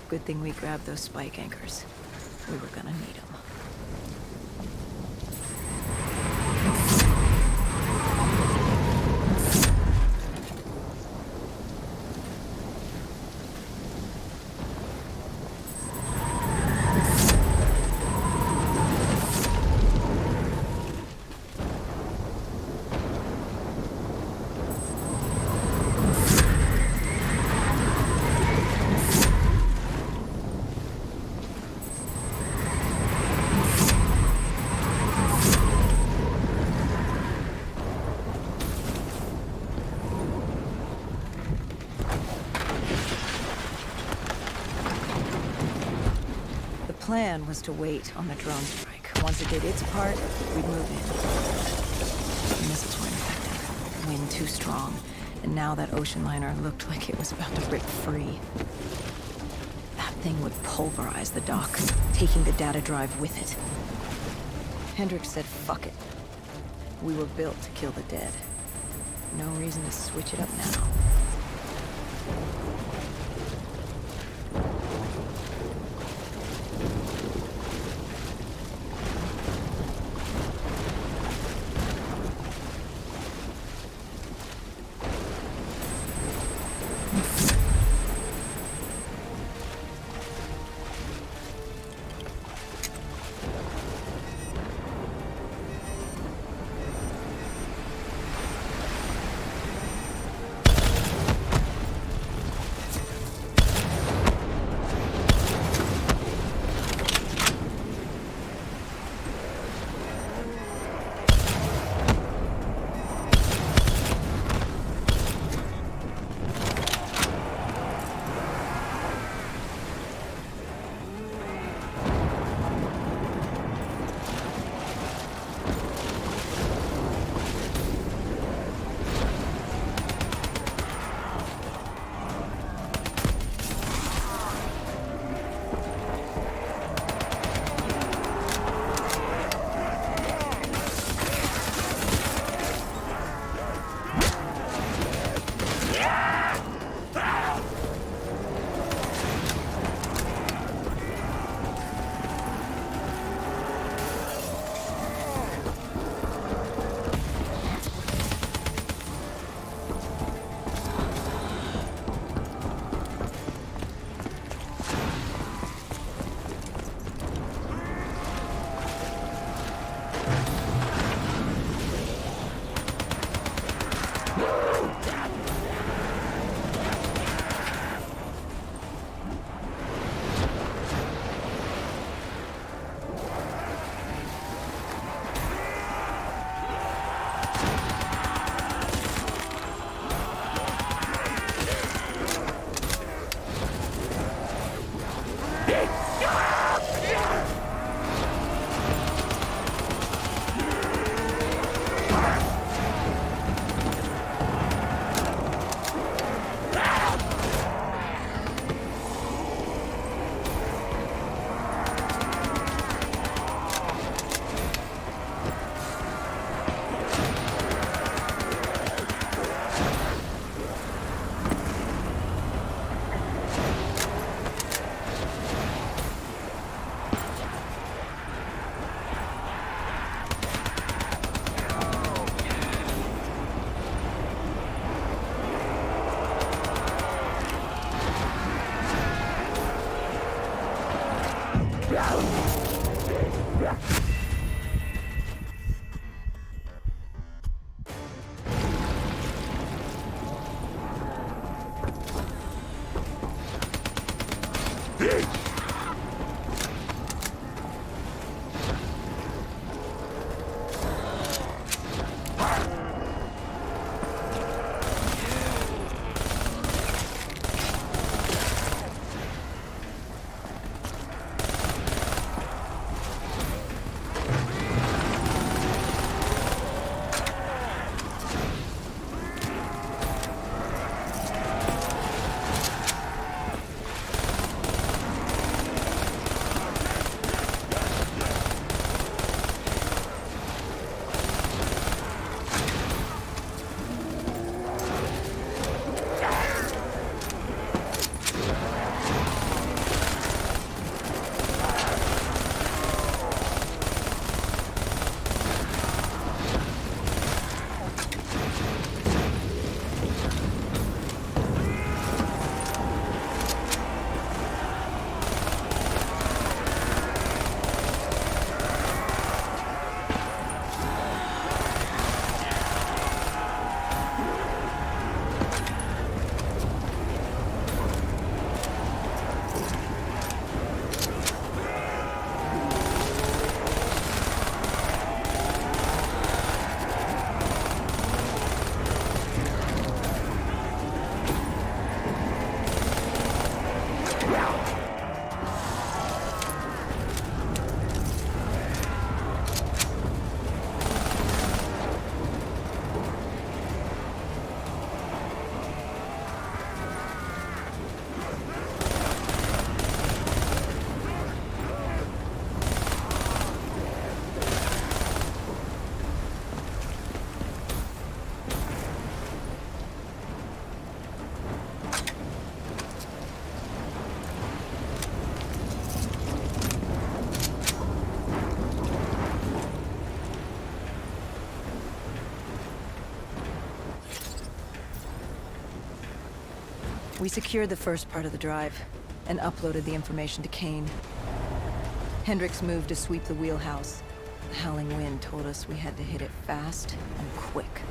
Good thing we grabbed those spike anchors. We were gonna need them. The plan was to wait on the drone strike. Once it did its part, we'd move in. The missiles were ineffective. Wind too strong. And now that ocean liner looked like it was about to rip free. That thing would pulverize the dock, taking the data drive with it. Hendricks said, fuck it. We were built to kill the dead. No reason to switch it up now. We secured the first part of the drive, and uploaded the information to Kane. Hendricks moved to sweep the wheelhouse. The howling wind told us we had to hit it fast and quick.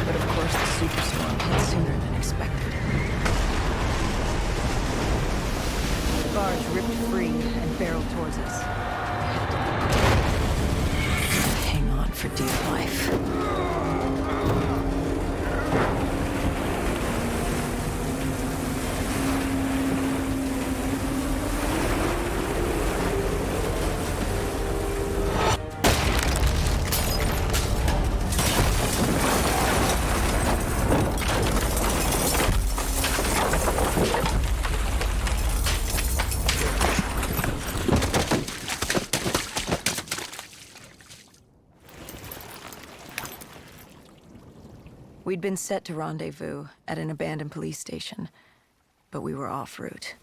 But of course, the superstorm hit sooner than expected. The barge ripped free and barreled towards us. Hang on for dear life. We'd been set to rendezvous at an abandoned police station, but we were off route.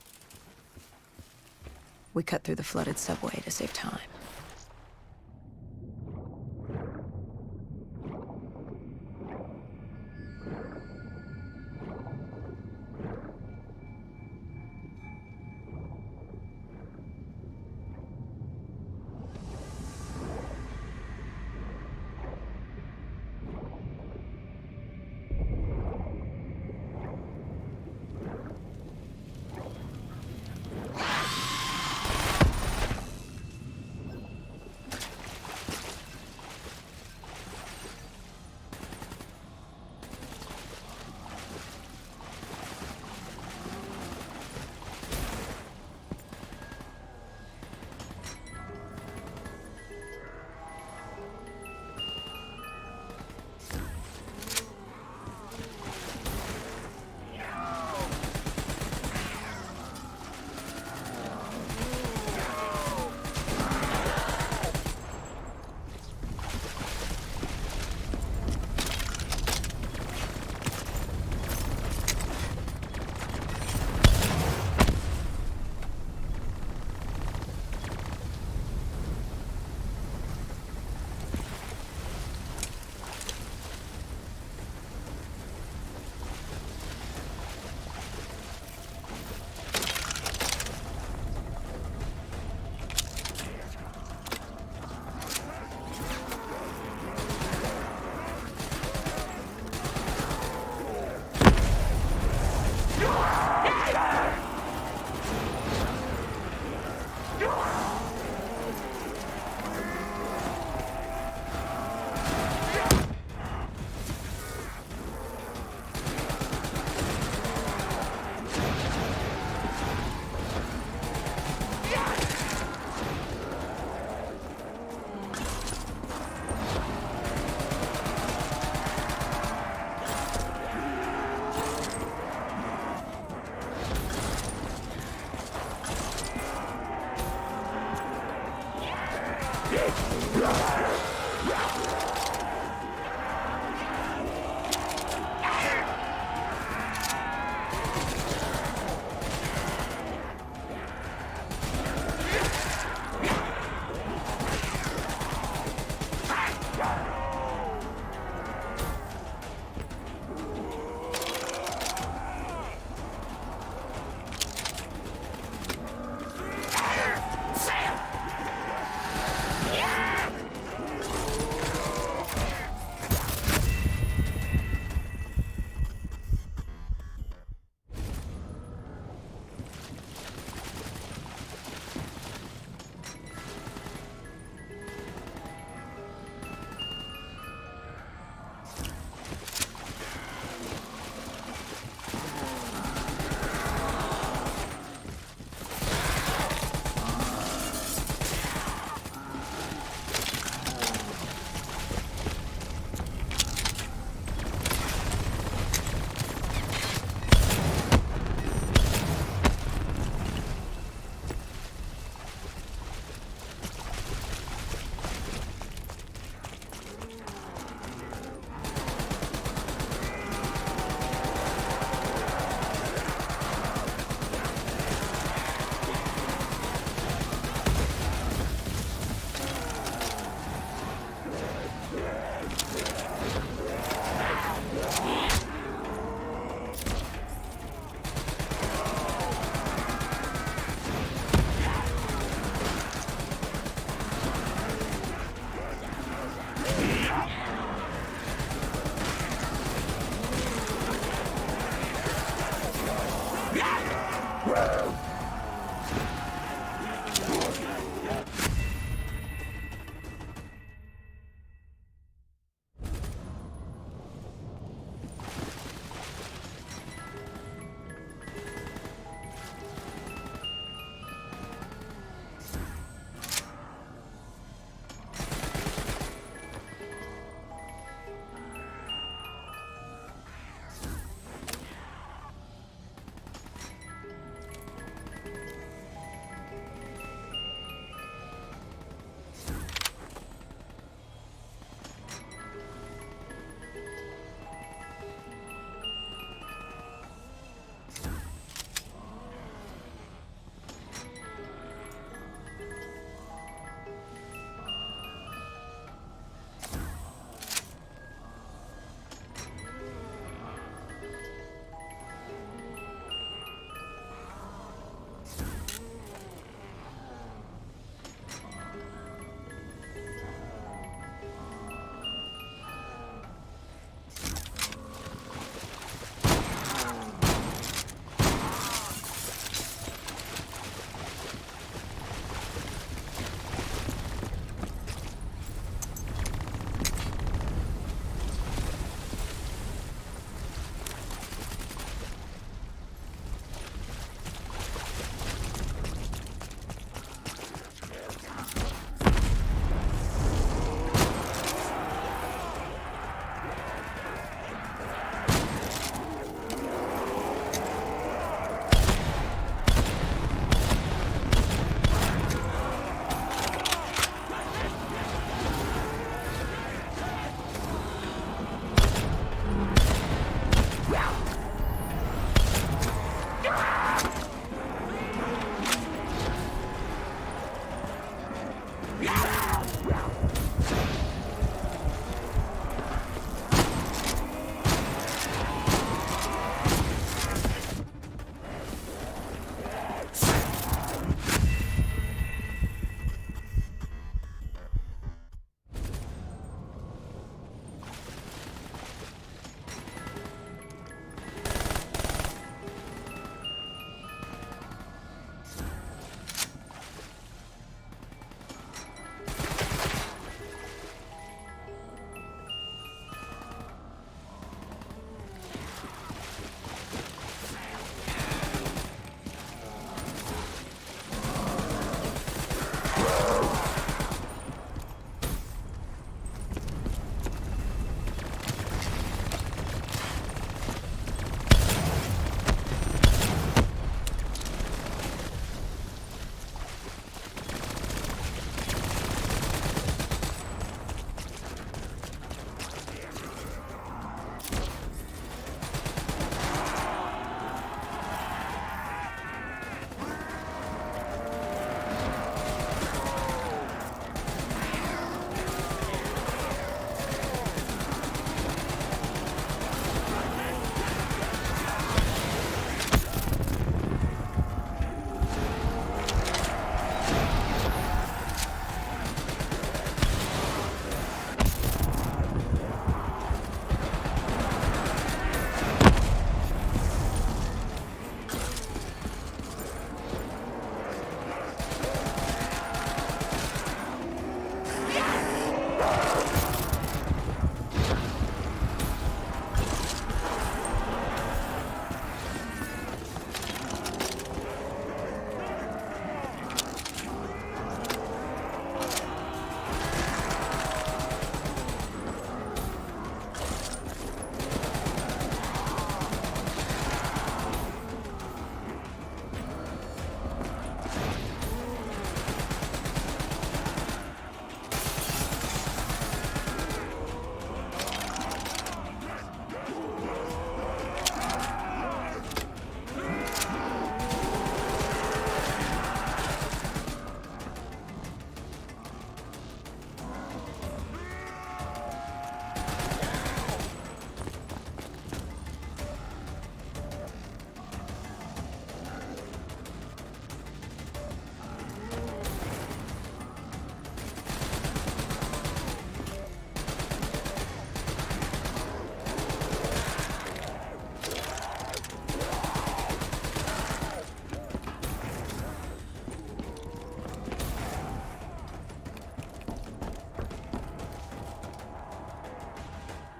We cut through the flooded subway to save time.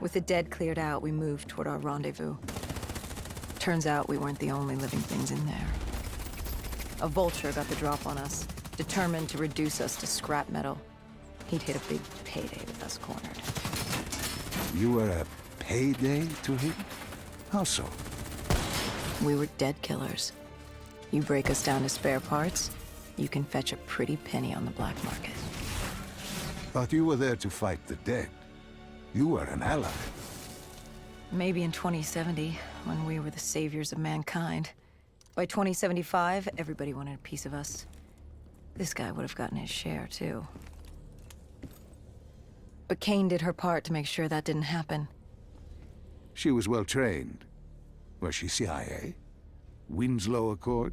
With the dead cleared out, we moved toward our rendezvous. Turns out we weren't the only living things in there. A vulture got the drop on us, determined to reduce us to scrap metal. He'd hit a big payday with us cornered. You were a payday to him? How so? We were dead killers. You break us down to spare parts, you can fetch a pretty penny on the black market. Thought you were there to fight the dead. You were an ally. Maybe in 2070, when we were the saviors of mankind. By 2075, everybody wanted a piece of us. This guy would have gotten his share, too. But Kane did her part to make sure that didn't happen. She was well trained. Was she CIA? Winslow Accord?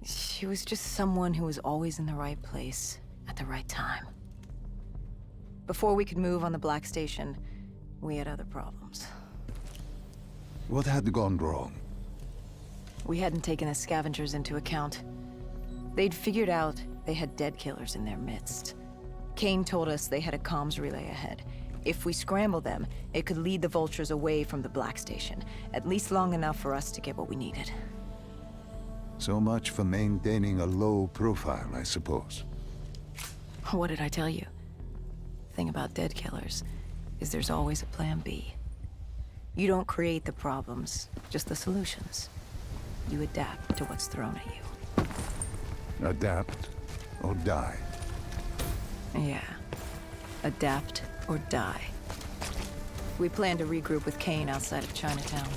She was just someone who was always in the right place, at the right time. Before we could move on the Black Station, we had other problems. What had gone wrong? We hadn't taken the scavengers into account. They'd figured out they had dead killers in their midst. Kane told us they had a comms relay ahead. If we scrambled them, it could lead the vultures away from the Black Station, at least long enough for us to get what we needed. So much for maintaining a low profile, I suppose. What did I tell you? The thing about dead killers is there's always a plan B. You don't create the problems, just the solutions. You adapt to what's thrown at you. Adapt or die. Yeah. Adapt or die. We plan to regroup with Kane outside of Chinatown.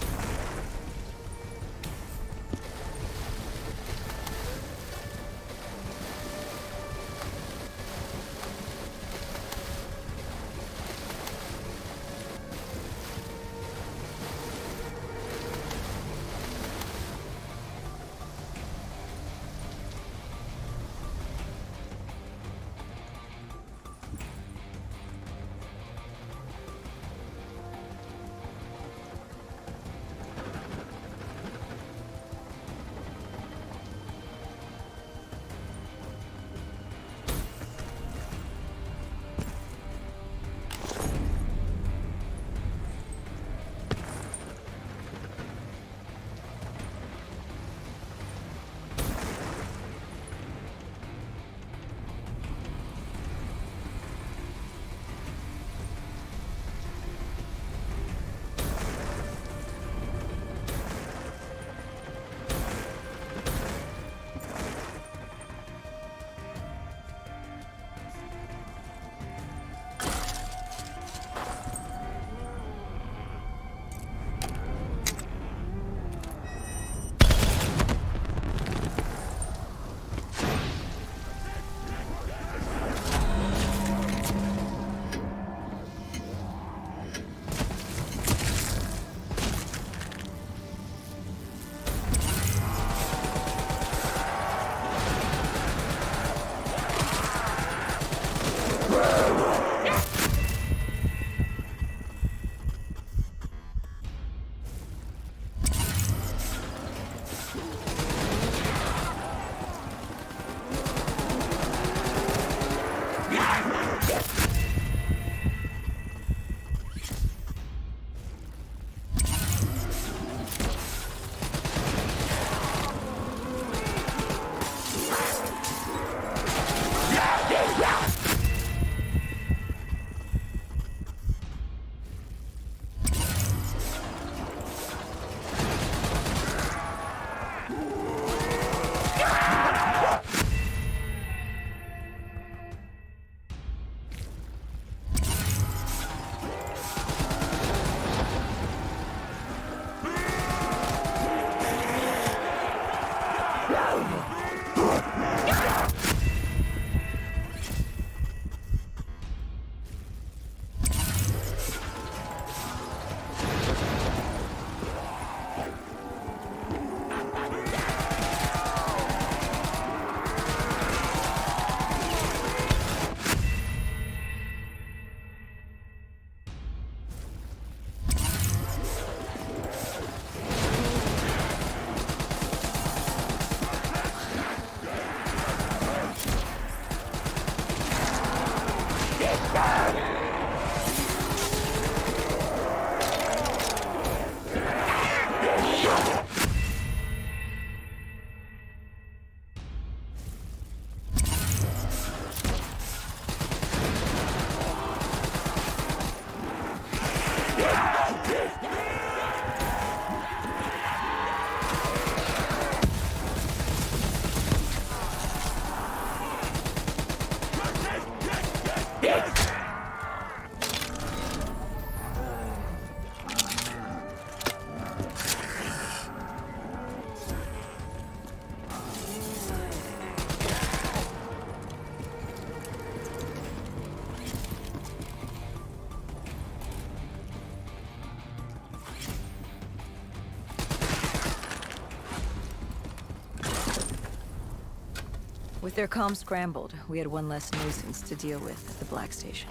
With their comms scrambled, we had one less nuisance to deal with at the Black Station.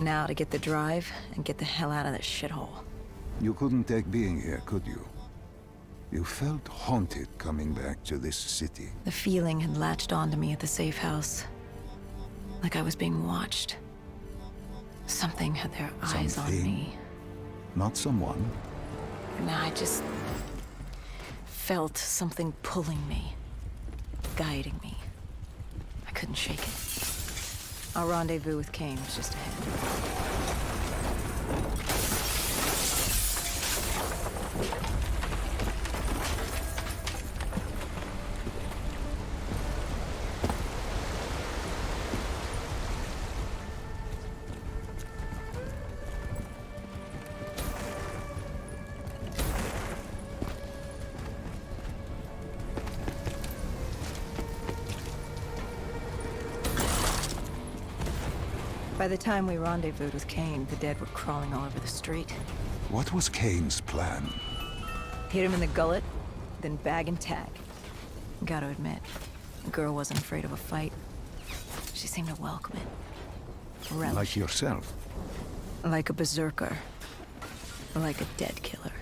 Now to get the drive and get the hell out of this shithole. You couldn't take being here, could you? You felt haunted coming back to this city. The feeling had latched onto me at the safe house. Like I was being watched. Something had their eyes on Something? me. Not someone. And I just felt something pulling me, guiding me. I couldn't shake it. Our rendezvous with Kane was just ahead. By the time we rendezvoused with Kane, the dead were crawling all over the street. What was Kane's plan? Hit him in the gullet, then bag and tag. Gotta admit, the girl wasn't afraid of a fight. She seemed to welcome it. Relish. Like yourself. Like a berserker. Like a dead killer.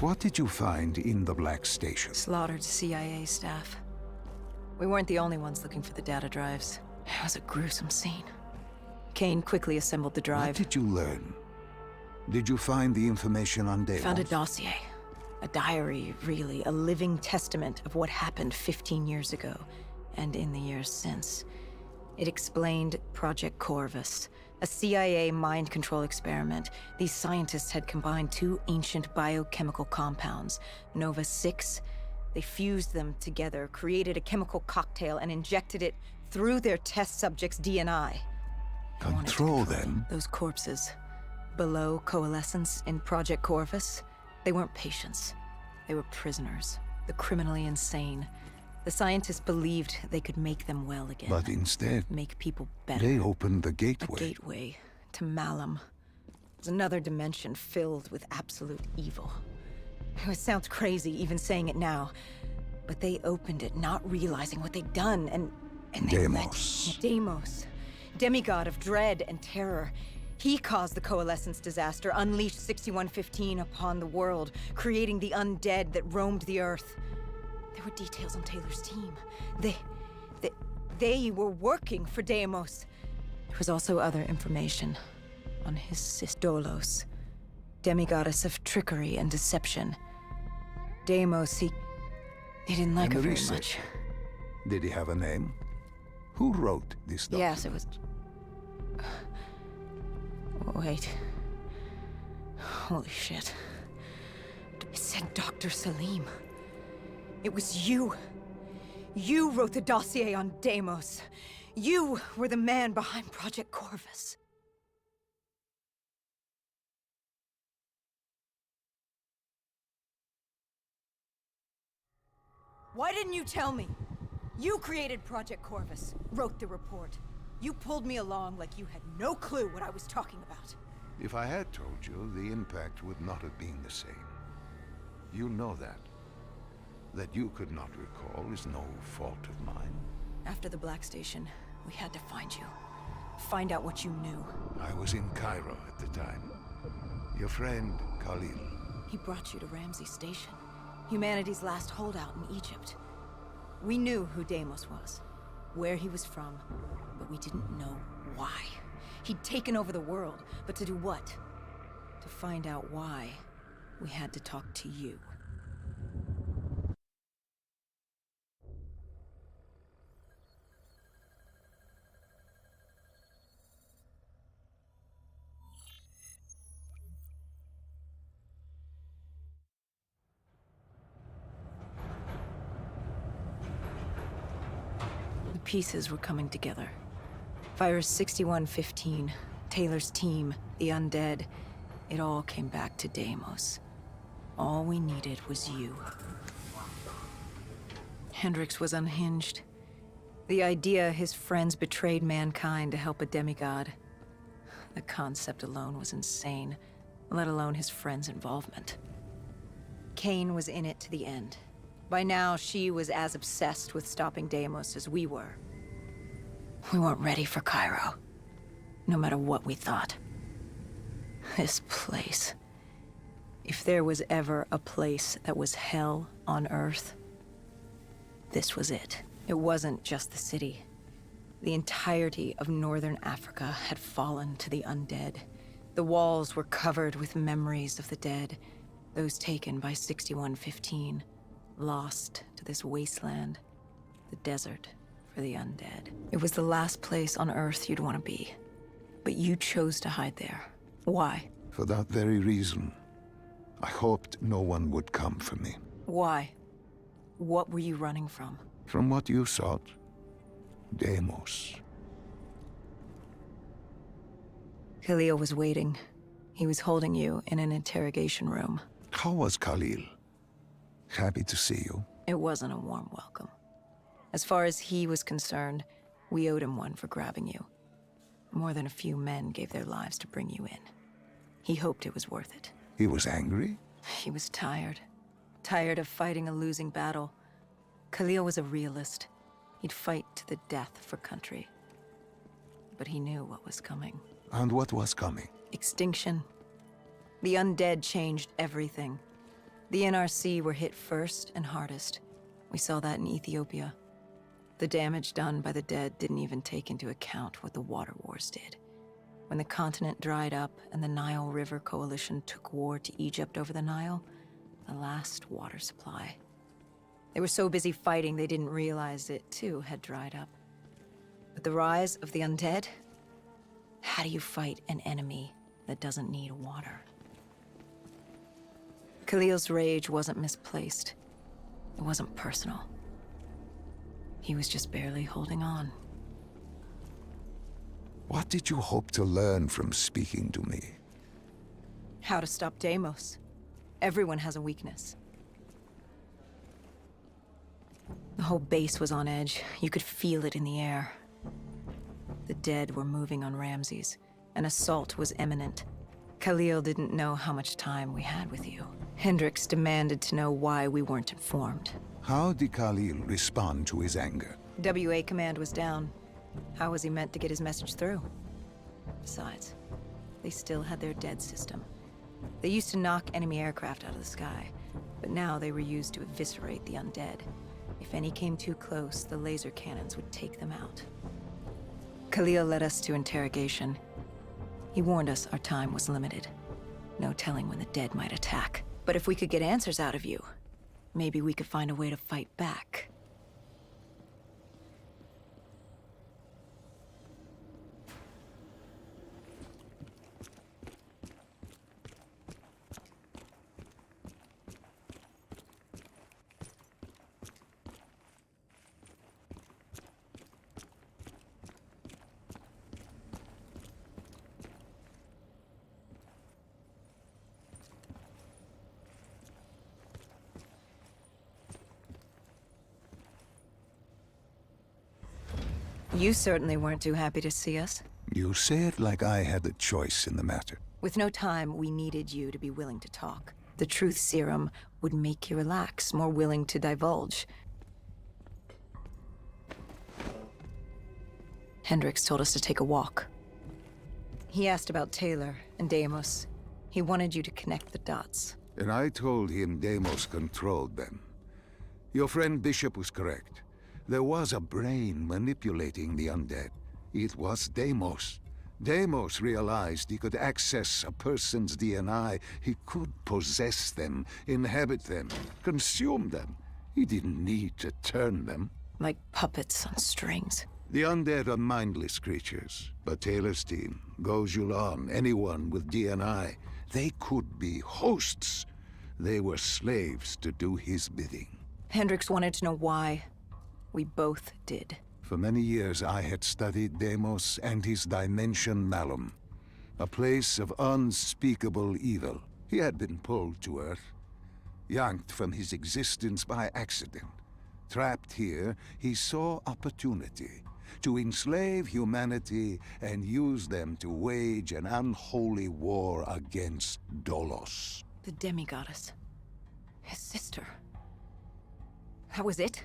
What did you find in the Black Station? Slaughtered CIA staff. We weren't the only ones looking for the data drives. It was a gruesome scene. Kane quickly assembled the What drive. did you learn? Did you find the information on Deimos? Found a dossier. A diary, really. A living testament of what happened 15 years ago, and in the years since. It explained Project Corvus, a CIA mind control experiment. These scientists had combined two ancient biochemical compounds, Nova 6. They fused them together, created a chemical cocktail, and injected it through their test subjects' DNI. They wanted to Control them? those corpses. Below coalescence in Project Corvus, they weren't patients. They were prisoners. The criminally insane. The scientists believed they could make them well again. But instead, Make people better. they opened the A gateway. gateway to Malum. It was another dimension filled with absolute evil. It sounds crazy even saying it now, but they opened it not realizing what they'd done, and they Deimos. Deimos, demigod of dread and terror. He caused the Coalescence disaster, unleashed 6115 upon the world, creating the undead that roamed the earth. There were details on Taylor's team. They were working for Deimos. There was also other information on his sister Dolos, demigoddess of trickery and deception. Deimos, he didn't like her very Emrys. much. Did he have a name? Who wrote this document? Yes, it was... Wait. Holy shit. It said Dr. Salim. It was you. You wrote the dossier on Deimos. You were the man behind Project Corvus. Why didn't you tell me? You created Project Corvus, wrote the report. You pulled me along like you had no clue what I was talking about. If I had told you, the impact would not have been the same. You know that. That you could not recall is no fault of mine. After the Black Station, we had to find you. Find out what you knew. I was in Cairo at the time. Your friend, Khalil. He brought you to Ramsey Station, humanity's last holdout in Egypt. We knew who Deimos was, where he was from, but we didn't know why. He'd taken over the world, but to do what? To find out why, we had to talk to you. The pieces were coming together. Virus 6115, Taylor's team, the undead. It all came back to Deimos. All we needed was you. Hendricks was unhinged. The idea his friends betrayed mankind to help a demigod. The concept alone was insane, let alone his friends' involvement. Kane was in it to the end. By now, she was as obsessed with stopping Deimos as we were. We weren't ready for Cairo, no matter what we thought. This place. If there was ever a place that was hell on Earth, this was it. It wasn't just the city. The entirety of northern Africa had fallen to the undead. The walls were covered with memories of the dead, those taken by 6115, lost to this wasteland, the desert for the undead. It was the last place on Earth you'd want to be, but you chose to hide there. Why? For that very reason, I hoped no one would come for me. Why? What were you running from? From what you sought, Deimos. Khalil was waiting. He was holding you in an interrogation room. How was Khalil? Happy to see you. It wasn't a warm welcome. As far as he was concerned, we owed him one for grabbing you. More than a few men gave their lives to bring you in. He hoped it was worth it. He was angry? He was tired. Tired of fighting a losing battle. Khalil was a realist. He'd fight to the death for country. But he knew what was coming. And what was coming? Extinction. The undead changed everything. The NRC were hit first and hardest. We saw that in Ethiopia. The damage done by the dead didn't even take into account what the water wars did. When the continent dried up and the Nile River Coalition took war to Egypt over the Nile, the last water supply. They were so busy fighting they didn't realize it, too, had dried up. But the rise of the undead? How do you fight an enemy that doesn't need water? Khalil's rage wasn't misplaced. It wasn't personal. He was just barely holding on. What did you hope to learn from speaking to me? How to stop Deimos. Everyone has a weakness. The whole base was on edge. You could feel it in the air. The dead were moving on Ramses. An assault was imminent. Khalil didn't know how much time we had with you. Hendricks demanded to know why we weren't informed. How did Khalil respond to his anger? WA command was down. How was he meant to get his message through? Besides, they still had their dead system. They used to knock enemy aircraft out of the sky, but now they were used to eviscerate the undead. If any came too close, the laser cannons would take them out. Khalil led us to interrogation. He warned us our time was limited. No telling when the dead might attack. But if we could get answers out of you, maybe we could find a way to fight back. You certainly weren't too happy to see us. You say it like I had a choice in the matter. With no time, we needed you to be willing to talk. The truth serum would make you relax, more willing to divulge. Hendricks told us to take a walk. He asked about Taylor and Deimos. He wanted you to connect the dots. And I told him Deimos controlled them. Your friend Bishop was correct. There was a brain manipulating the undead. It was Deimos. Deimos realized he could access a person's DNA. He could possess them, inhabit them, consume them. He didn't need to turn them. Like puppets on strings. The undead are mindless creatures, but Taylor's team, Gojulan, anyone with DNA, they could be hosts. They were slaves to do his bidding. Hendricks wanted to know why. We both did. For many years I had studied Deimos and his dimension Malum, a place of unspeakable evil. He had been pulled to Earth, yanked from his existence by accident. Trapped here, he saw opportunity to enslave humanity and use them to wage an unholy war against Dolos. The demigoddess. His sister. That was it?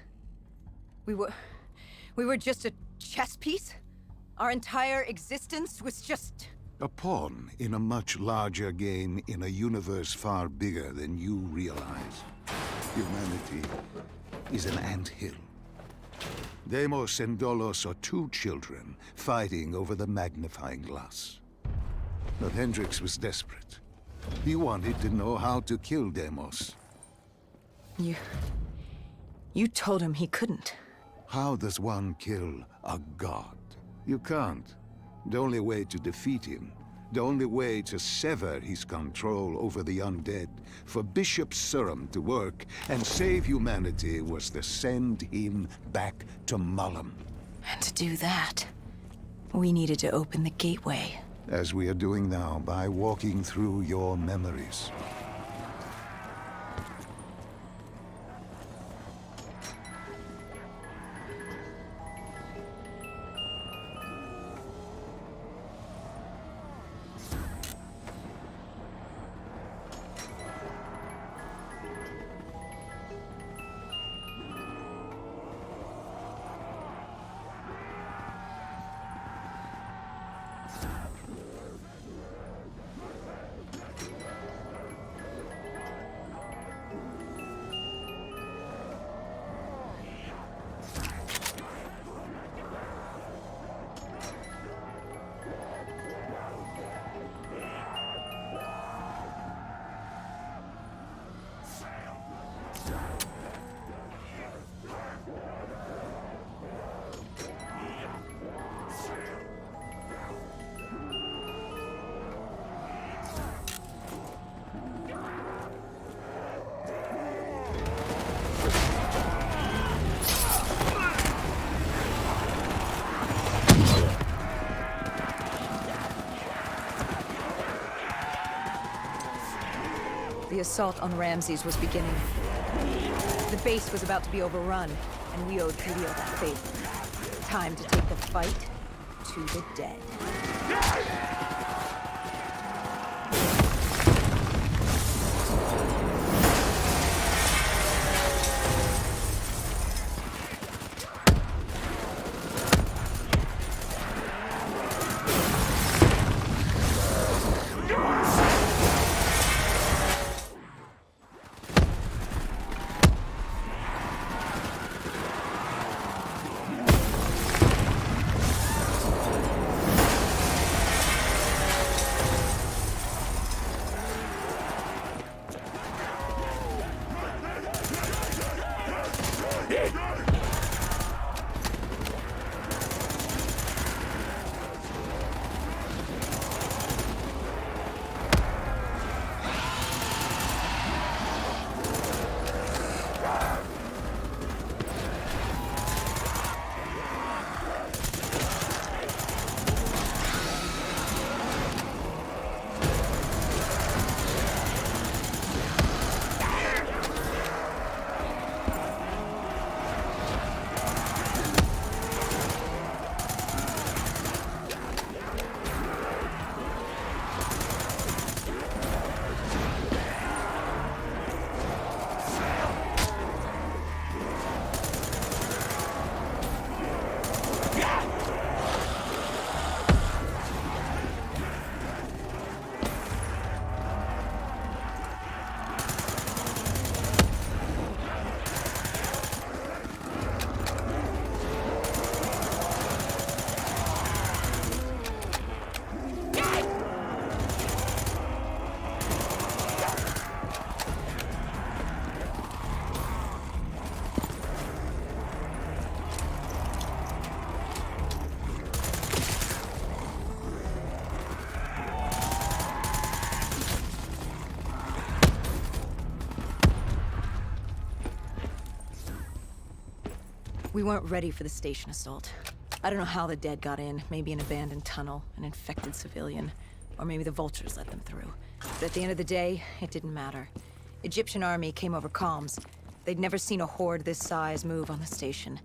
We were just a chess piece? Our entire existence was just... A pawn in a much larger game in a universe far bigger than you realize. Humanity is an anthill. Deimos and Dolos are two children fighting over the magnifying glass. But Hendricks was desperate. He wanted to know how to kill Deimos. You told him he couldn't. How does one kill a god? You can't. The only way to defeat him, the only way to sever his control over the undead, for Bishop Surum to work and save humanity, was to send him back to Malum. And to do that, we needed to open the gateway. As we are doing now by walking through your memories. The assault on Ramses was beginning. The base was about to be overrun, and we owed Khalil that faith. Time to take the fight to the dead. We weren't ready for the station assault. I don't know how the dead got in. Maybe an abandoned tunnel, an infected civilian, or maybe the vultures let them through. But at the end of the day, it didn't matter. Egyptian army came over comms. They'd never seen a horde this size move on the station.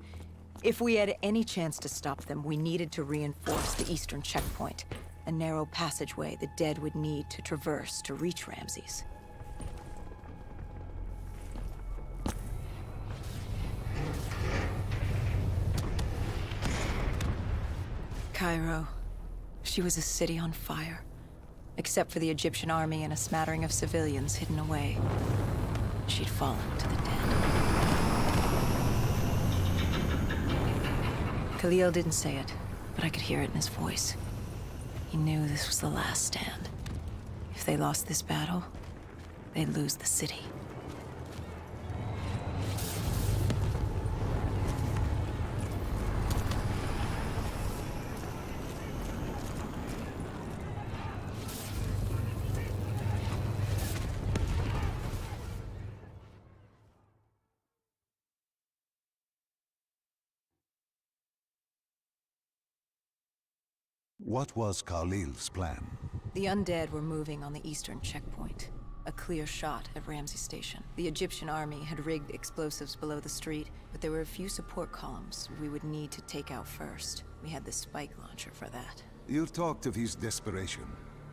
If we had any chance to stop them, we needed to reinforce the eastern checkpoint, a narrow passageway the dead would need to traverse to reach Ramses. Cairo. She was a city on fire. Except for the Egyptian army and a smattering of civilians hidden away. She'd fallen to the dead. Khalil didn't say it, but I could hear it in his voice. He knew this was the last stand. If they lost this battle, they'd lose the city. What was Khalil's plan? The undead were moving on the eastern checkpoint. A clear shot at Ramses Station. The Egyptian army had rigged explosives below the street, but there were a few support columns we would need to take out first. We had the spike launcher for that. You talked of his desperation,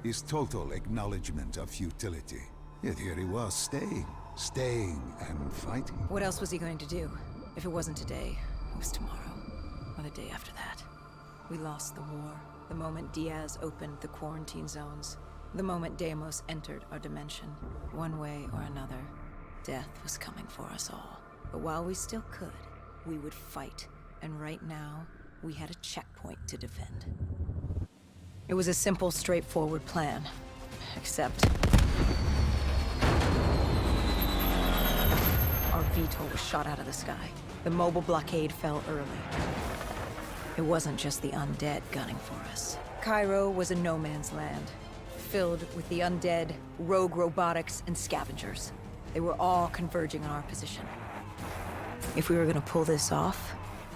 his total acknowledgement of futility. Yet here he was, staying and fighting. What else was he going to do? If it wasn't today, it was tomorrow, or the day after that. We lost the war. The moment Diaz opened the quarantine zones, the moment Deimos entered our dimension, one way or another, death was coming for us all. But while we still could, we would fight. And right now, we had a checkpoint to defend. It was a simple, straightforward plan. Except... our VTOL was shot out of the sky. The mobile blockade fell early. It wasn't just the undead gunning for us. Cairo was a no-man's land, filled with the undead, rogue robotics, and scavengers. They were all converging on our position. If we were gonna pull this off,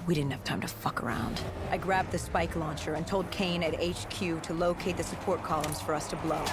we didn't have time to fuck around. I grabbed the spike launcher and told Kane at HQ to locate the support columns for us to blow.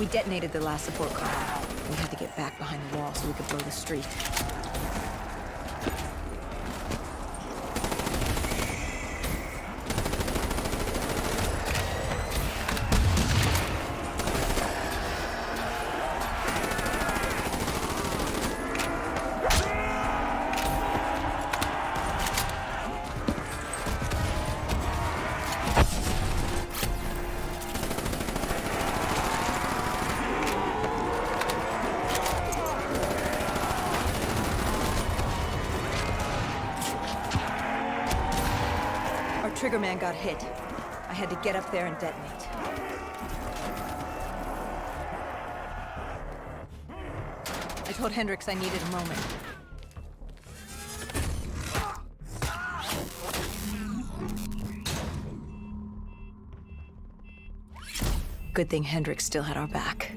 We detonated the last support column. We had to get back behind the wall so we could blow the street. Triggerman got hit. I had to get up there and detonate. I told Hendricks I needed a moment. Good thing Hendricks still had our back.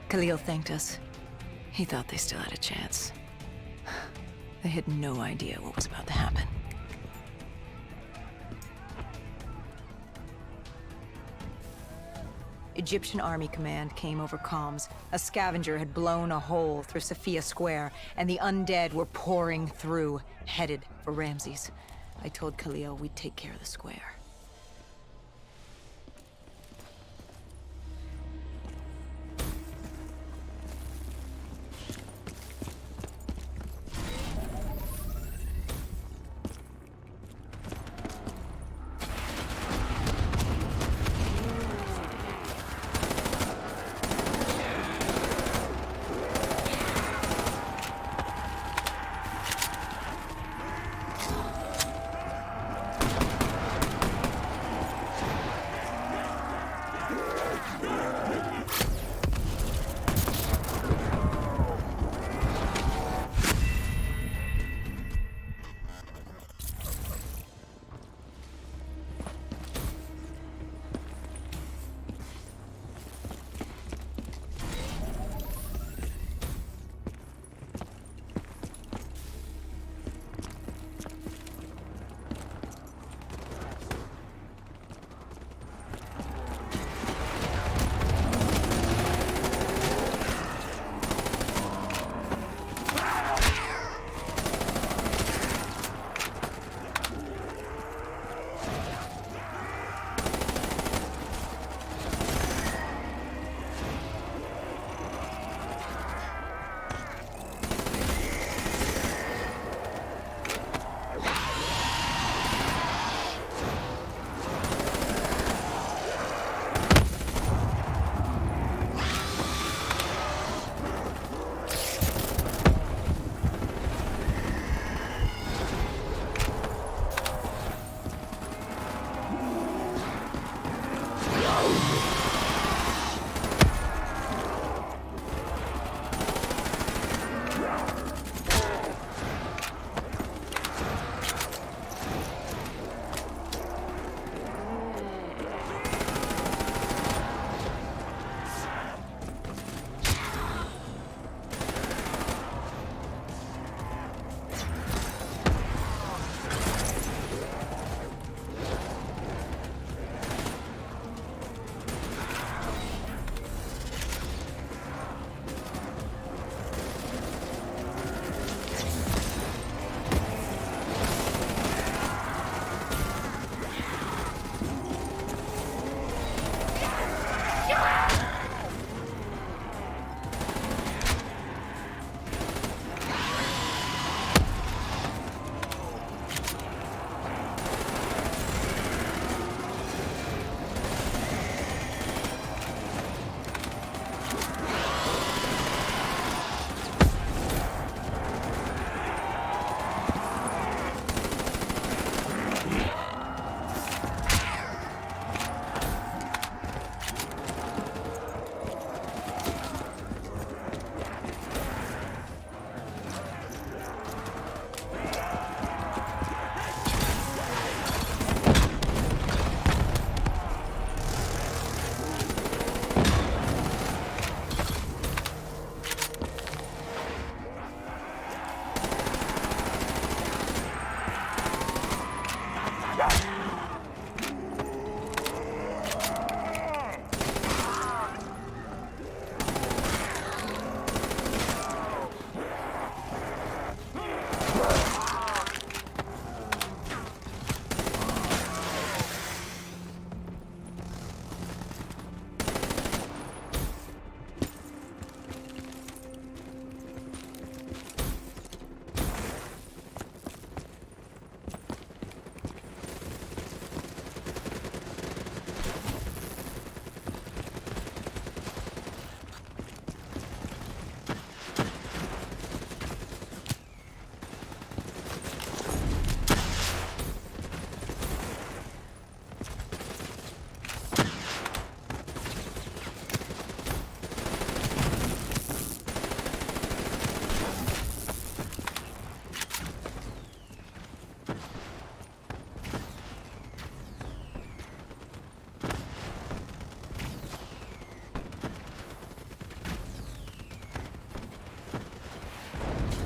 Khalil thanked us. He thought they still had a chance. They had no idea what was about to happen. Egyptian Army Command came over comms. A scavenger had blown a hole through Sophia Square, and the undead were pouring through, headed for Ramses. I told Khalil we'd take care of the square.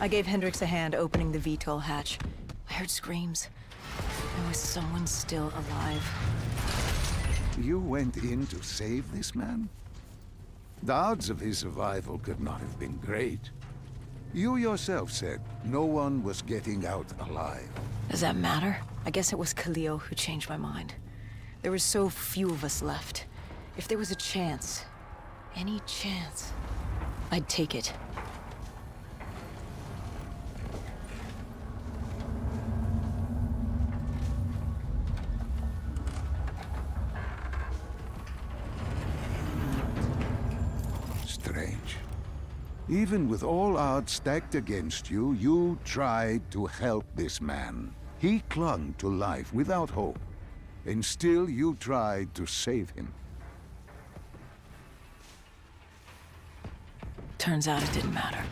I gave Hendricks a hand opening the VTOL hatch. I heard screams. There was someone still alive. You went in to save this man? The odds of his survival could not have been great. You yourself said no one was getting out alive. Does that matter? I guess it was Khalil who changed my mind. There were so few of us left. If there was a chance, any chance, I'd take it. Strange. Even with all odds stacked against you, you tried to help this man. He clung to life without hope, and still you tried to save him. Turns out it didn't matter.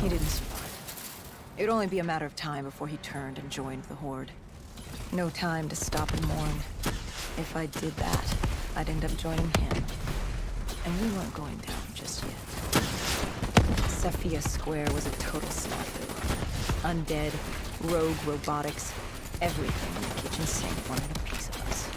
He didn't survive. It'd only be a matter of time before he turned and joined the Horde. No time to stop and mourn. If I did that, I'd end up joining him. And we weren't going down just yet. Sophia Square was a total snafu. Undead, rogue robotics, everything in the kitchen sink wanted a piece of us.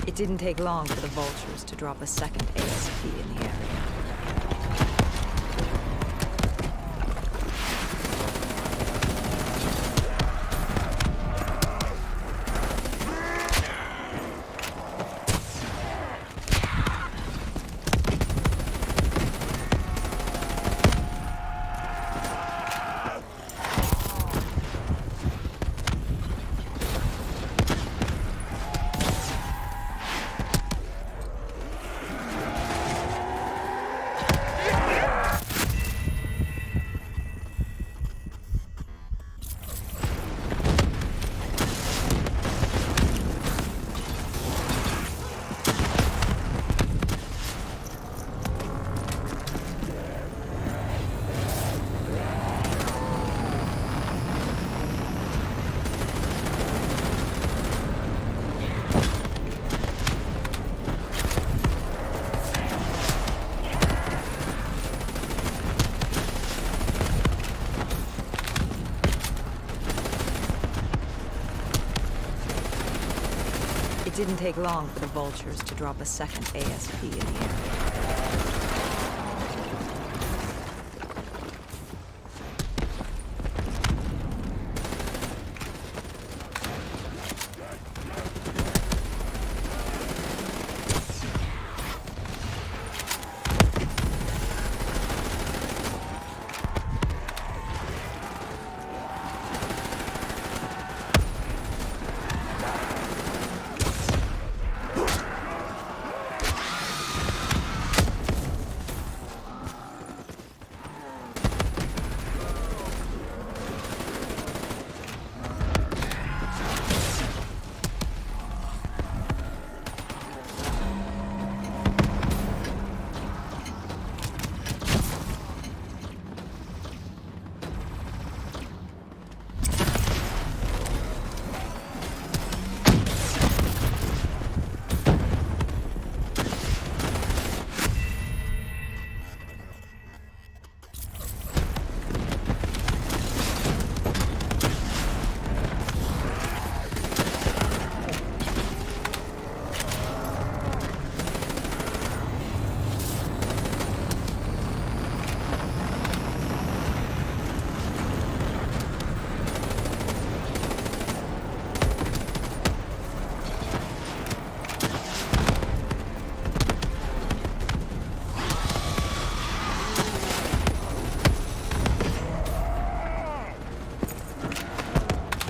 It didn't take long for the Vultures to drop a second ASP in the area. didn't take long for the vultures to drop a second ASP in the area.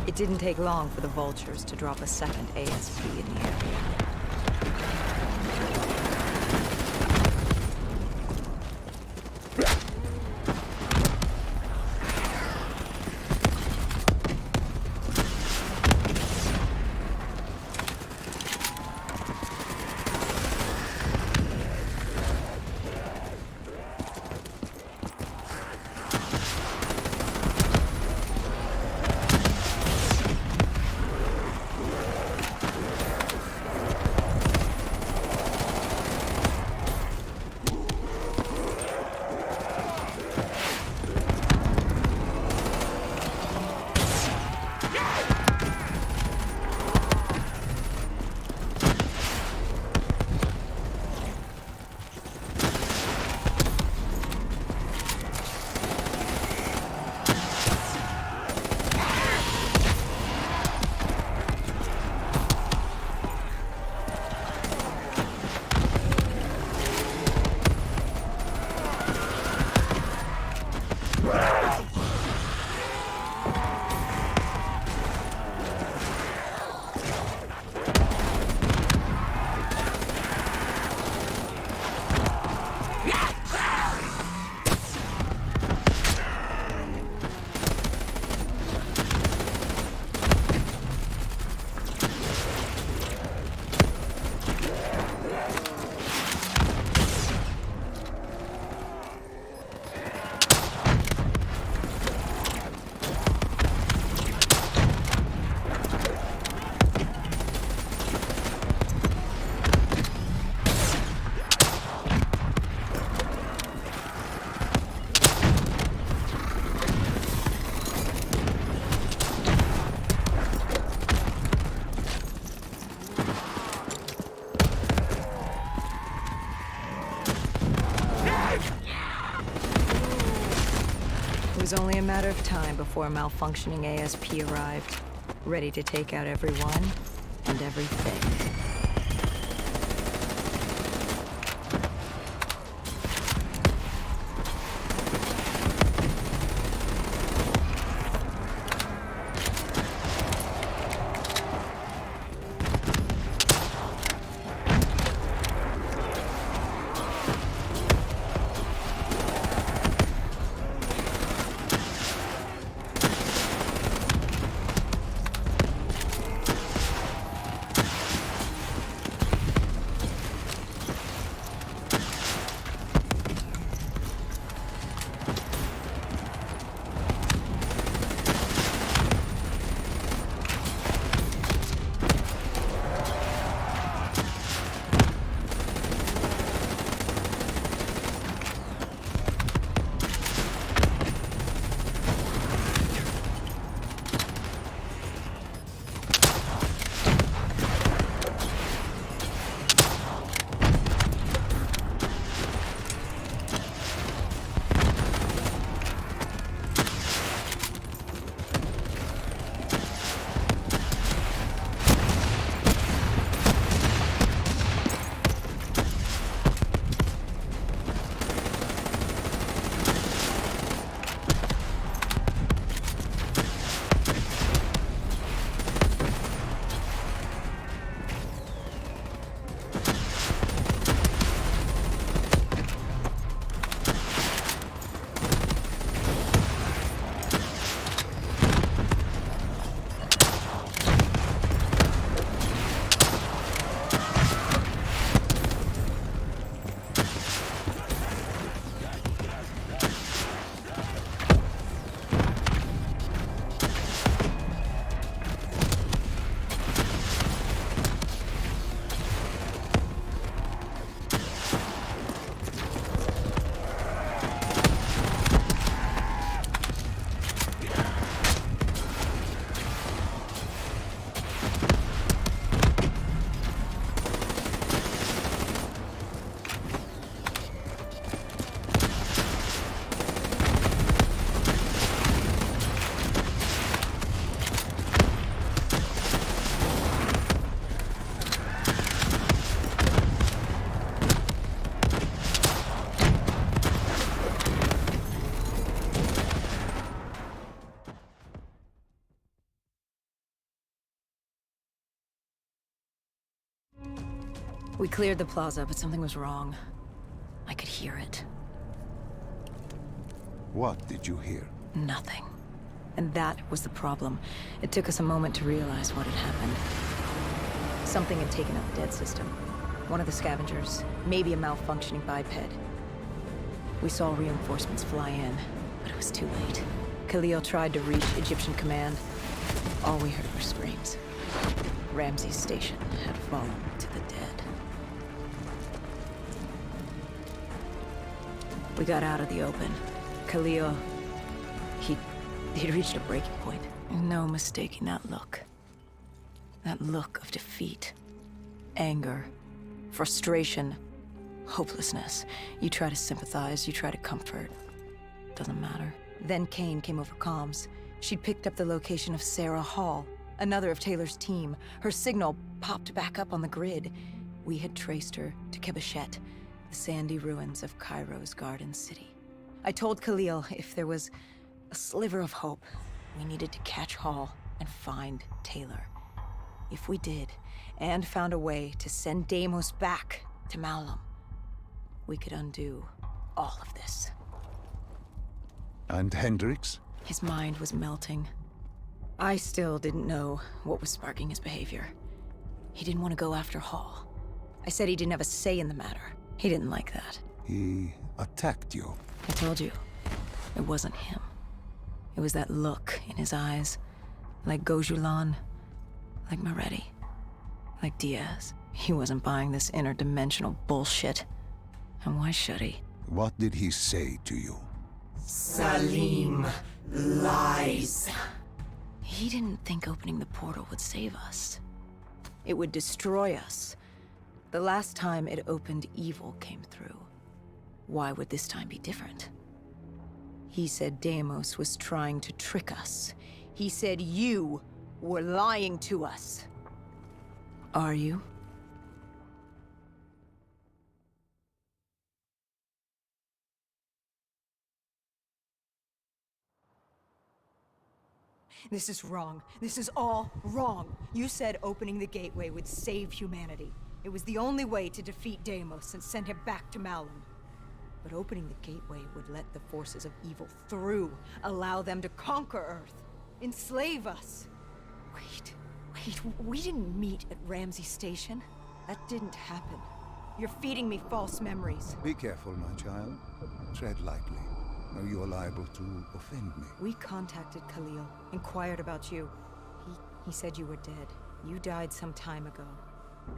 It didn't take long for the vultures to drop a second ASP in the area. It was only a matter of time before a malfunctioning ASP arrived, ready to take out everyone and everything. We cleared the plaza, but something was wrong. I could hear it. What did you hear? Nothing. And that was the problem. It took us a moment to realize what had happened. Something had taken out the dead system. One of the scavengers, maybe a malfunctioning biped. We saw reinforcements fly in, but it was too late. Khalil tried to reach Egyptian command. All we heard were screams. Ramses Station had fallen to the dead. We got out of the open. Khalil, he'd reached a breaking point. No mistaking that look. That look of defeat, anger, frustration, hopelessness. You try to sympathize, you try to comfort. Doesn't matter. Then Kane came over comms. She'd picked up the location of Sarah Hall, another of Taylor's team. Her signal popped back up on the grid. We had traced her to Kebeshet, the sandy ruins of Cairo's Garden City. I told Khalil if there was a sliver of hope, we needed to catch Hall and find Taylor. If we did, and found a way to send Deimos back to Malum, we could undo all of this. And Hendricks? His mind was melting. I still didn't know what was sparking his behavior. He didn't want to go after Hall. I said he didn't have a say in the matter. He didn't like that. He attacked you. I told you, it wasn't him. It was that look in his eyes, like Gojulan, like Moretti, like Diaz. He wasn't buying this interdimensional bullshit. And why should he? What did he say to you? Salim lies. He didn't think opening the portal would save us. It would destroy us. The last time it opened, evil came through. Why would this time be different? He said Deimos was trying to trick us. He said you were lying to us. Are you? This is wrong. This is all wrong. You said opening the gateway would save humanity. It was the only way to defeat Deimos and send him back to Malum. But opening the gateway would let the forces of evil through, allow them to conquer Earth, enslave us. Wait, we didn't meet at Ramsey Station. That didn't happen. You're feeding me false memories. Be careful, my child. Tread lightly, or you are liable to offend me. We contacted Khalil, inquired about you. He said you were dead. You died some time ago.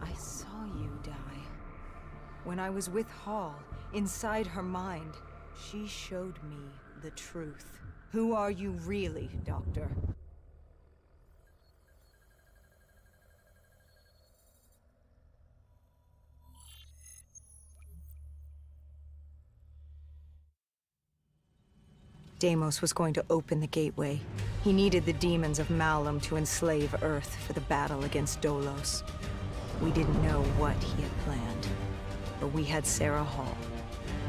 I saw you die. When I was with Hall, inside her mind, she showed me the truth. Who are you really, Doctor? Deimos was going to open the gateway. He needed the demons of Malum to enslave Earth for the battle against Dolos. We didn't know what he had planned, but we had Sarah Hall,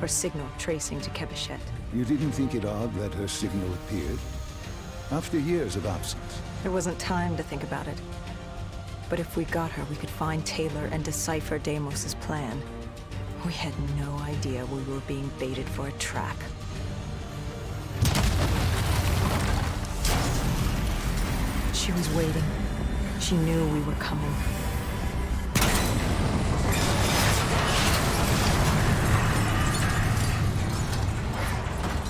her signal tracing to Kebeshet. You didn't think it odd that her signal appeared? After years of absence. There wasn't time to think about it. But if we got her, we could find Taylor and decipher Deimos' plan. We had no idea we were being baited for a trap. She was waiting. She knew we were coming.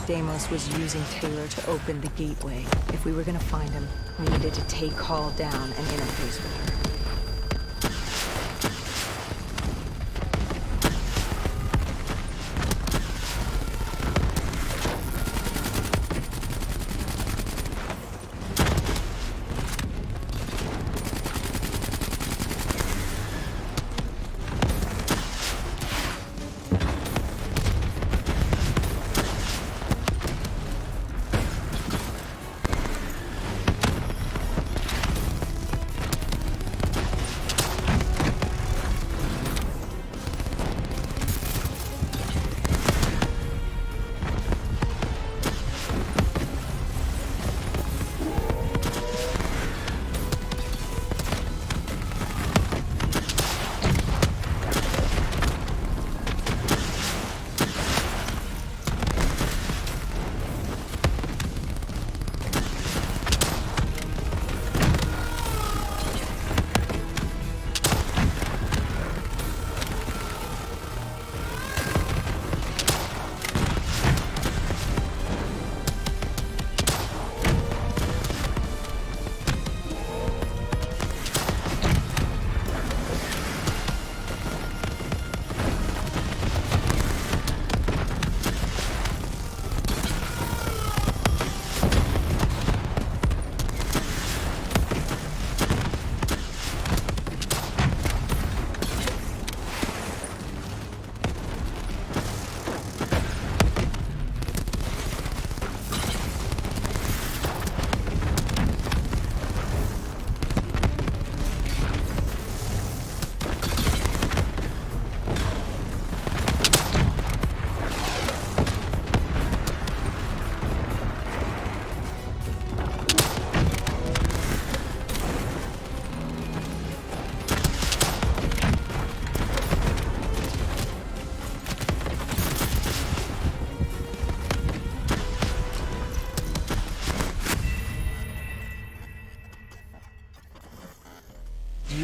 Deimos was using Taylor to open the gateway. If we were gonna find him, we needed to take Hall down and interface with her.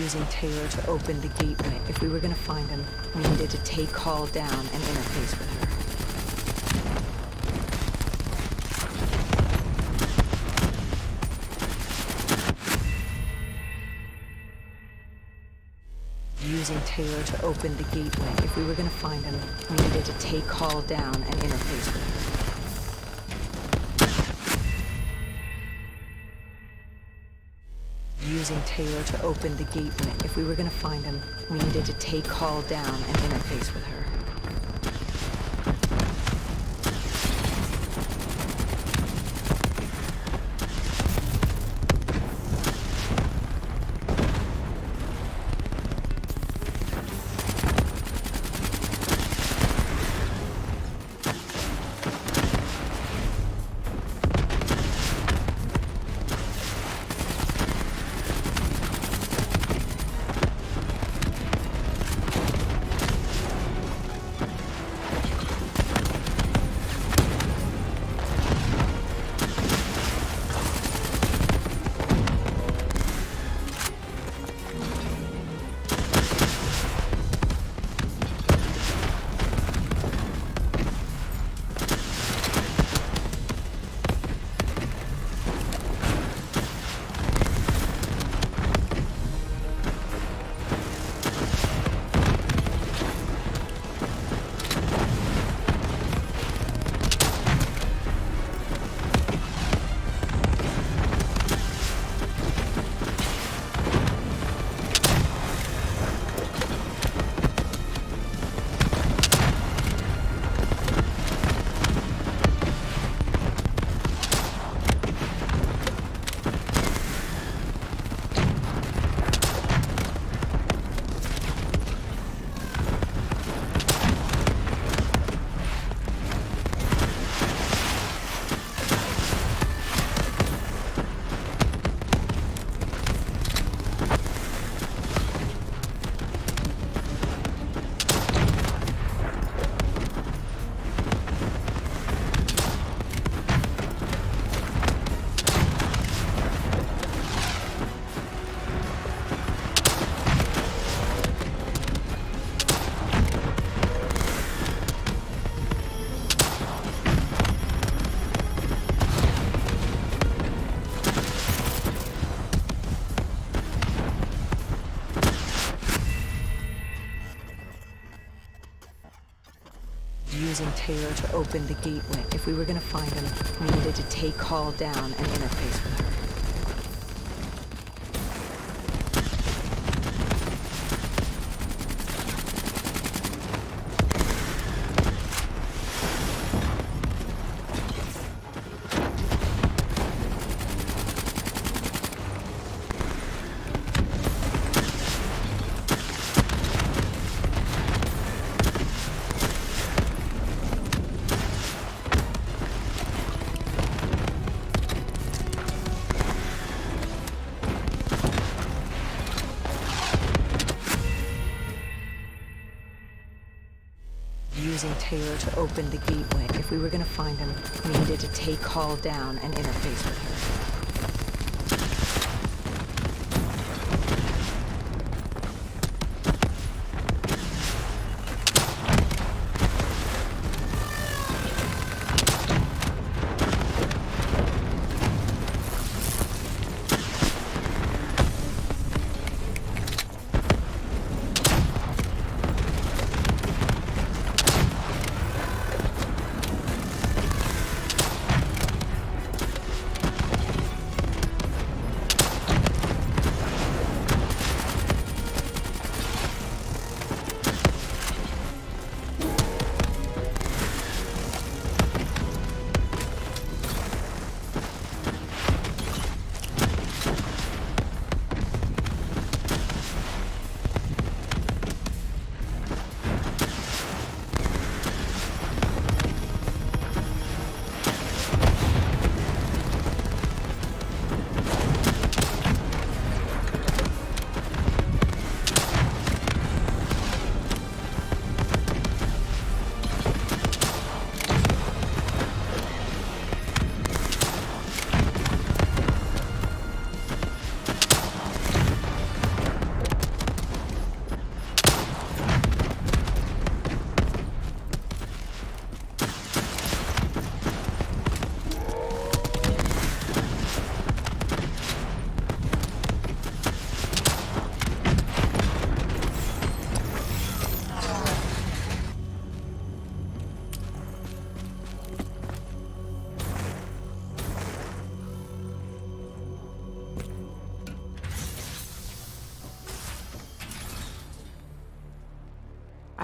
Using Taylor to open the gateway. If we were gonna find him, we needed to take Hall down and interface with her. Using Taylor to open the gateway. If we were gonna find him, we needed to take Hall down and interface with her. Using Taylor to open the gateway. If we were gonna find him, we needed to take Hall down and interface with her. Using Taylor to open the gateway. If we were gonna find him, we needed to take Hall down and interface with her. Using Taylor to open the gateway. If we were gonna find him, we needed to take Hall down and interface with her.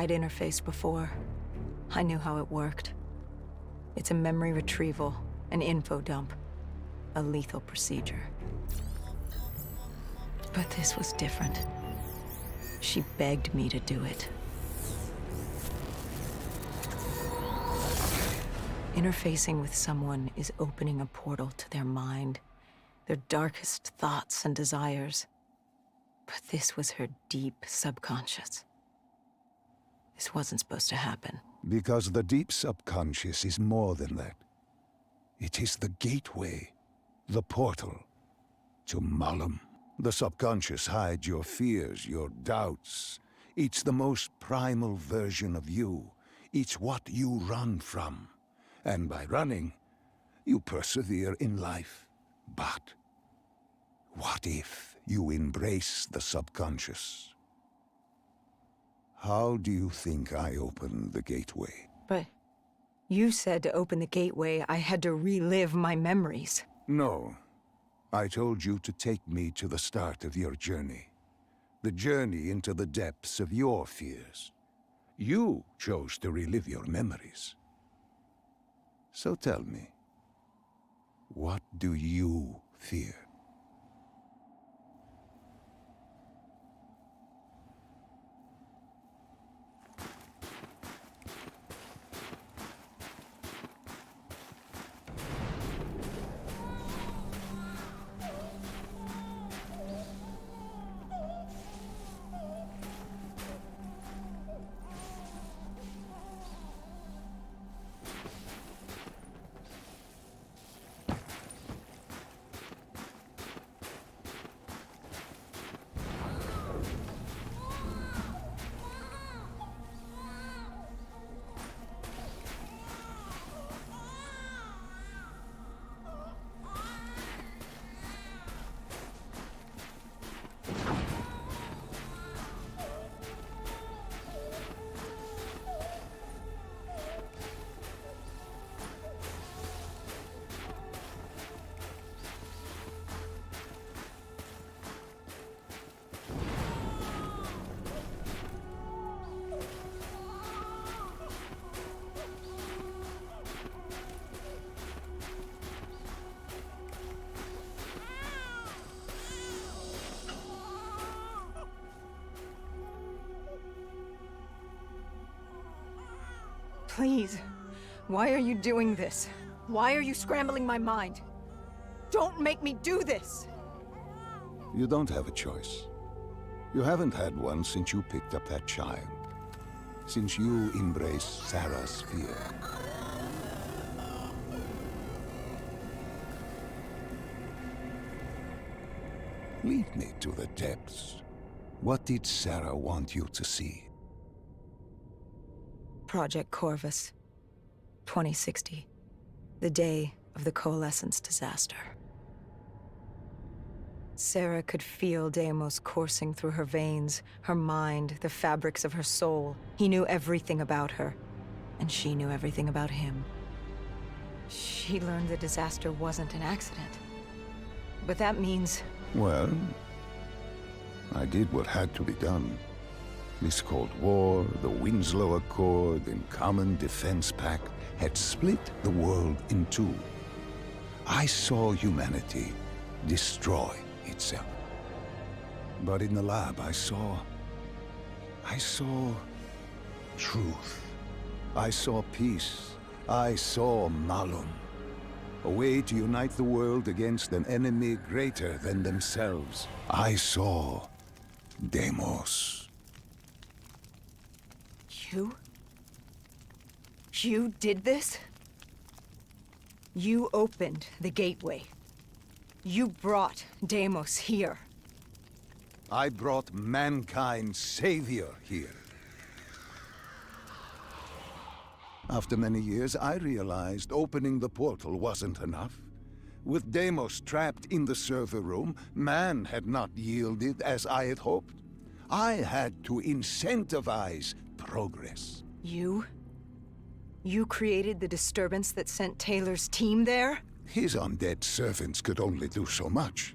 I'd interfaced before. I knew how it worked. It's a memory retrieval, an info dump, a lethal procedure. But this was different. She begged me to do it. Interfacing with someone is opening a portal to their mind, their darkest thoughts and desires. But this was her deep subconscious. This wasn't supposed to happen. Because the deep subconscious is more than that. It is the gateway, the portal, to Malum. The subconscious hides your fears, your doubts. It's the most primal version of you. It's what you run from. And by running, you persevere in life. But what if you embrace the subconscious? How do you think I opened the gateway? But you said to open the gateway, I had to relive my memories. No. I told you to take me to the start of your journey. The journey into the depths of your fears. You chose to relive your memories. So tell me, what do you fear? Please, why are you doing this? Why are you scrambling my mind? Don't make me do this! You don't have a choice. You haven't had one since you picked up that child. Since you embraced Sarah's fear. Lead me to the depths. What did Sarah want you to see? Project Corvus, 2060. The day of the Coalescence disaster. Sarah could feel Deimos coursing through her veins, her mind, the fabrics of her soul. He knew everything about her, and she knew everything about him. She learned the disaster wasn't an accident. But that means... Well, I did what had to be done. This Cold War, the Winslow Accord, and Common Defense Pact had split the world in two. I saw humanity destroy itself. But in the lab, I saw truth. I saw peace. I saw Malum. A way to unite the world against an enemy greater than themselves. I saw Deimos. You did this? You opened the gateway. You brought Deimos here. I brought mankind's savior here. After many years, I realized opening the portal wasn't enough. With Deimos trapped in the server room, man had not yielded as I had hoped. I had to incentivize progress. You created the disturbance that sent Taylor's team there? His undead servants could only do so much.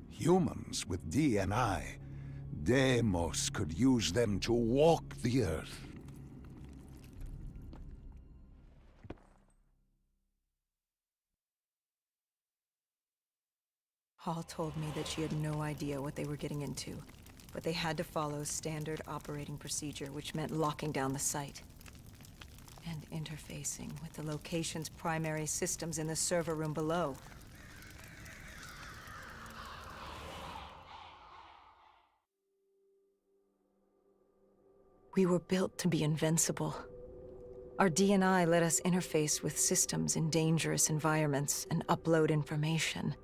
Humans with DNI, Deimos could use them to walk the earth. Hall told me that she had no idea what they were getting into, but they had to follow standard operating procedure, which meant locking down the site and interfacing with the location's primary systems in the server room below. We were built to be invincible. Our D&I let us interface with systems in dangerous environments and upload information.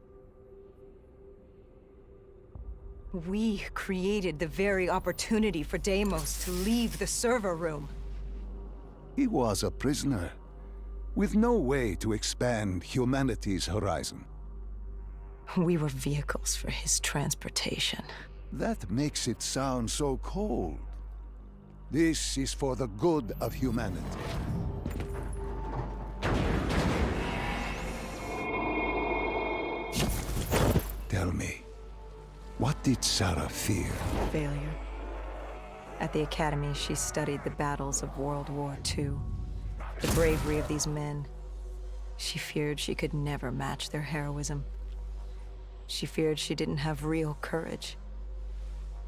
We created the very opportunity for Deimos to leave the server room. He was a prisoner, with no way to expand humanity's horizon. We were vehicles for his transportation. That makes it sound so cold. This is for the good of humanity. Tell me, what did Sarah fear? Failure. At the Academy, she studied the battles of World War II, the bravery of these men. She feared she could never match their heroism. She feared she didn't have real courage.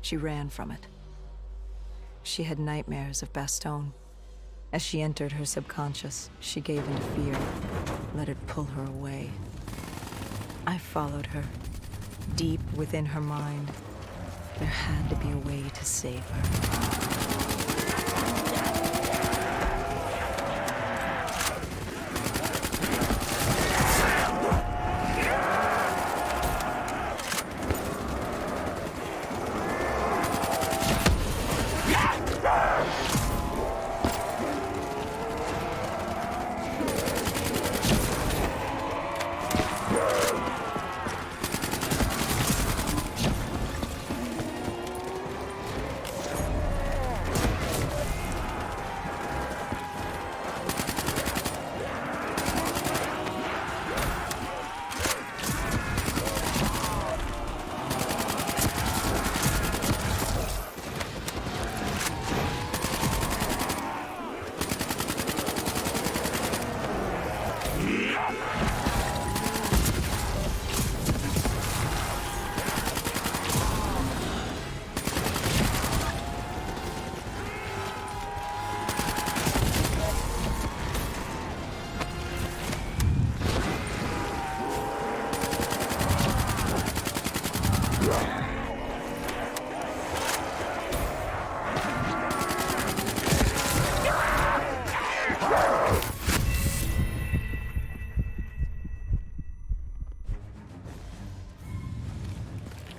She ran from it. She had nightmares of Bastogne. As she entered her subconscious, she gave into fear, let it pull her away. I followed her. Deep within her mind, there had to be a way to save her.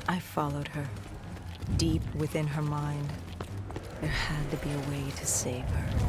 I followed her. Deep within her mind, there had to be a way to save her.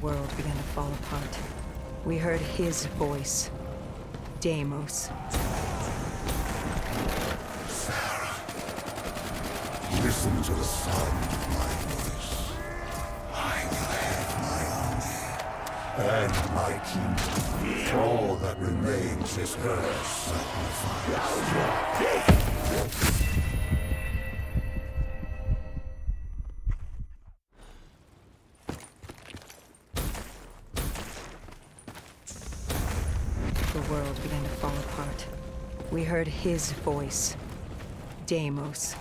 world began to fall apart. We heard his voice. Deimos. Listen to the sound of my voice. I will have my army and my kingdom. All that remains is her sacrifice. The world began to fall apart. We heard his voice. Deimos.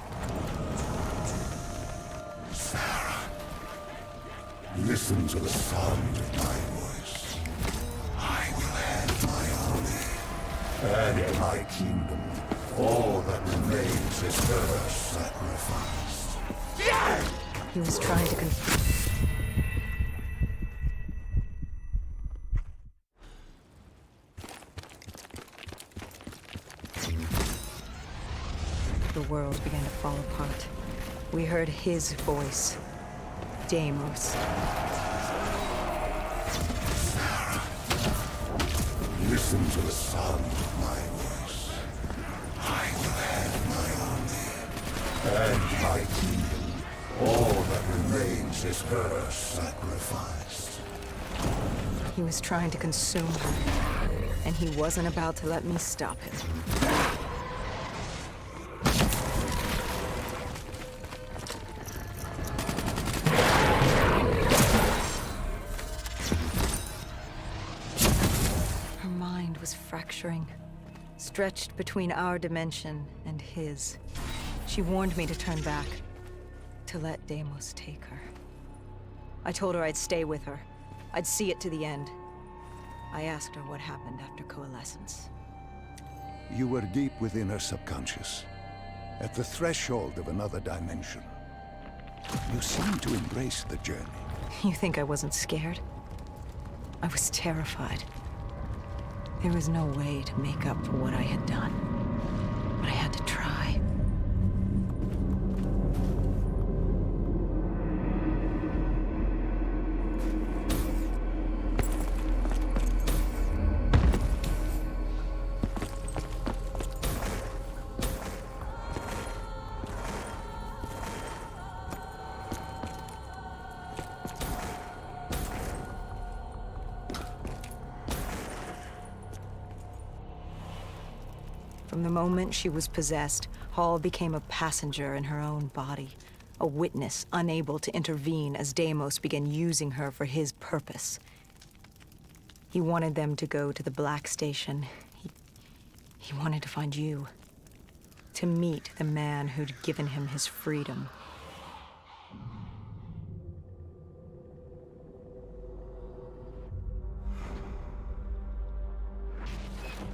Listen to the sound of my voice. I will have my army and my kingdom. All that remains is her sacrifice. He was trying to The world began to fall apart. We heard his voice. Deimos. Listen to the sound of my voice. I will have my army and my kingdom. All that remains is her sacrifice. He was trying to consume her, and he wasn't about to let me stop him. Her mind was fracturing, stretched between our dimension and his. She warned me to turn back, to let Deimos take her. I told her I'd stay with her. I'd see it to the end. I asked her what happened after coalescence. You were deep within her subconscious, at the threshold of another dimension. You seemed to embrace the journey. You think I wasn't scared? I was terrified. There was no way to make up for what I had done. But I had to try. From the moment she was possessed, Hall became a passenger in her own body, a witness unable to intervene as Deimos began using her for his purpose. He wanted them to go to the Black Station. He wanted to find you, to meet the man who'd given him his freedom.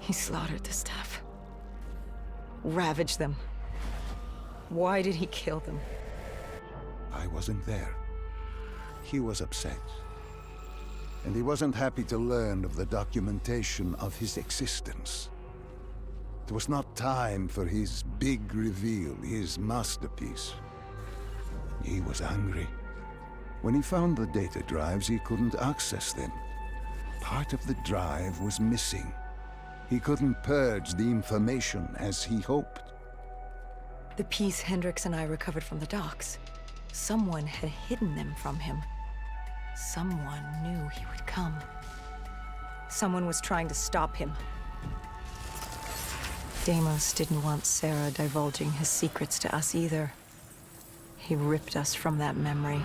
He slaughtered the staff. Ravaged them. Why did he kill them? I wasn't there. He was upset. And he wasn't happy to learn of the documentation of his existence. It was not time for his big reveal, his masterpiece. He was angry. When he found the data drives, he couldn't access them. Part of the drive was missing. He couldn't purge the information as he hoped. The piece Hendricks and I recovered from the docks. Someone had hidden them from him. Someone knew he would come. Someone was trying to stop him. Deimos didn't want Sarah divulging his secrets to us either. He ripped us from that memory.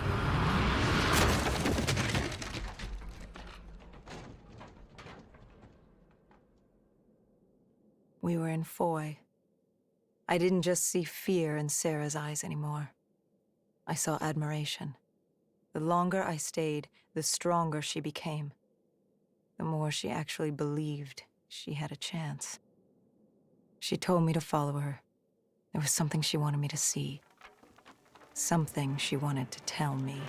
We were in Foy. I didn't just see fear in Sarah's eyes anymore. I saw admiration. The longer I stayed, the stronger she became. The more she actually believed she had a chance. She told me to follow her. There was something she wanted me to see. Something she wanted to tell me.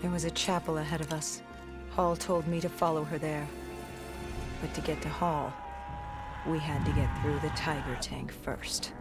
There was a chapel ahead of us. Hall told me to follow her there. But to get to Hall, we had to get through the Tiger tank first.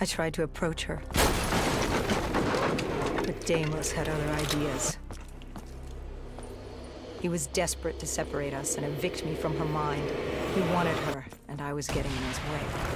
I tried to approach her, but Daemlis had other ideas. He was desperate to separate us and evict me from her mind. He wanted her, and I was getting in his way.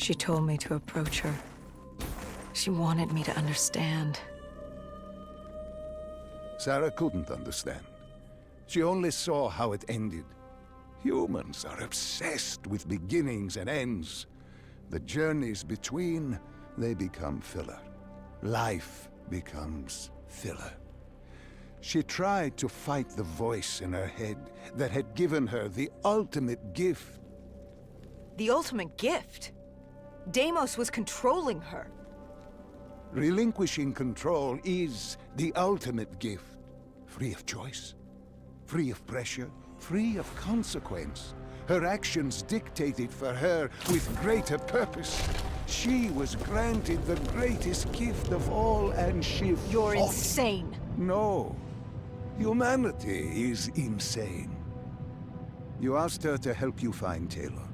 She told me to approach her. She wanted me to understand. Sarah couldn't understand. She only saw how it ended. Humans are obsessed with beginnings and ends. The journeys between, they become filler. Life becomes filler. She tried to fight the voice in her head that had given her the ultimate gift. The ultimate gift? Deimos was controlling her. Relinquishing control is the ultimate gift. Free of choice, free of pressure, free of consequence. Her actions dictated for her with greater purpose. She was granted the greatest gift of all, and she You're fought. insane. No. Humanity is insane. You asked her to help you find Taylor.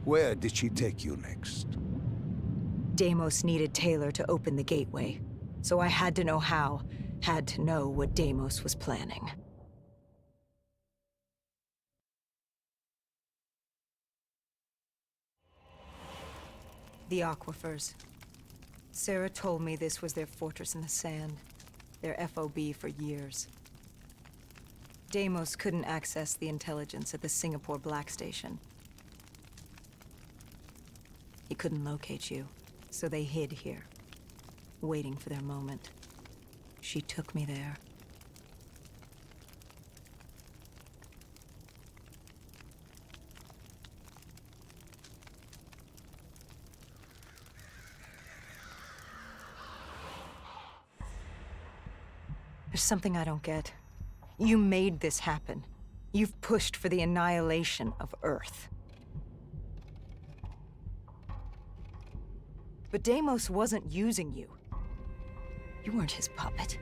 Where did she take you next? Deimos needed Taylor to open the gateway, so I had to know how, had to know what Deimos was planning. The aquifers. Sarah told me this was their fortress in the sand, their FOB for years. Deimos couldn't access the intelligence at the Singapore Black Station. He couldn't locate you, so they hid here, waiting for their moment. She took me there. There's something I don't get. You made this happen. You've pushed for the annihilation of Earth. But Deimos wasn't using you. You weren't his puppet.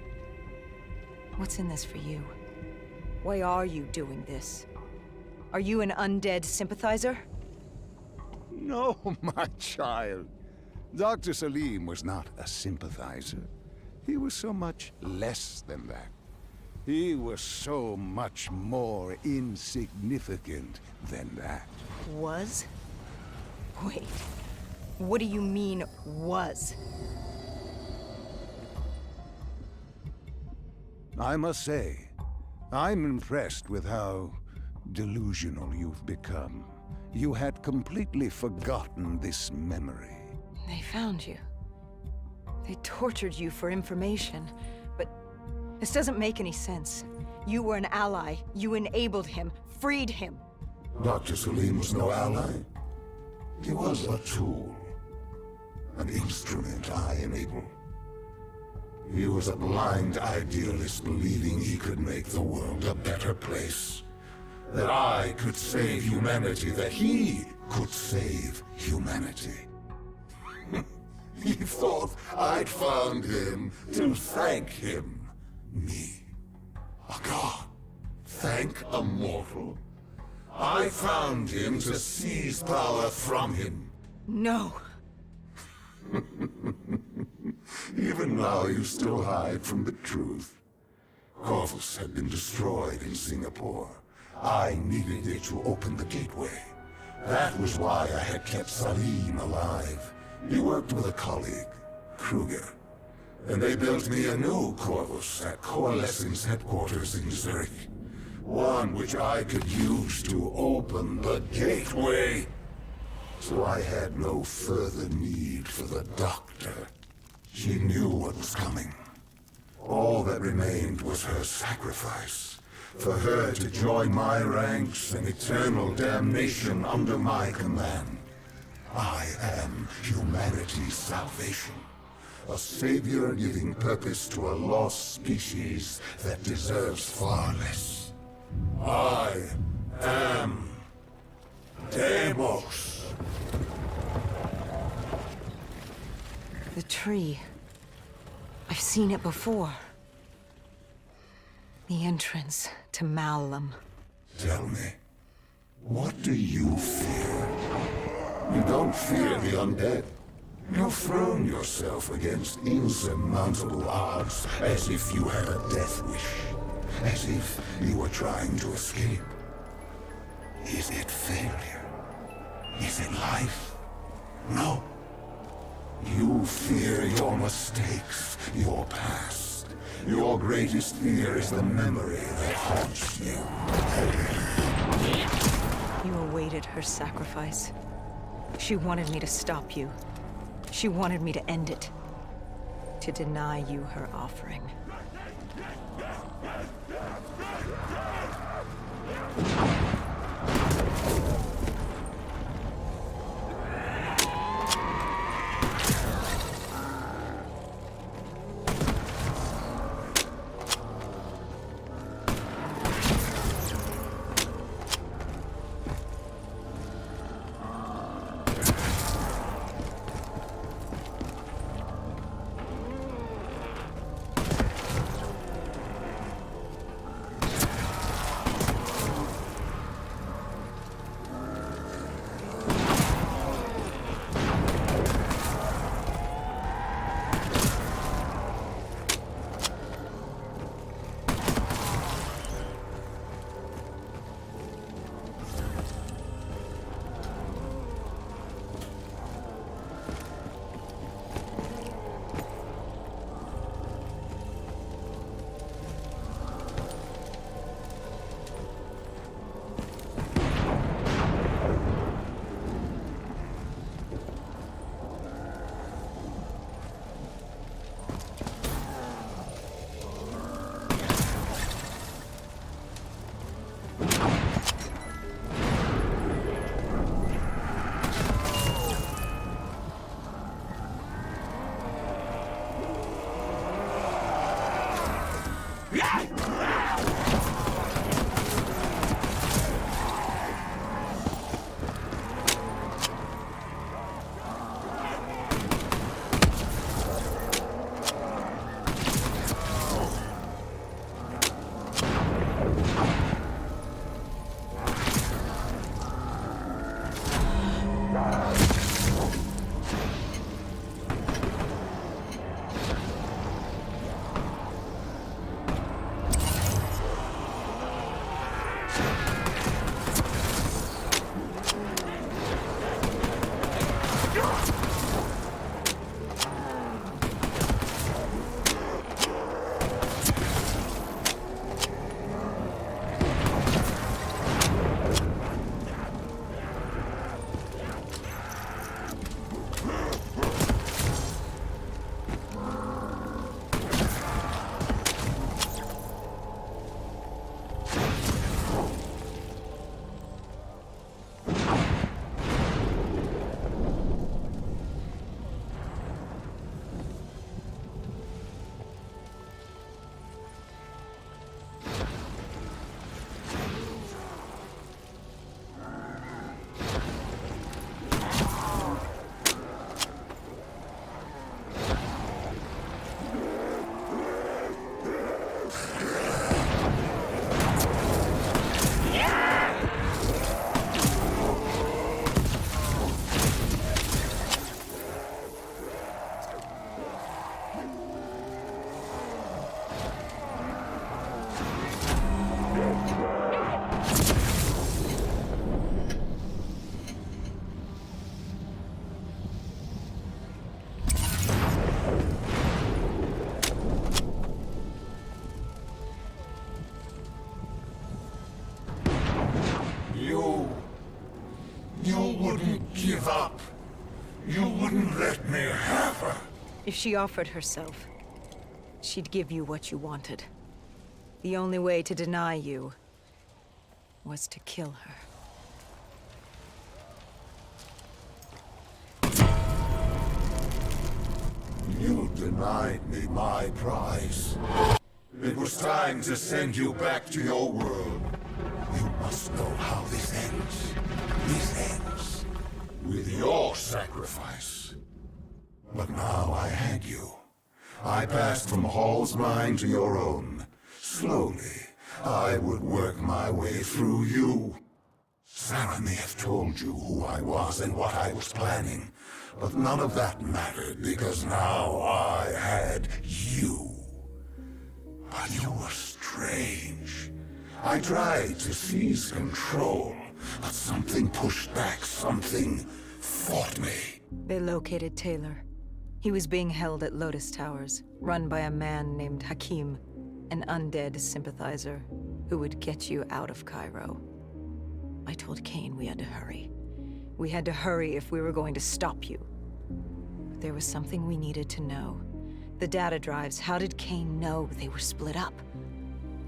What's in this for you? Why are you doing this? Are you an undead sympathizer? No, my child. Dr. Salim was not a sympathizer. He was so much less than that. He was so much more insignificant than that. Was? Wait. What do you mean, was? I must say, I'm impressed with how delusional you've become. You had completely forgotten this memory. They found you. They tortured you for information, but this doesn't make any sense. You were an ally. You enabled him, freed him. Dr. Salim was no ally. He was a tool. An instrument I enabled. He was a blind idealist believing he could make the world a better place. That I could save humanity, that he could save humanity. He thought I'd found him to thank him. Me. A god. Thank a mortal. I found him to seize power from him. No. Even now you still hide from the truth. Corvus had been destroyed in Singapore. I needed it to open the gateway. That was why I had kept Salim alive. He worked with a colleague, Kruger. And they built me a new Corvus at Coalescence headquarters in Zurich. One which I could use to open the gateway. So I had no further need for the Doctor. She knew what was coming. All that remained was her sacrifice. For her to join my ranks and eternal damnation under my command. I am humanity's salvation. A savior giving purpose to a lost species that deserves far less. I am Deimos. The tree. I've seen it before. The entrance to Malum. Tell me, what do you fear? You don't fear the undead. You've thrown yourself against insurmountable odds as if you had a death wish. As if you were trying to escape. Is it failure? Is it life? No. You fear your mistakes, your past. Your greatest fear is the memory that haunts you. You awaited her sacrifice. She wanted me to stop you. She wanted me to end it. To deny you her offering. You wouldn't give up. You wouldn't let me have her. If she offered herself, she'd give you what you wanted. The only way to deny you was to kill her. You denied me my prize. It was time to send you back to your world. You must know how this ends. This ends with your sacrifice. But now I had you. I passed from Hall's mind to your own. Slowly, I would work my way through you. Sarah may have told you who I was and what I was planning, but none of that mattered because now I had you. But you were strange. I tried to seize control, but something pushed back, something fought me. They located Taylor. He was being held at Lotus Towers, run by a man named Hakim, an undead sympathizer who would get you out of Cairo. I told Kane we had to hurry. We had to hurry if we were going to stop you. But there was something we needed to know. The data drives, how did Kane know they were split up?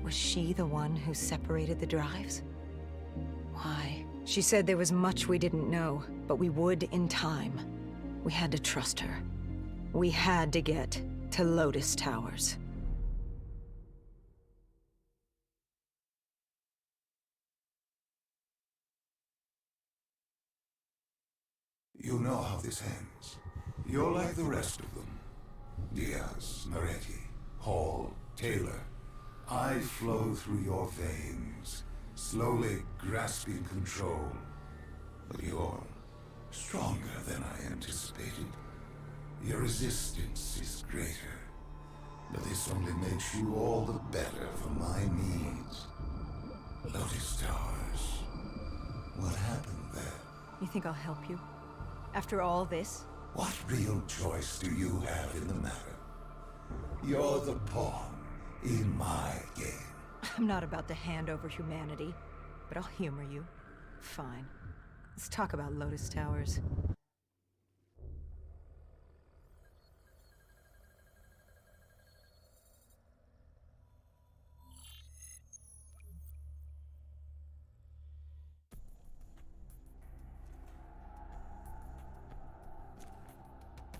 Was she the one who separated the drives? Why? She said there was much we didn't know, but we would in time. We had to trust her. We had to get to Lotus Towers. You know how this ends. You're like the rest of them. Diaz, Moretti, Hall, Taylor. I flow through your veins, slowly grasping control. But you're stronger than I anticipated. Your resistance is greater. But this only makes you all the better for my needs. Lotus Towers. What happened there? You think I'll help you? After all this? What real choice do you have in the matter? You're the pawn in my game. I'm not about to hand over humanity, but I'll humor you. Fine. Let's talk about Lotus Towers.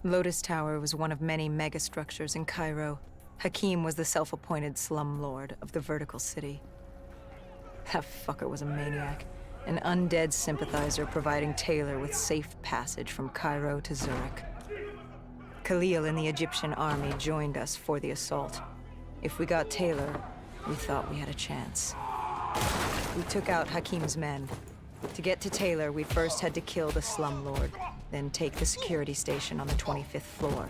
Lotus Tower was one of many megastructures in Cairo. Hakim was the self-appointed slumlord of the vertical city. That fucker was a maniac, an undead sympathizer providing Taylor with safe passage from Cairo to Zurich. Khalil and the Egyptian army joined us for the assault. If we got Taylor, we thought we had a chance. We took out Hakim's men. To get to Taylor, we first had to kill the slumlord, then take the security station on the 25th floor.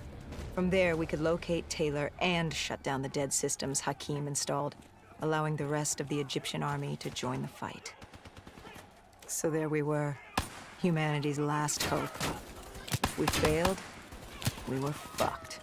From there, we could locate Taylor and shut down the dead systems Hakim installed, allowing the rest of the Egyptian army to join the fight. So there we were, humanity's last hope. If we failed, we were fucked.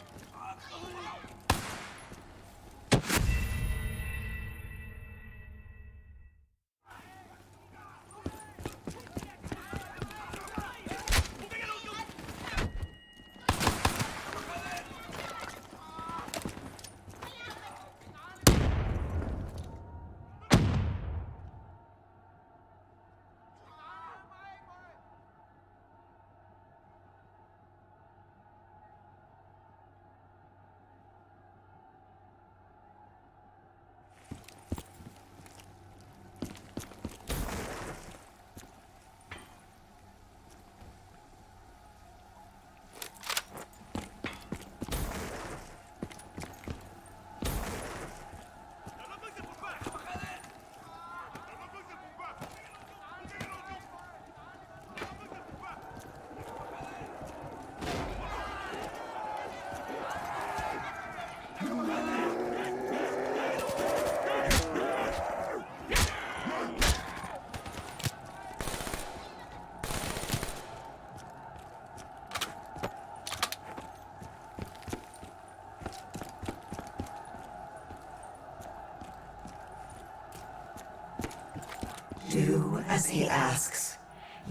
as he asks.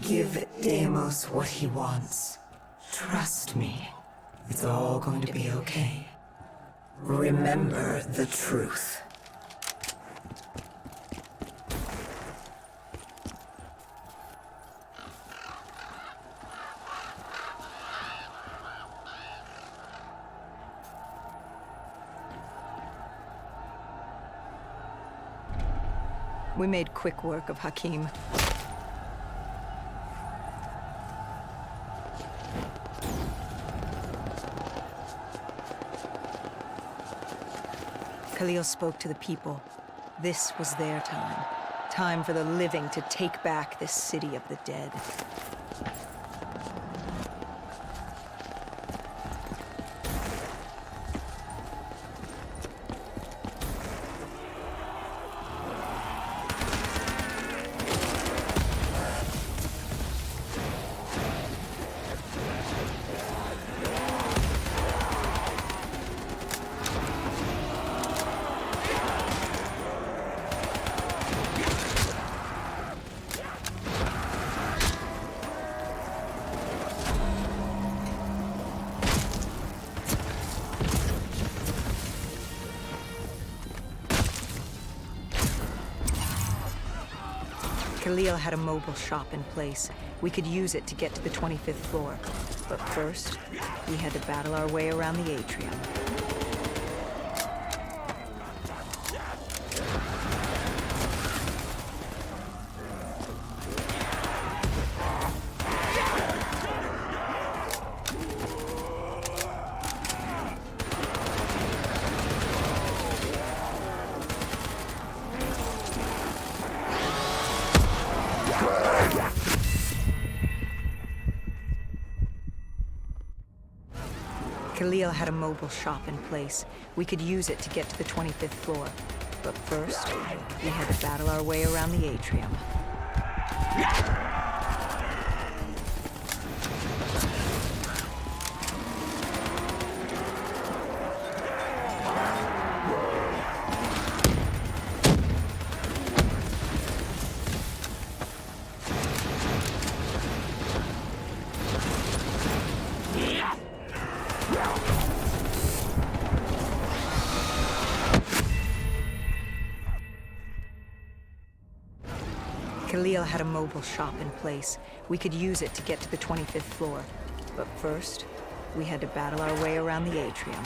Give Deimos what he wants. Trust me. It's all going to be okay. Remember the truth. We made quick work of Hakim. Khalil spoke to the people. This was their time. Time for the living to take back this city of the dead. Khalil had a mobile shop in place. We could use it to get to the 25th floor. But first, we had to battle our way around the atrium. Khalil had a mobile shop in place. We could use it to get to the 25th floor. But first, we had to battle our way around the atrium. Khalil had a mobile shop in place. We could use it to get to the 25th floor. But first, we had to battle our way around the atrium.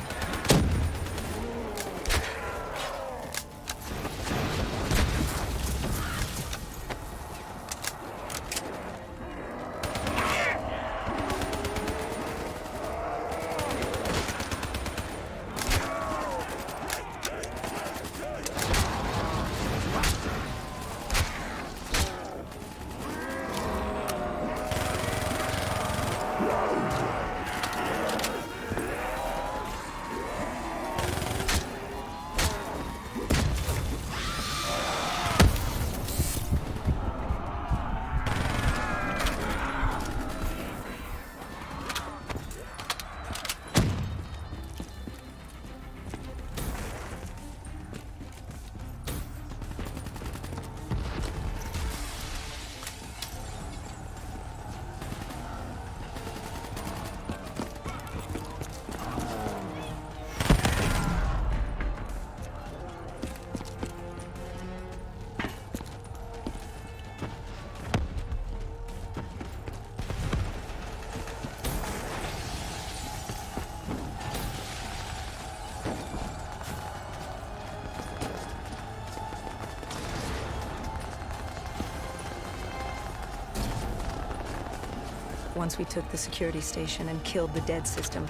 Once we took the security station and killed the dead system,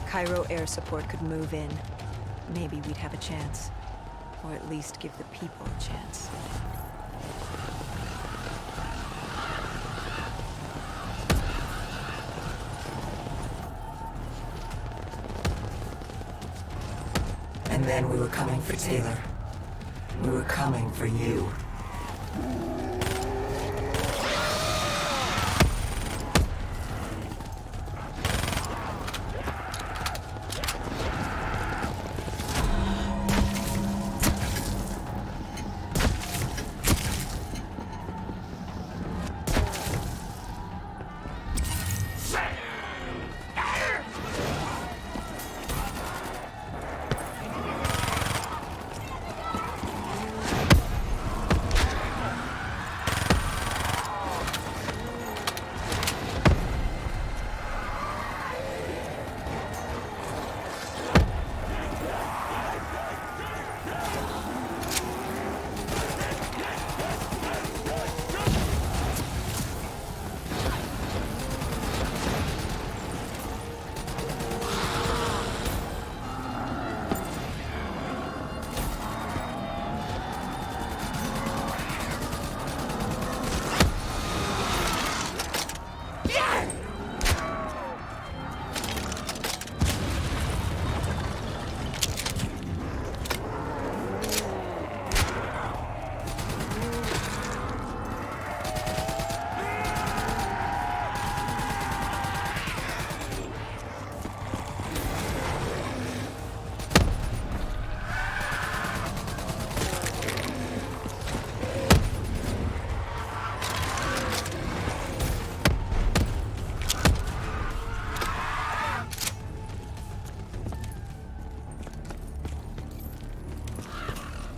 Cairo air support could move in. Maybe we'd have a chance. Or at least give the people a chance. And then we were coming for Taylor. We were coming for you.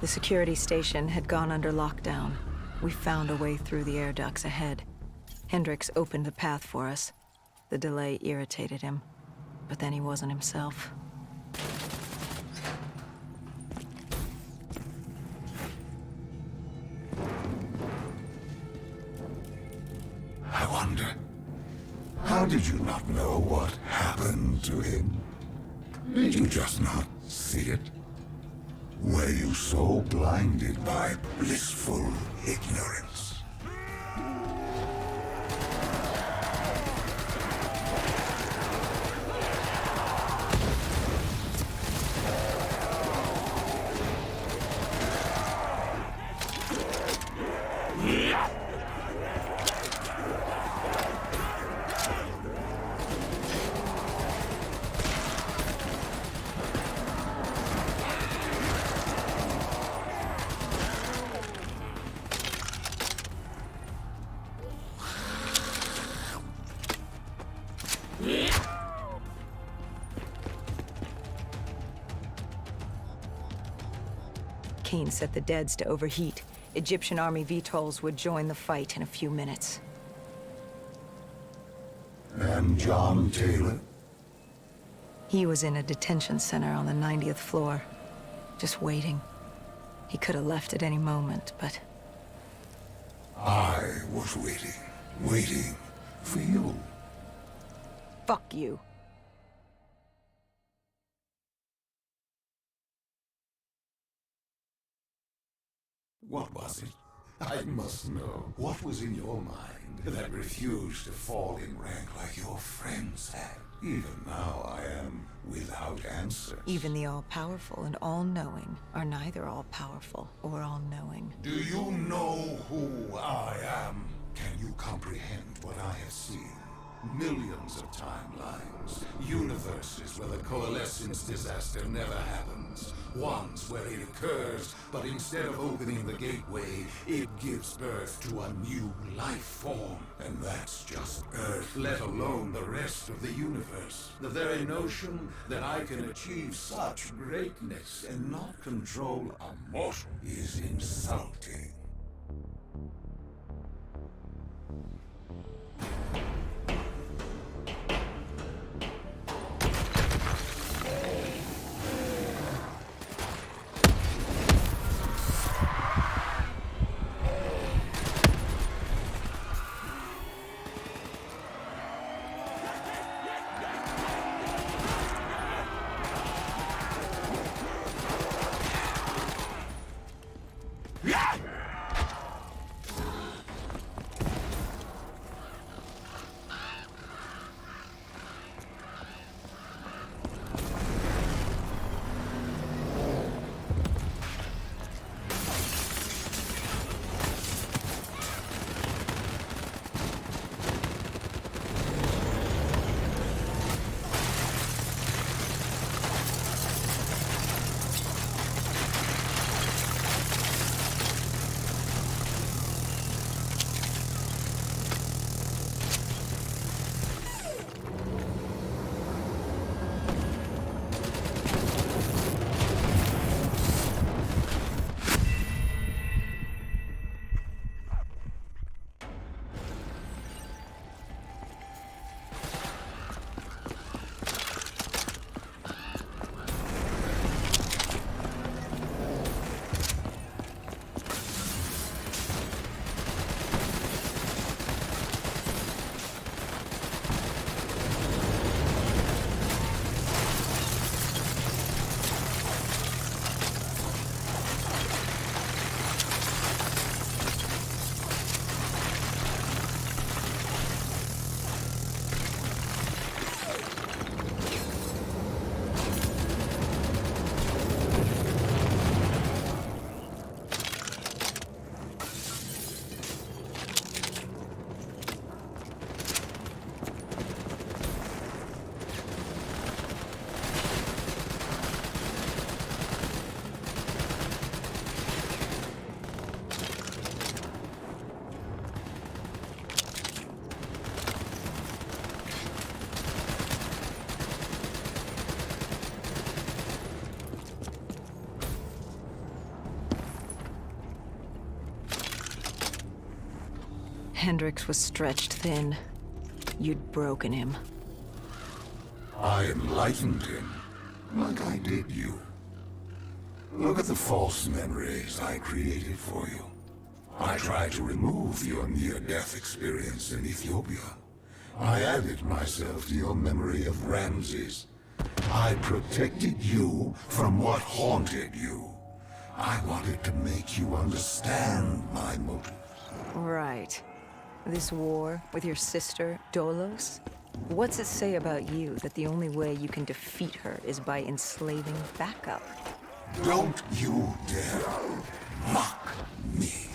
The security station had gone under lockdown. We found a way through the air ducts ahead. Hendricks opened the path for us. The delay irritated him, but then he wasn't himself. I wonder, how did you not know what happened to him? Did you just not see it? Were you so blinded by blissful ignorance? Kane set the Deads to overheat. Egyptian army VTOLs would join the fight in a few minutes. And John Taylor? He was in a detention center on the 90th floor, just waiting. He could have left at any moment, but I was waiting for you. fuck you. What was it? I must know. What was in your mind that refused to fall in rank like your friends had? Even now I am without answers. Even the all-powerful and all-knowing are neither all-powerful or all-knowing. Do you know who I am? Can you comprehend what I have seen? Millions of timelines, universes where the coalescence disaster never happens, ones where it occurs, but instead of opening the gateway, it gives birth to a new life form. And that's just Earth, let alone the rest of the universe. The very notion that I can achieve such greatness and not control a mortal is insulting. Hendrix was stretched thin. You'd broken him. I enlightened him, like I did you. Look at the false memories I created for you. I tried to remove your near-death experience in Ethiopia. I added myself to your memory of Ramses. I protected you from what haunted you. I wanted to make you understand my motives. Right. This war with your sister, Dolos? What's it say about you that the only way you can defeat her is by enslaving backup? Don't you dare mock me.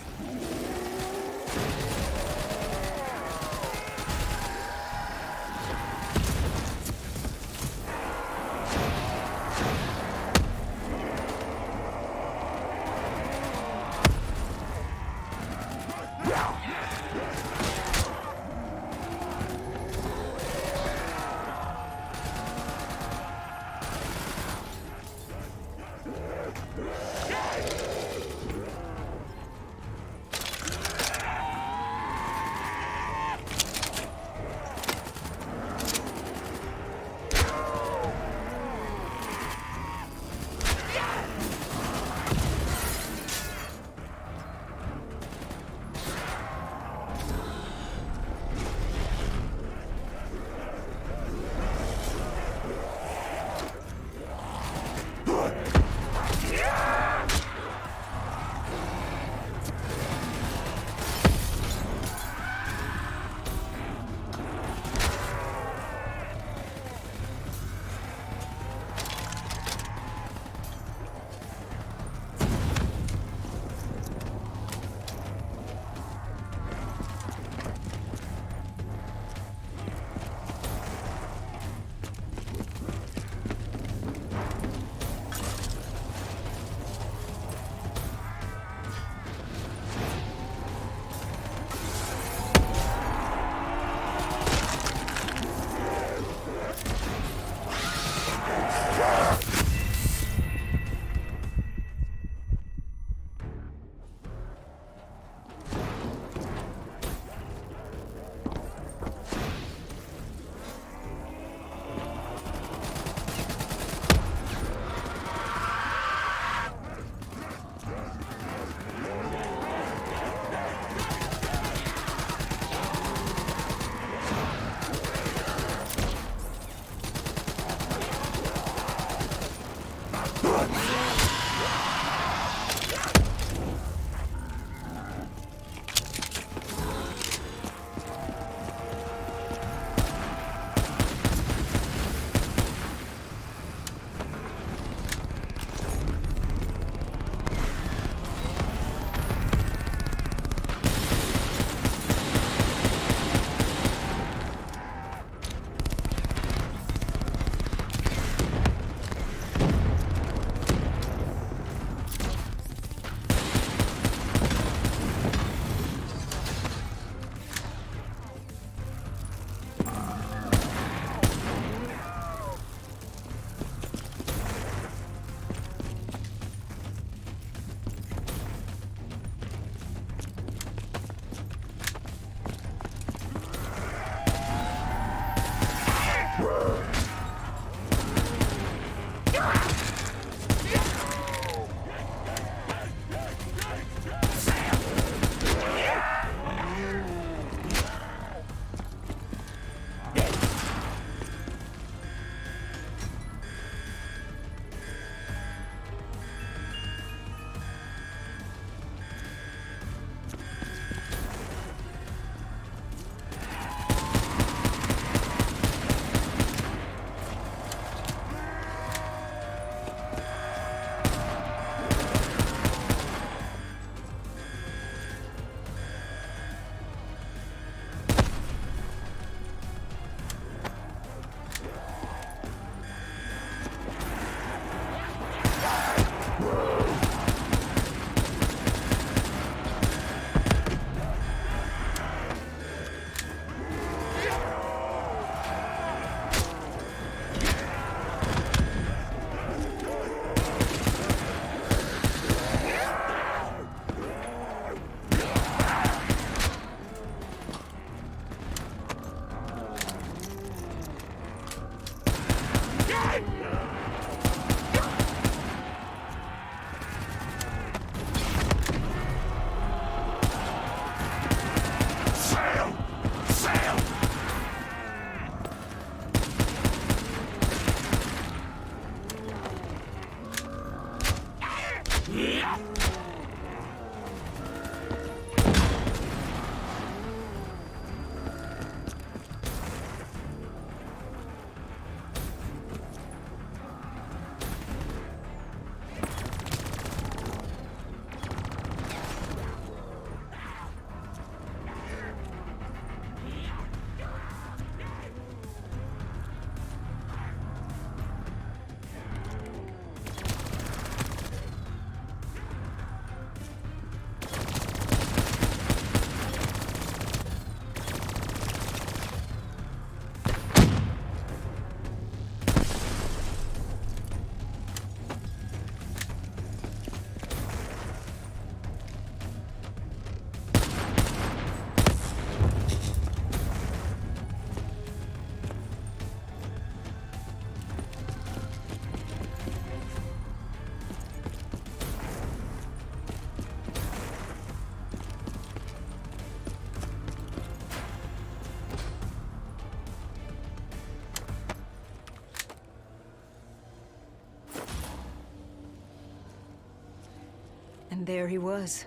And there he was.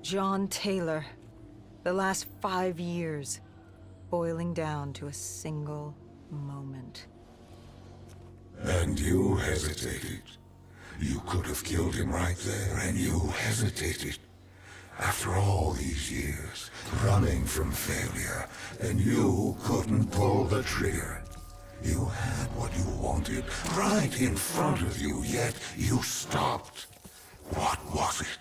John Taylor. The last 5 years, boiling down to a single moment. And you hesitated. You could have killed him right there, and you hesitated. After all these years, running from failure, and you couldn't pull the trigger. You had what you wanted right in front of you, yet you stopped. What was it?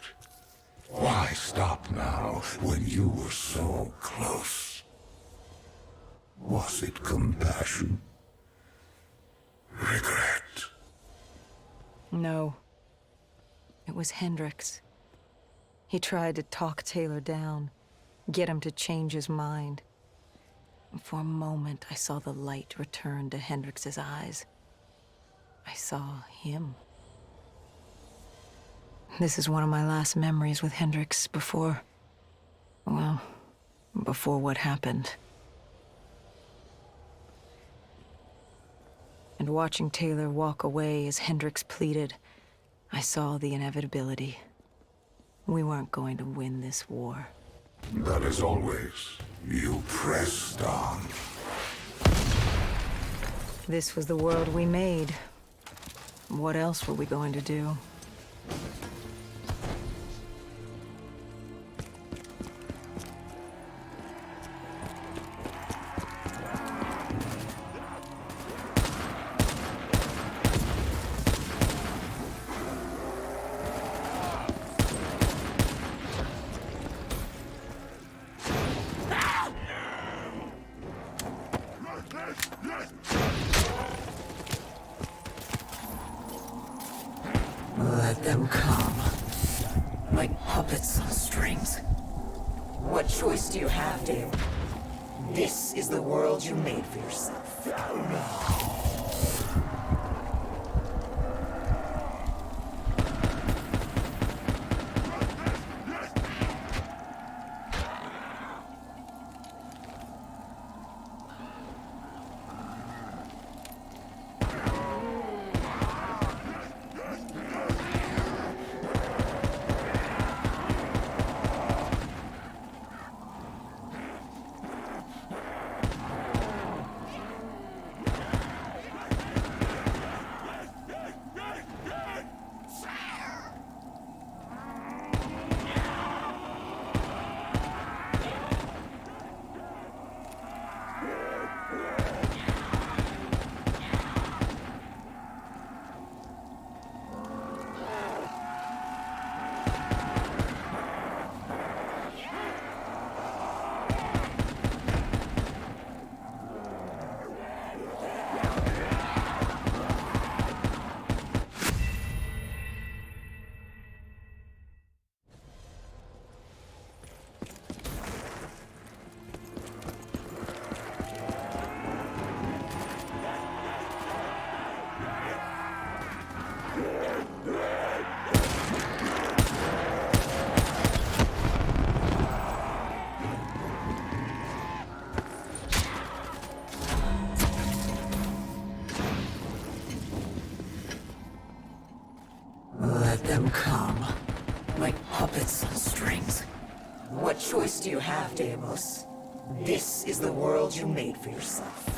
Why stop now when you were so close? Was it compassion? Regret? No. It was Hendricks. He tried to talk Taylor down, get him to change his mind. And for a moment, I saw the light return to Hendricks' eyes. I saw him. This is one of my last memories with Hendricks before what happened. And watching Taylor walk away as Hendricks pleaded, I saw the inevitability. We weren't going to win this war. But as always, you pressed on. This was the world we made. What else were we going to do? Let them come. Like puppets on strings. What choice do you have, Dale? This is the world you made for yourself. Let them come. puppets on strings. What choice do you have, Deimos? This is the world you made for yourself.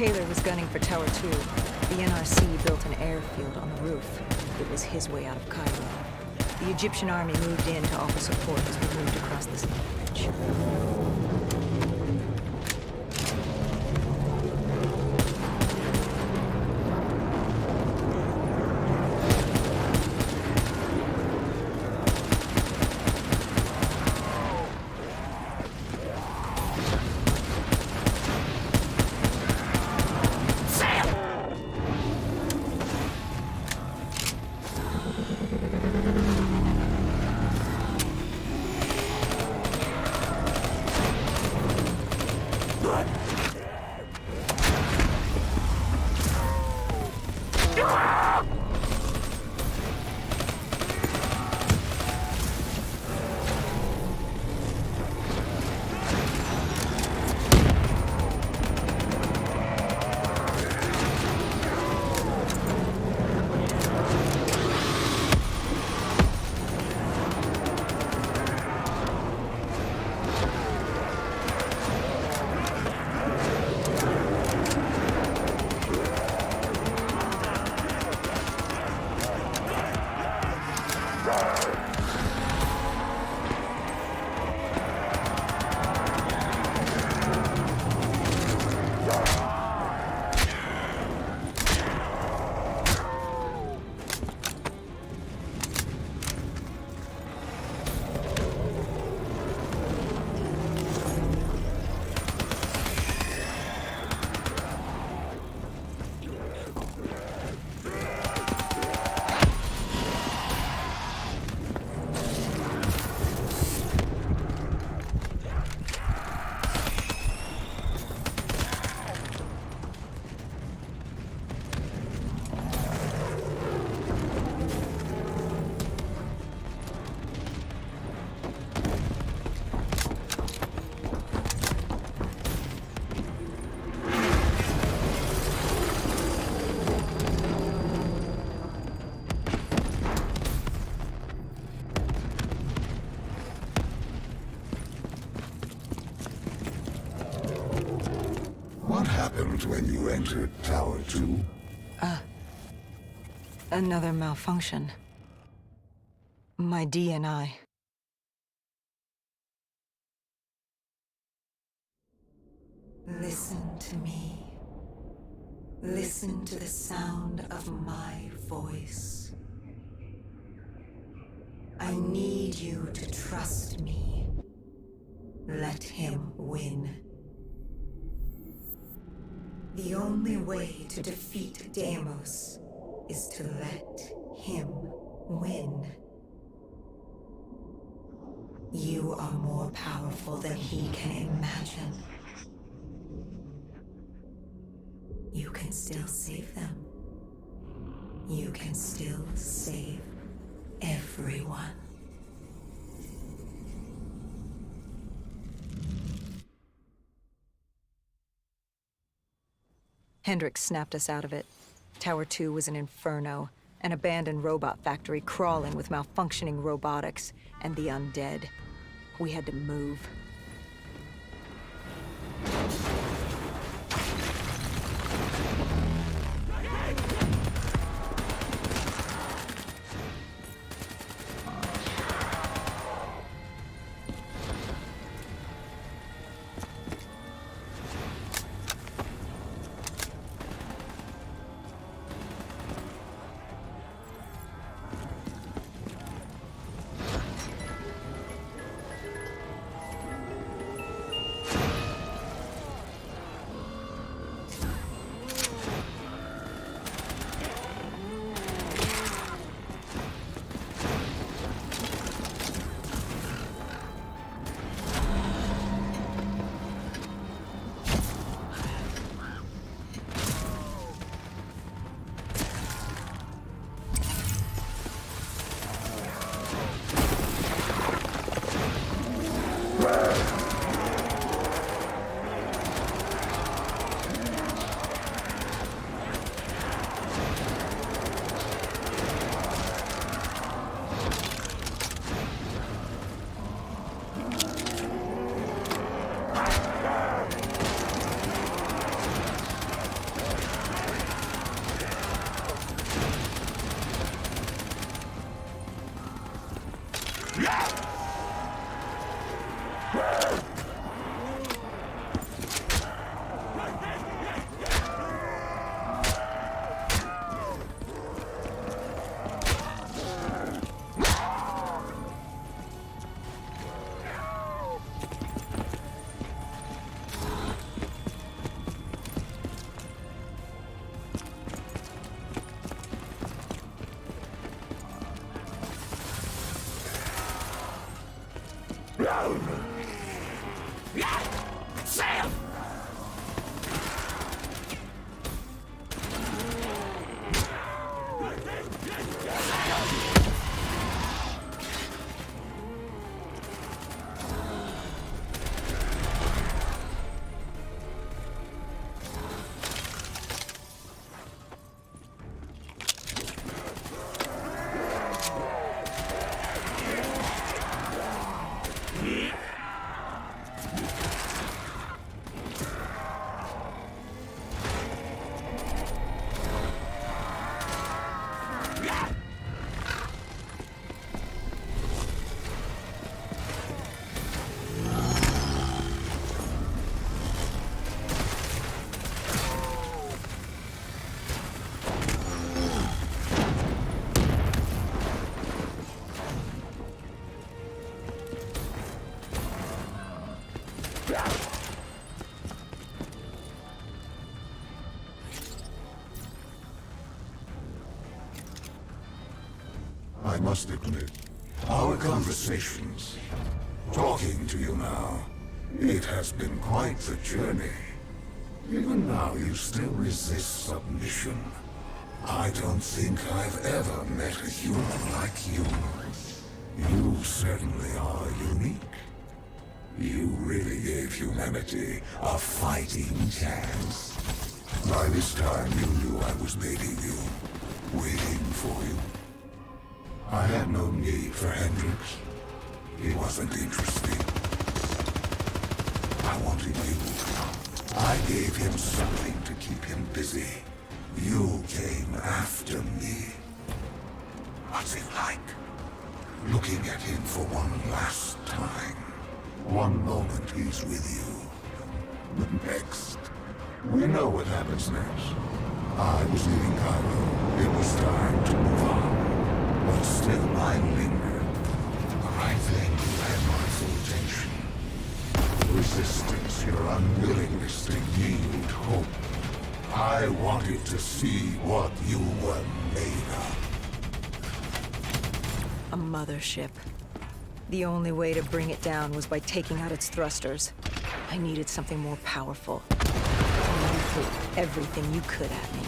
Taylor was gunning for Tower 2. The NRC built an airfield on the roof. It was his way out of Cairo. The Egyptian army moved in to offer support as we moved across the sea bridge. when you entered Tower 2? Another malfunction. My DNI. Listen to me. Listen to the sound of my voice. I need you to trust me. Let him win. The only way to defeat Deimos is to let him win. You are more powerful than he can imagine. You can still save them. You can still save everyone. Hendricks snapped us out of it. Tower 2 was an inferno, an abandoned robot factory crawling with malfunctioning robotics and the undead. We had to move. Sam! I must admit, our conversations, talking to you now, it has been quite the journey. Even now, you still resist submission. I don't think I've ever met a human like you. You certainly are unique. You really gave humanity a fighting chance. By this time, you knew I was baiting you, waiting for you. I had no need for Hendricks. He wasn't interesting. I wanted you. I gave him something to keep him busy. You came after me. What's it like? Looking at him for one last time. One moment he's with you. The next. We know what happens next. I was leaving Cairo. It was time to move on. But still I lingered. The right thing had my full attention. Resistance, your unwillingness to yield hope. I wanted to see what you were made of. A mothership. The only way to bring it down was by taking out its thrusters. I needed something more powerful. And you threw everything you could at me.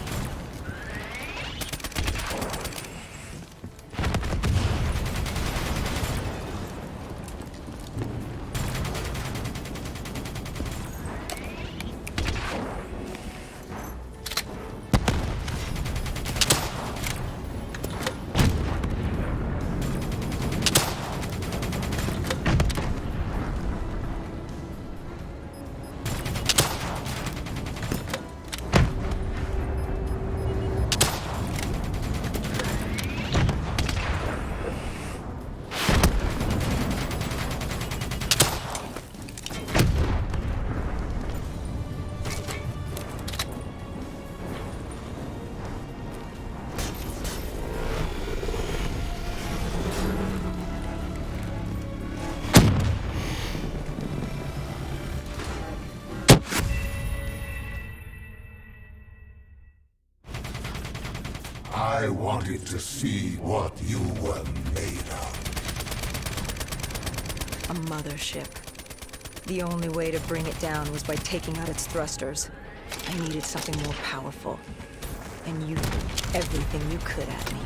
I wanted to see what you were made of. A mothership. The only way to bring it down was by taking out its thrusters. I needed something more powerful. And you threw everything you could at me.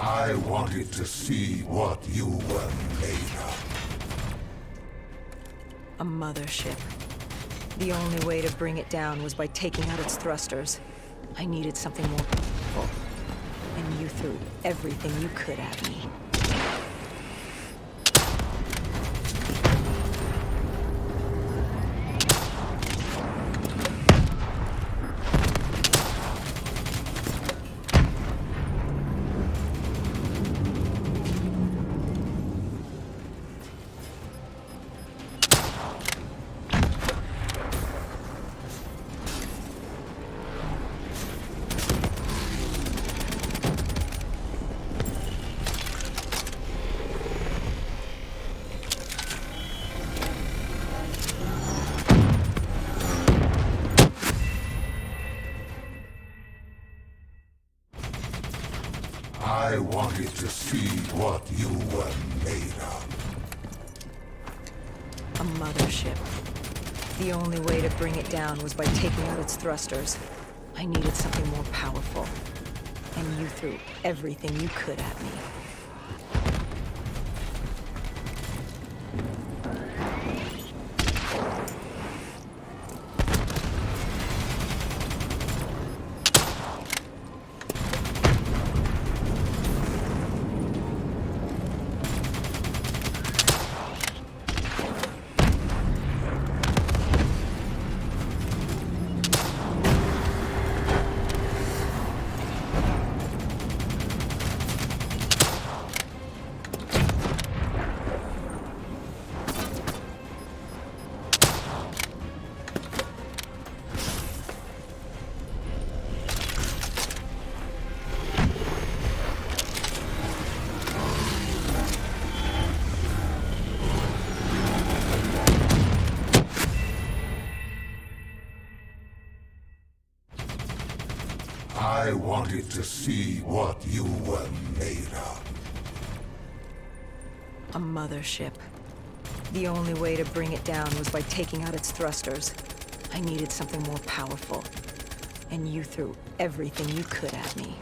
I wanted to see what you were made of. A mothership. The only way to bring it down was by taking out its thrusters. I needed something more powerful. And you threw everything you could at me. I wanted to see what you were made of. A mothership. The only way to bring it down was by taking out its thrusters. I needed something more powerful. And you threw everything you could at me. I wanted to see what you were made of. A mothership. The only way to bring it down was by taking out its thrusters. I needed something more powerful. And you threw everything you could at me.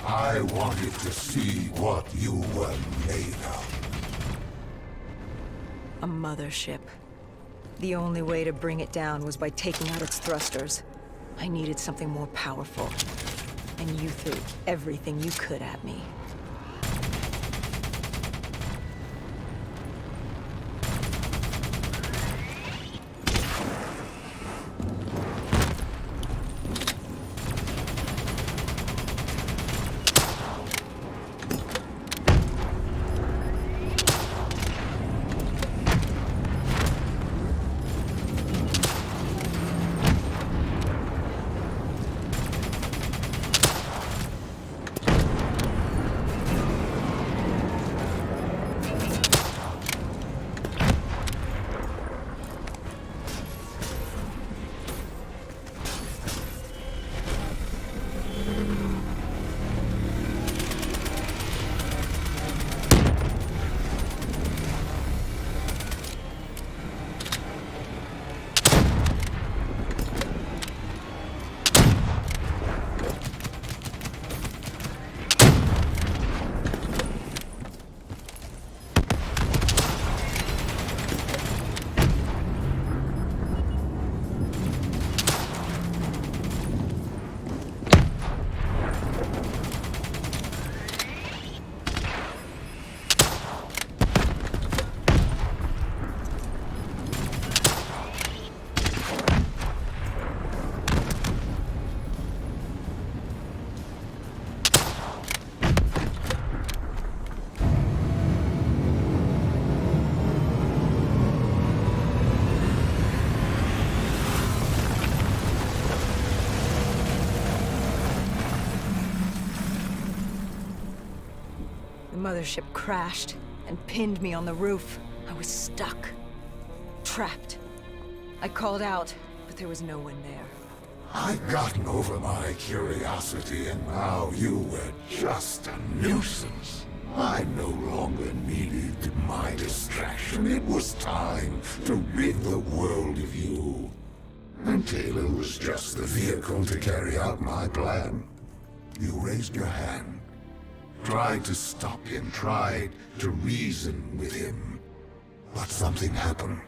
I wanted to see what you were made of. A mothership. The only way to bring it down was by taking out its thrusters. I needed something more powerful. And you threw everything you could at me. The mothership crashed and pinned me on the roof. I was stuck. Trapped. I called out, but there was no one there. I'd gotten over my curiosity, and now you were just a nuisance. I no longer needed my distraction. It was time to rid the world of you. And Taylor was just the vehicle to carry out my plan. You raised your hand, tried to stop him, tried to reason with him. But something happened.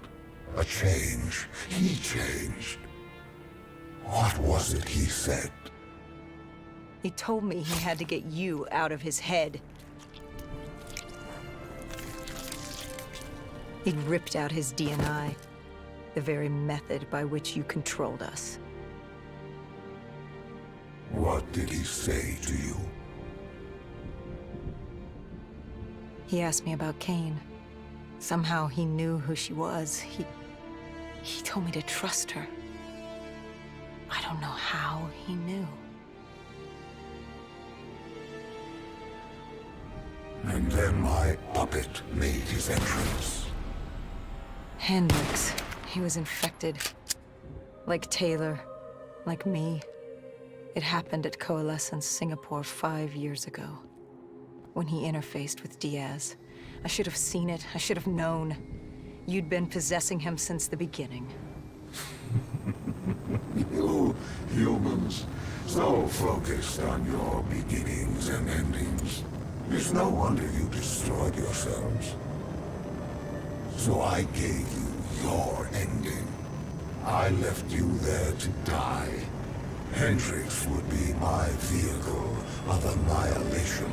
A change. He changed. What was it he said? He told me he had to get you out of his head. He'd ripped out his DNI, the very method by which you controlled us. What did he say to you? He asked me about Kane. Somehow he knew who she was. He told me to trust her. I don't know how he knew. And then my puppet made his entrance. Hendricks. He was infected. Like Taylor. Like me. It happened at Coalescence Singapore 5 years ago. When he interfaced with Diaz. I should have seen it. I should have known. You'd been possessing him since the beginning. You humans, so focused on your beginnings and endings. It's no wonder you destroyed yourselves. So I gave you your ending. I left you there to die. Hendricks would be my vehicle of annihilation.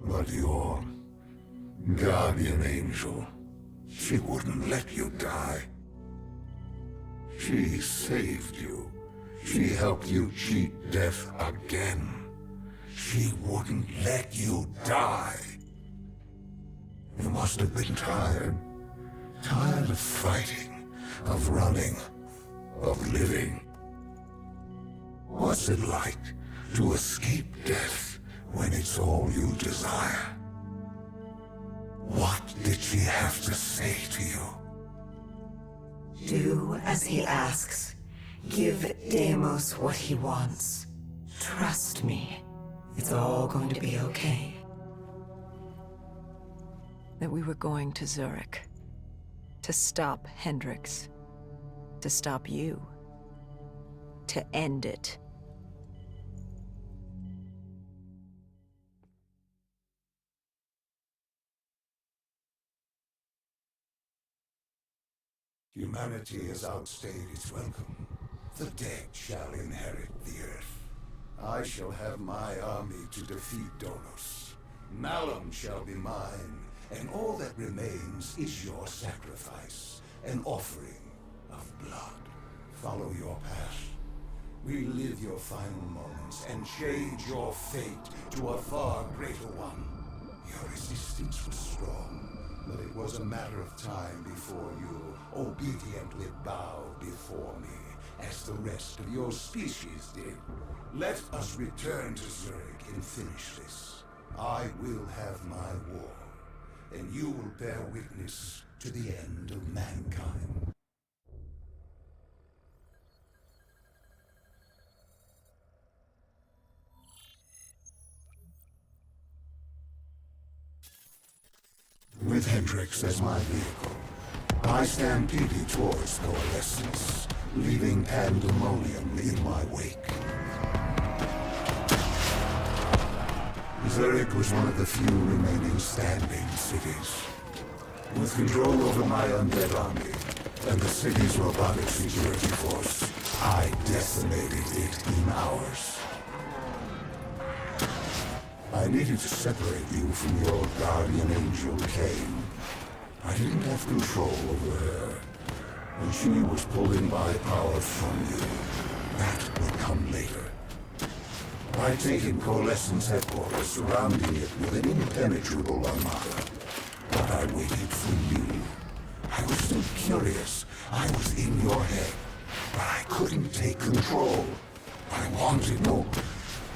But your guardian angel, she wouldn't let you die. She saved you. She helped you cheat death again. She wouldn't let you die. You must have been tired. Tired of fighting, of running, of living. What's it like to escape death when it's all you desire? What did she have to say to you? Do as he asks. Give Deimos what he wants. Trust me. It's all going to be okay. That we were going to Zurich. To stop Hendricks. To stop you. To end it. Humanity has outstayed its welcome. The dead shall inherit the earth. I shall have my army to defeat Donos. Malum shall be mine, and all that remains is your sacrifice, an offering of blood. Follow your path. Relive your final moments and change your fate to a far greater one. Your resistance was strong, but it was a matter of time before you obediently bowed before me, as the rest of your species did. Let us return to Zurich and finish this. I will have my war, and you will bear witness to the end of mankind. With Hendricks as my vehicle, I stampeded towards Coalescence, leaving pandemonium in my wake. Zurich was one of the few remaining standing cities. With control over my undead army and the city's robotic security force, I decimated it in hours. I needed to separate you from your guardian angel, Kane. I didn't have control over her, and she was pulling my power from you. That would come later. I'd taken Coalescence headquarters, surrounding it with an impenetrable armada. But I waited for you. I was still curious. I was in your head, but I couldn't take control. I wanted no...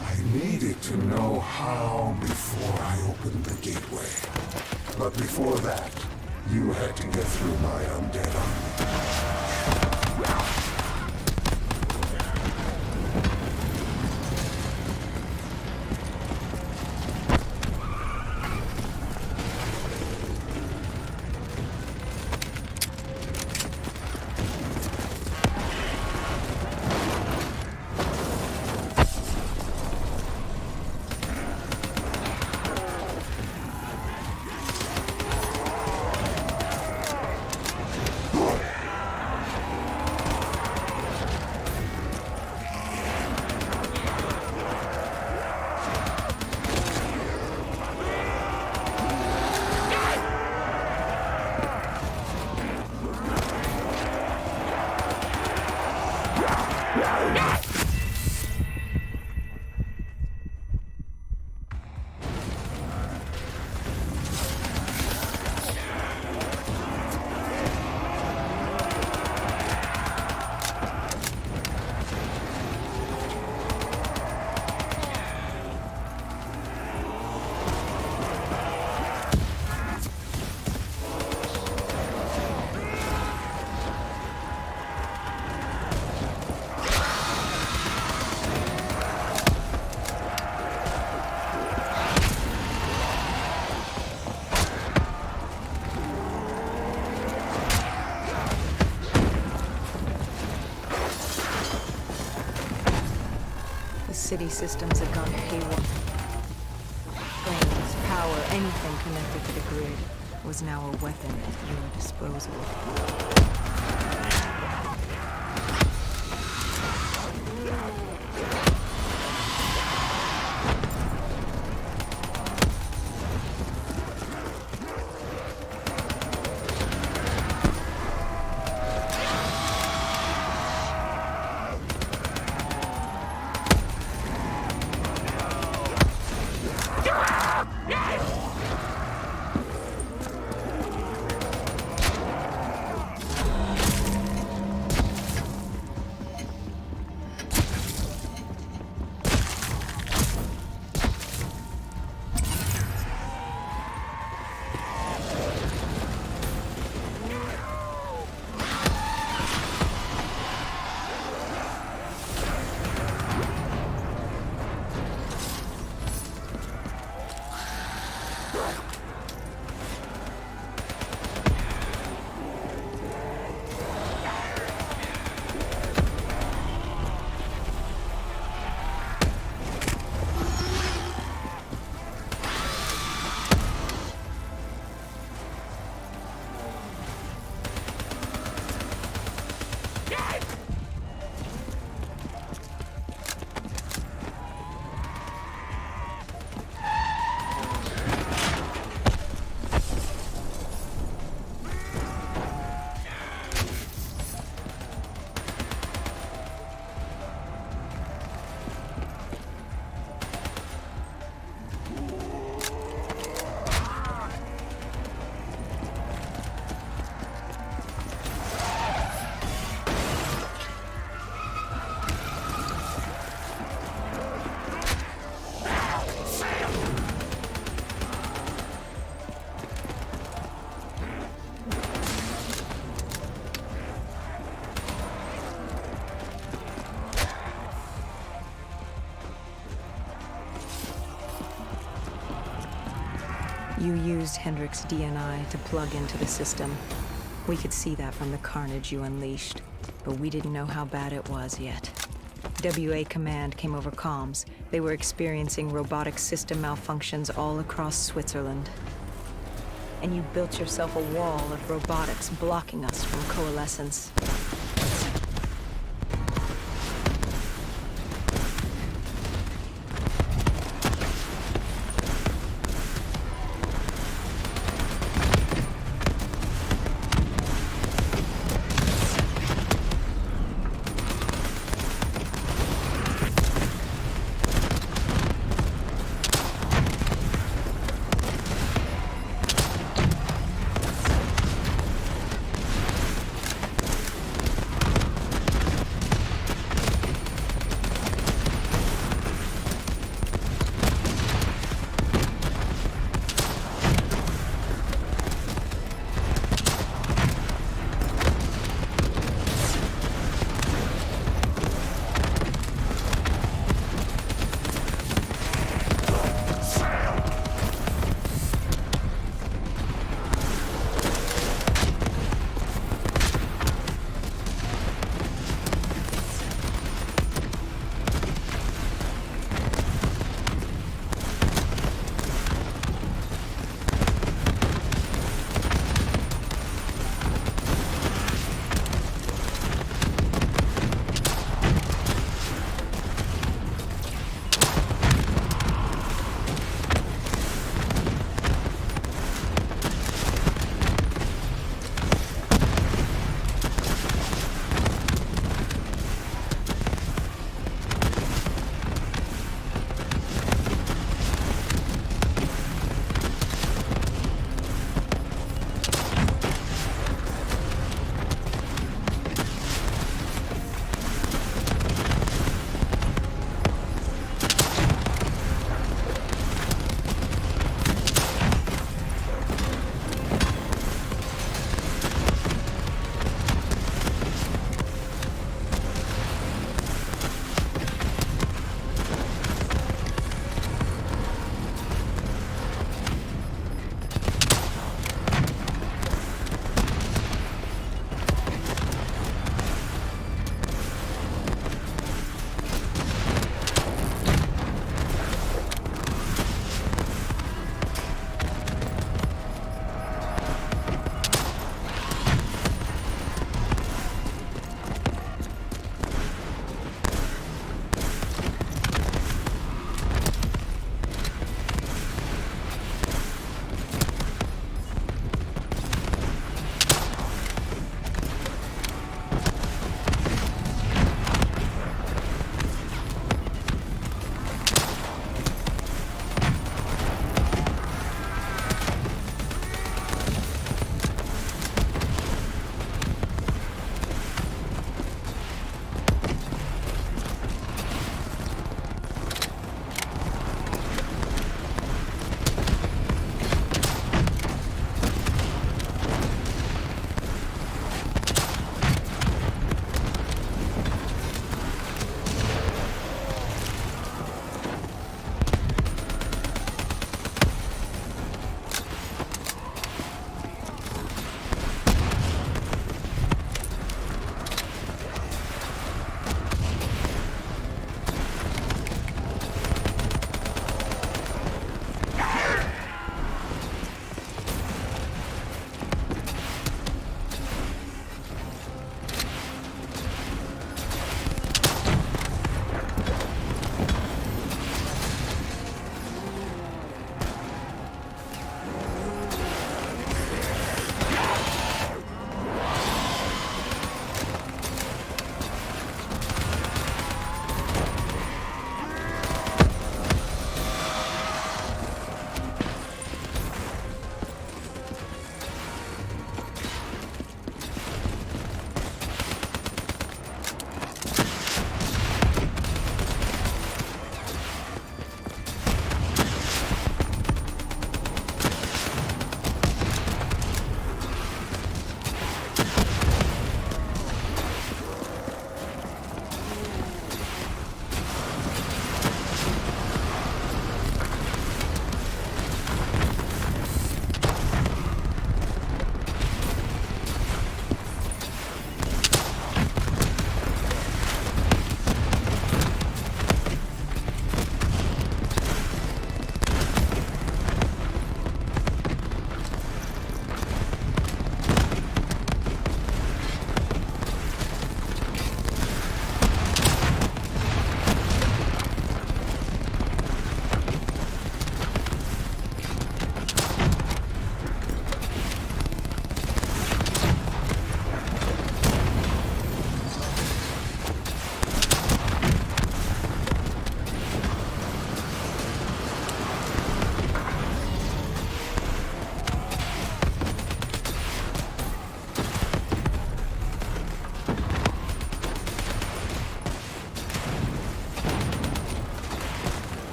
I needed to know how before I opened the gateway. But before that, you had to get through my undead army. City systems had gone haywire. Brains, power, anything connected to the grid was now a weapon at your disposal. You used Hendricks' DNI to plug into the system. We could see that from the carnage you unleashed, but we didn't know how bad it was yet. WA Command came over comms. They were experiencing robotic system malfunctions all across Switzerland. And you built yourself a wall of robotics blocking us from coalescence.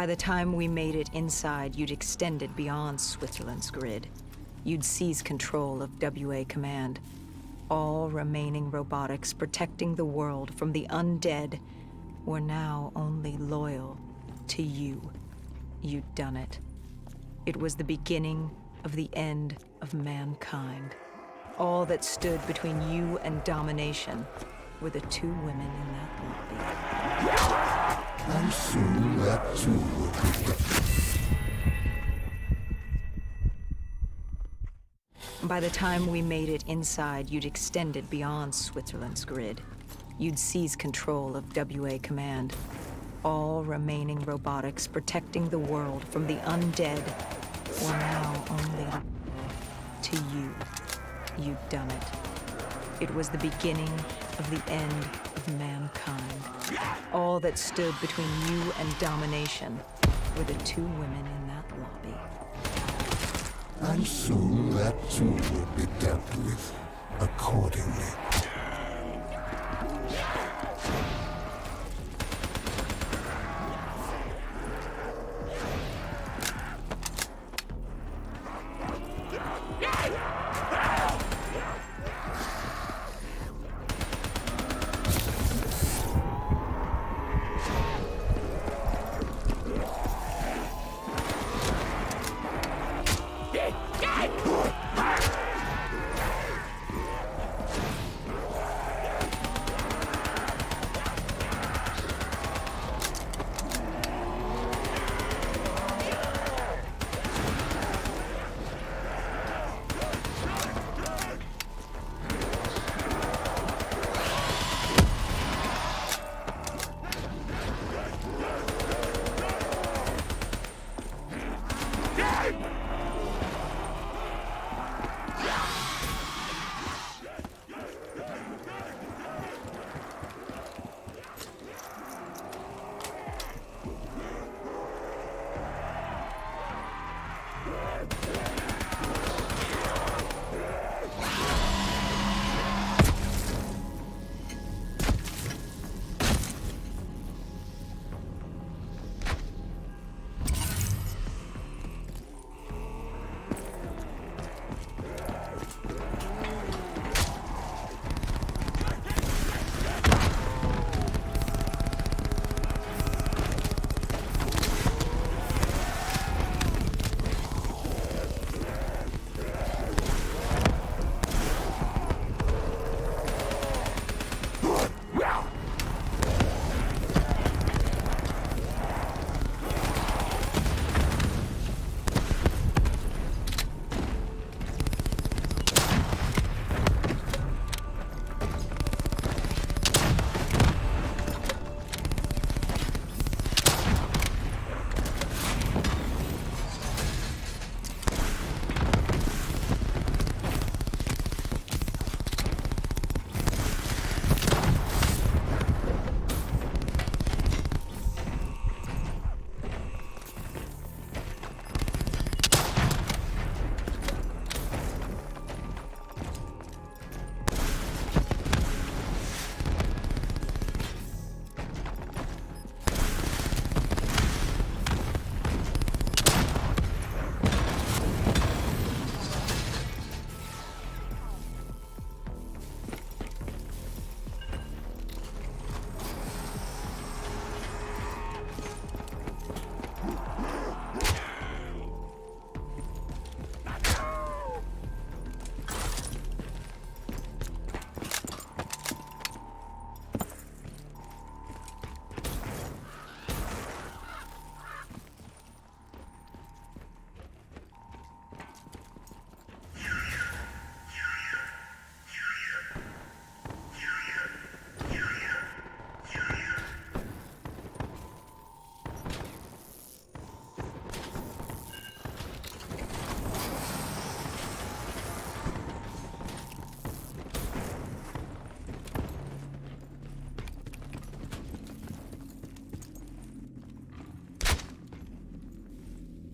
By the time we made it inside, you'd extended beyond Switzerland's grid. You'd seized control of WA Command. All remaining robotics protecting the world from the undead were now only loyal to you. You'd done it. It was the beginning of the end of mankind. All that stood between you and domination were the two women in that lobby. And soon that too will be done. By the time we made it inside, you'd extended beyond Switzerland's grid. You'd seized control of WA Command. All remaining robotics protecting the world from the undead were now only to you. You'd done it. It was the beginning of the end of mankind. All that stood between you and domination were the two women in that lobby. And soon that too will be dealt with accordingly.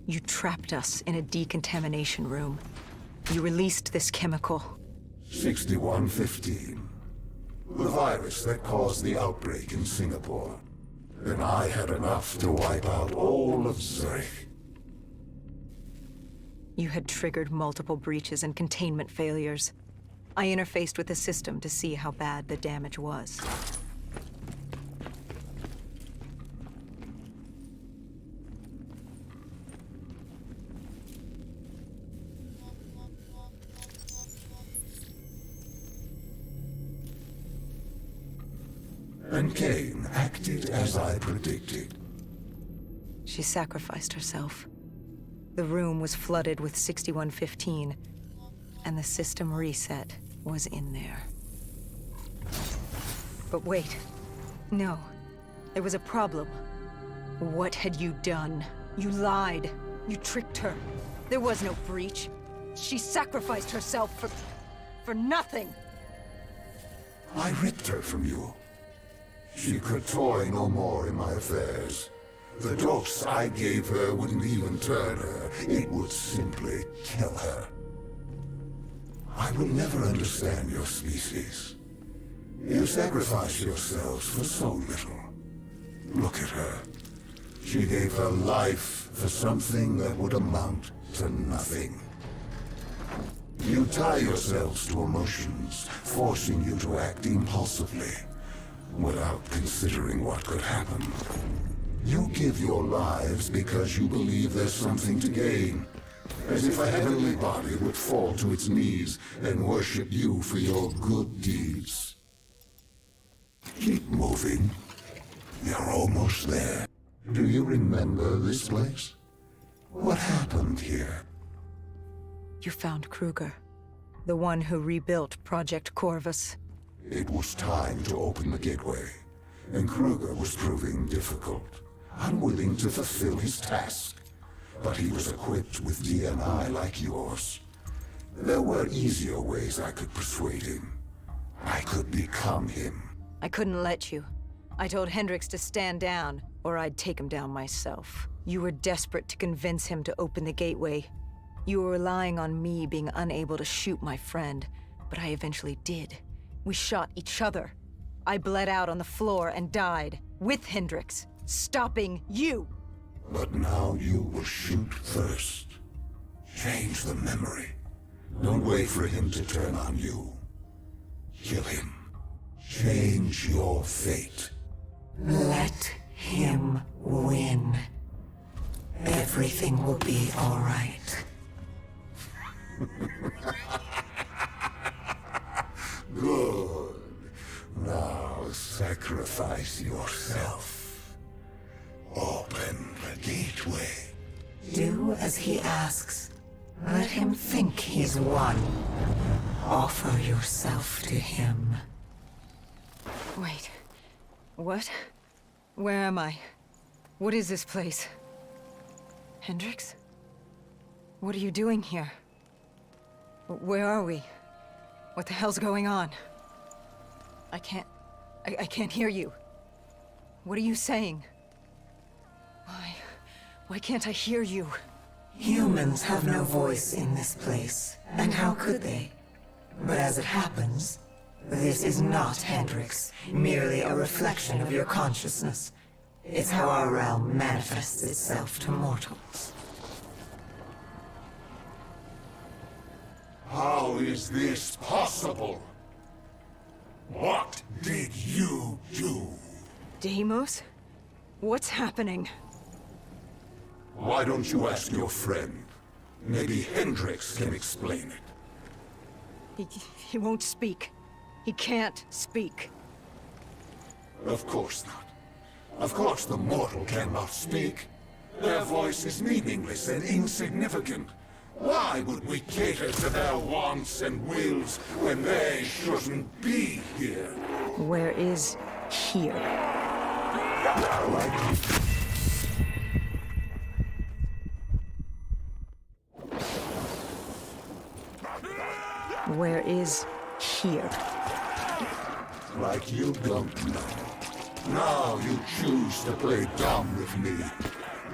You trapped us in a decontamination room. You released this chemical. 6115. The virus that caused the outbreak in Singapore. And I had enough to wipe out all of Zurich. You had triggered multiple breaches and containment failures. I interfaced with the system to see how bad the damage was. And Kane acted as I predicted. She sacrificed herself. The room was flooded with 6115, and the system reset was in there. But wait. No. There was a problem. What had you done? You lied. You tricked her. There was no breach. She sacrificed herself for nothing. I ripped her from you. She could toy no more in my affairs. The dose I gave her wouldn't even turn her. It would simply kill her. I will never understand your species. You sacrifice yourselves for so little. Look at her. She gave her life for something that would amount to nothing. You tie yourselves to emotions, forcing you to act impulsively, without considering what could happen. You give your lives because you believe there's something to gain, as if a heavenly body would fall to its knees and worship you for your good deeds. Keep moving. You're almost there. Do you remember this place? What happened here? You found Kruger, the one who rebuilt Project Corvus. It was time to open the gateway, and Kruger was proving difficult, unwilling to fulfill his task. But he was equipped with DNI like yours. There were easier ways I could persuade him. I could become him. I couldn't let you. I told Hendricks to stand down, or I'd take him down myself. You were desperate to convince him to open the gateway. You were relying on me being unable to shoot my friend, but I eventually did. We shot each other. I bled out on the floor and died, with Hendricks, stopping you. But now you will shoot first. Change the memory. Don't wait for him to turn on you. Kill him. Change your fate. Let him win. Everything will be all right. Good. Now sacrifice yourself. Open the gateway. Do as he asks. Let him think he's won. Offer yourself to him. Wait. What? Where am I? What is this place? Hendricks? What are you doing here? Where are we? What the hell's going on? I can't hear you. What are you saying? Why can't I hear you? Humans have no voice in this place, and how could they? But as it happens, this is not Hendricks, merely a reflection of your consciousness. It's how our realm manifests itself to mortals. How is this possible? What did you do? Deimos? What's happening? Why don't you ask your friend? Maybe Hendricks can explain it. He won't speak. He can't speak. Of course not. Of course the mortal cannot speak. Their voice is meaningless and insignificant. Why would we cater to their wants and wills when they shouldn't be here? Where is here? Where is here? Like you don't know. Now you choose to play dumb with me.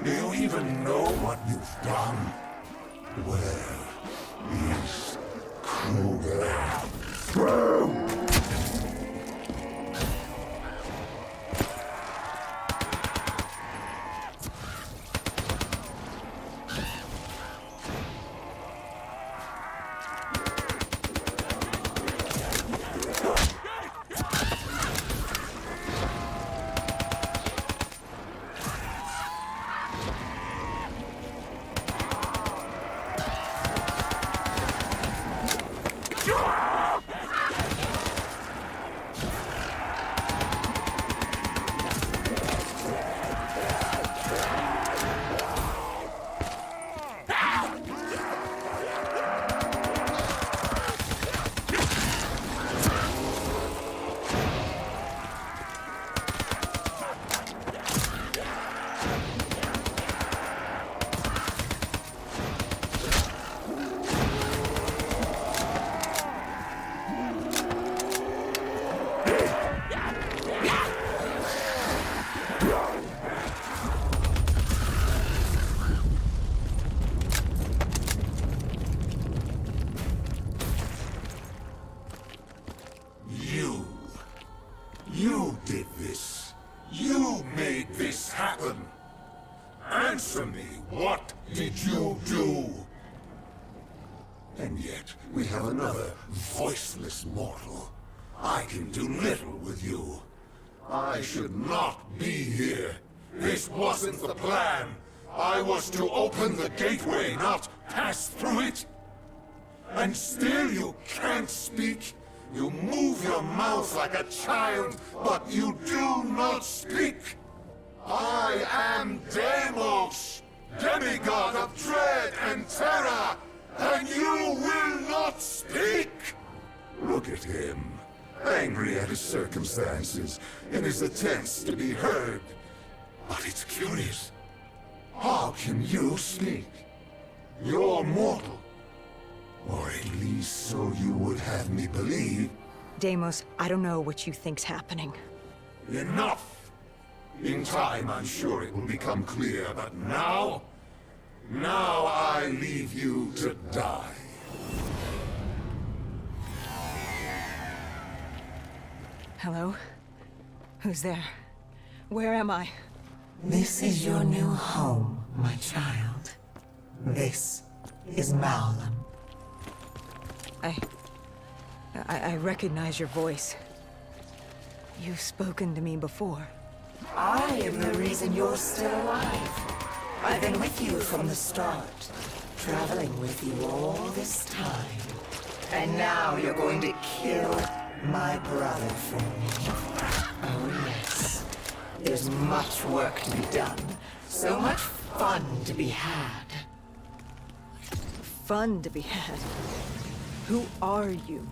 Do you even know what you've done? Where is Kruger? You did this. You made this happen. Answer me, what did you do? And yet, we have another voiceless mortal. I can do little with you. I should not be here. This wasn't the plan. I was to open the gateway, not pass through it. And still you can't speak. You move your mouth like a child, but you do not speak. I am Deimos, demigod of dread and terror, and you will not speak! Look at him, angry at his circumstances, in his attempts to be heard. But it's curious. How can you speak? You're mortal. Or at least so you would have me believe. Deimos, I don't know what you think's happening. Enough! In time, I'm sure it will become clear, but now... Now I leave you to die. Hello? Who's there? Where am I? This is your new home, my child. This is Malum. I recognize your voice. You've spoken to me before. I am the reason you're still alive. I've been with you from the start, traveling with you all this time. And now you're going to kill my brother for me. Oh yes. There's much work to be done. So much fun to be had. Fun to be had. Who are you?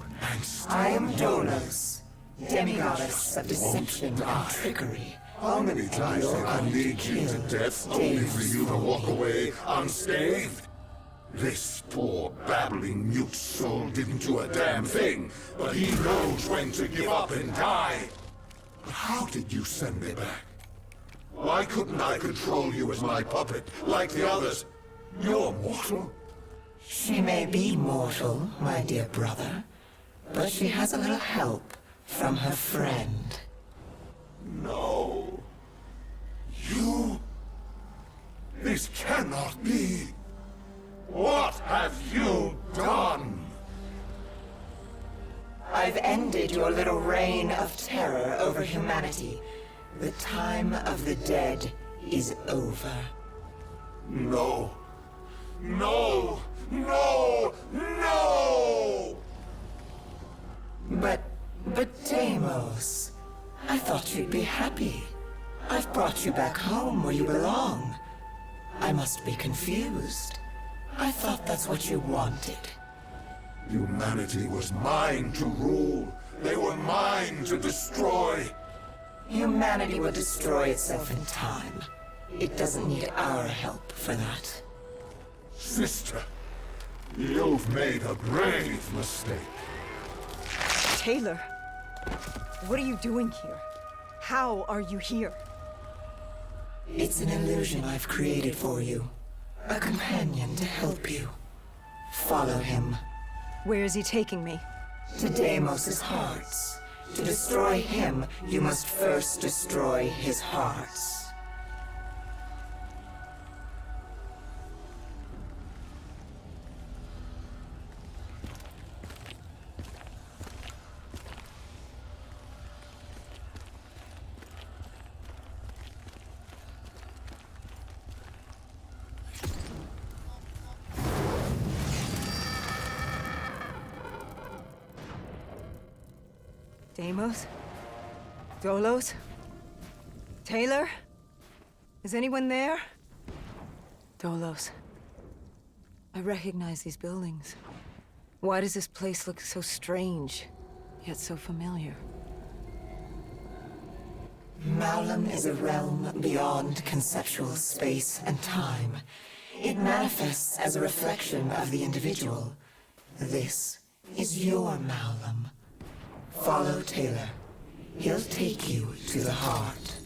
I am Dolos, demigoddess of deception and trickery. How many times did I lead you to death only for you to walk away unscathed? This poor babbling mute soul didn't do a damn thing, but he knows when to give up and die. But how did you send me back? Why couldn't I control you as my puppet, like the others? You're mortal. She may be mortal, my dear brother, but she has a little help from her friend. No. You... This cannot be. What have you done? I've ended your little reign of terror over humanity. The time of the dead is over. No. No! No! No! But Deimos, I thought you'd be happy. I've brought you back home where you belong. I must be confused. I thought that's what you wanted. Humanity was mine to rule. They were mine to destroy. Humanity will destroy itself in time. It doesn't need our help for that. Sister, you've made a grave mistake. Taylor, what are you doing here? How are you here? It's It's an illusion I've created for you. A companion to help you. Follow him. Where is he taking me? To Deimos' hearts. To destroy him, you must first destroy his hearts. Deimos? Dolos? Taylor? Is anyone there? Dolos. I recognize these buildings. Why does this place look so strange, yet so familiar? Malum is a realm beyond conceptual space and time. It manifests as a reflection of the individual. This is your Malum. Follow Taylor. He'll take you to the heart.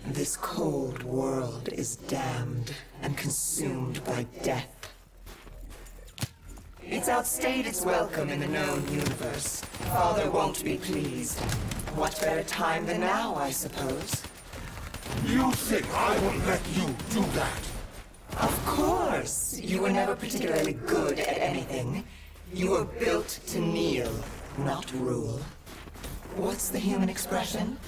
This cold world is damned and consumed by death. It's outstayed its welcome in the known universe. Father won't be pleased. What better time than now, I suppose? You think I will let you do that? Of course! You were never particularly good at anything. You were built to kneel, not rule. What's the human expression?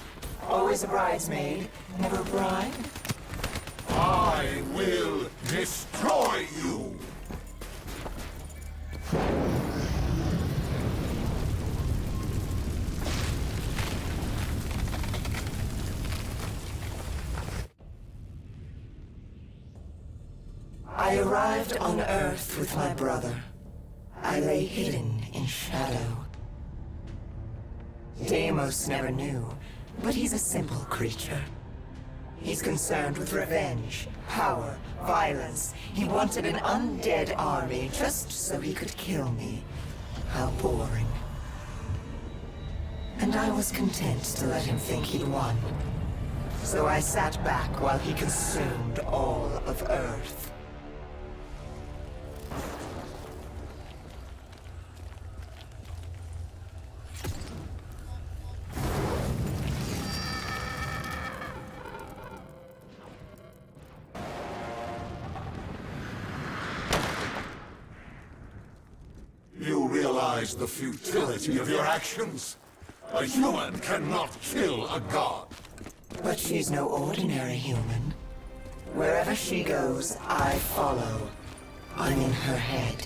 Always a bridesmaid, never a bride? I will destroy you! I arrived on Earth with my brother. I lay hidden in shadow. Deimos never knew, but he's a simple creature. He's concerned with revenge, power, violence. He wanted an undead army just so he could kill me. How boring. And I was content to let him think he'd won. So I sat back while he consumed all of Earth. You realize the futility of your actions? A human cannot kill a god. But she's no ordinary human. Wherever she goes, I follow. I'm in her head,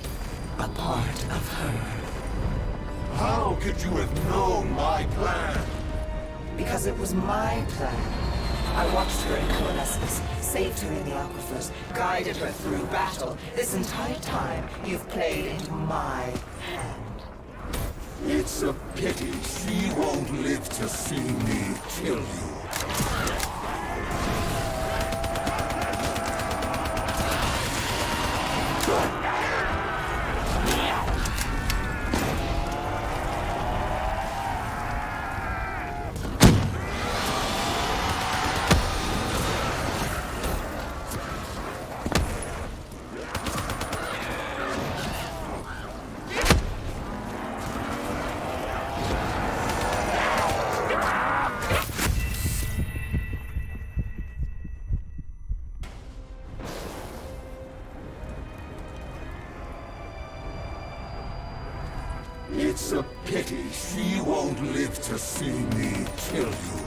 a part of her. How could you have known my plan? Because it was my plan. I watched her in coalescence, saved her in the aquifers, guided her through battle. This entire time, you've played into my hand. It's a pity she won't live to see me kill you. It's a pity she won't live to see me kill you.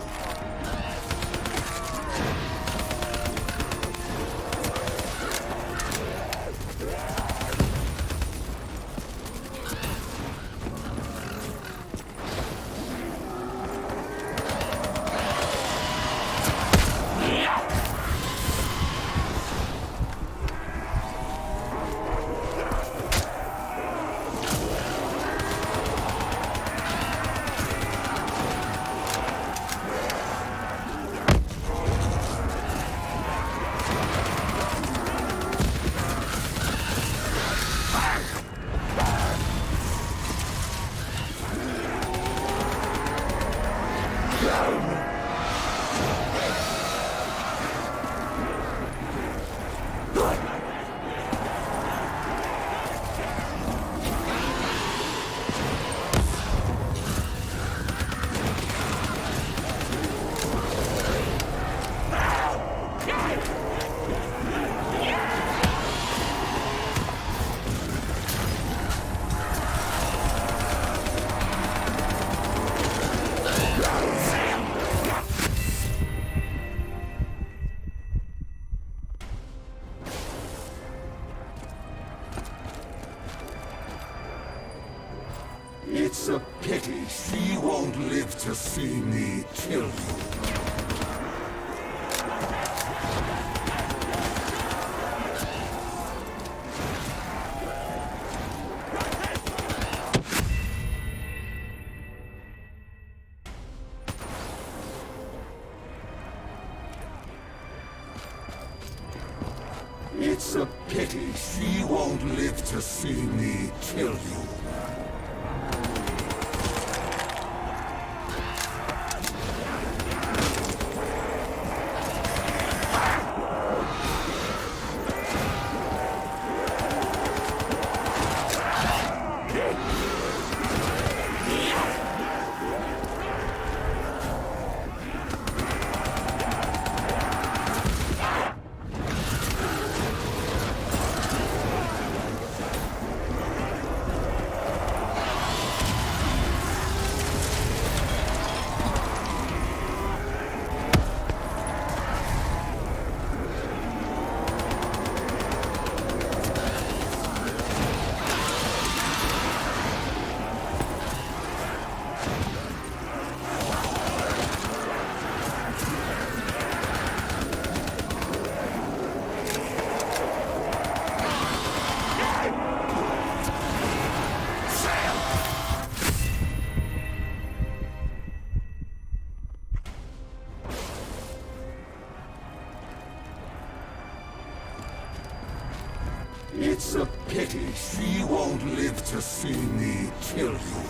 It's a pity she won't live to see me kill you. It's a pity she won't live to see me kill you. It's a pity she won't live to see me kill you.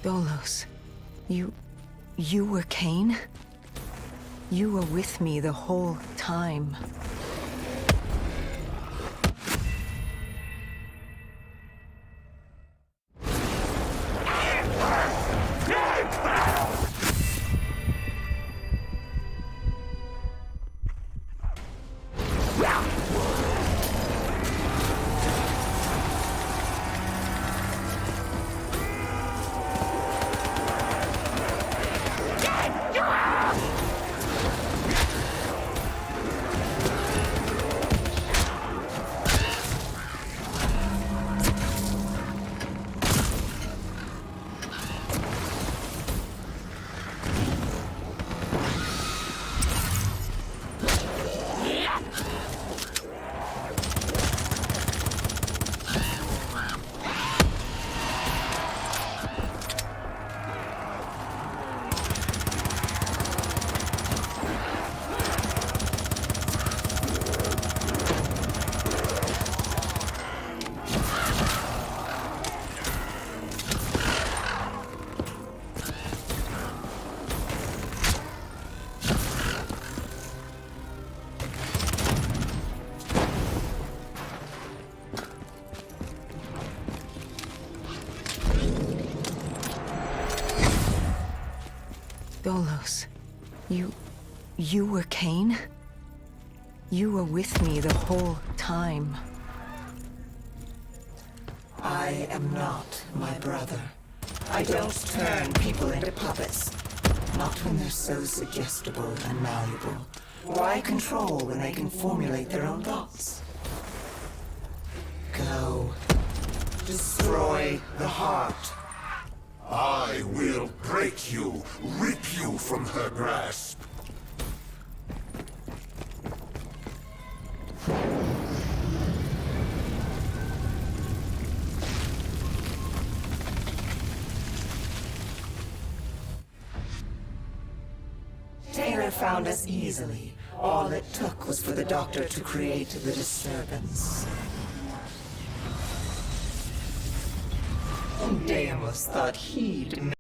Bolos, you were Kane? You were with me the whole time. Tholos, you were Cain? You were with me the whole time. I am not my brother. I don't turn people into puppets. Not when they're so suggestible and malleable. Why control when they can formulate their own thoughts? Go. Destroy the heart. I will break you, rip you from her grasp. Taylor found us easily. All it took was for the Doctor to create the disturbance. Deimos thought he'd...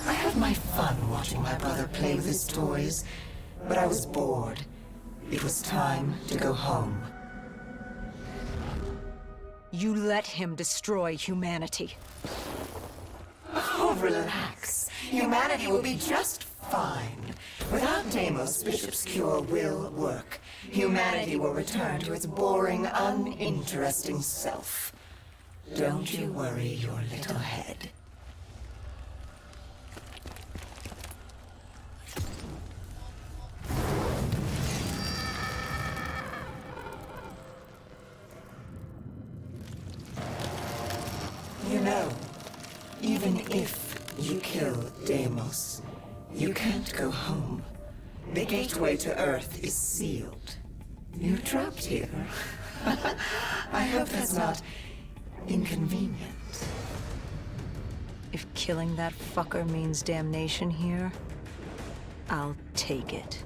I had my fun watching my brother play with his toys, but I was bored. It was time to go home. You let him destroy humanity. Oh, relax. Humanity will be just fine. Without Deimos, Bishop's cure will work. Humanity will return to its boring, uninteresting self. Don't you worry your little head. You know, even if you kill Deimos, you can't go home. The gateway to Earth is sealed. You're trapped here. I hope that's not inconvenient. If killing that fucker means damnation here, I'll take it.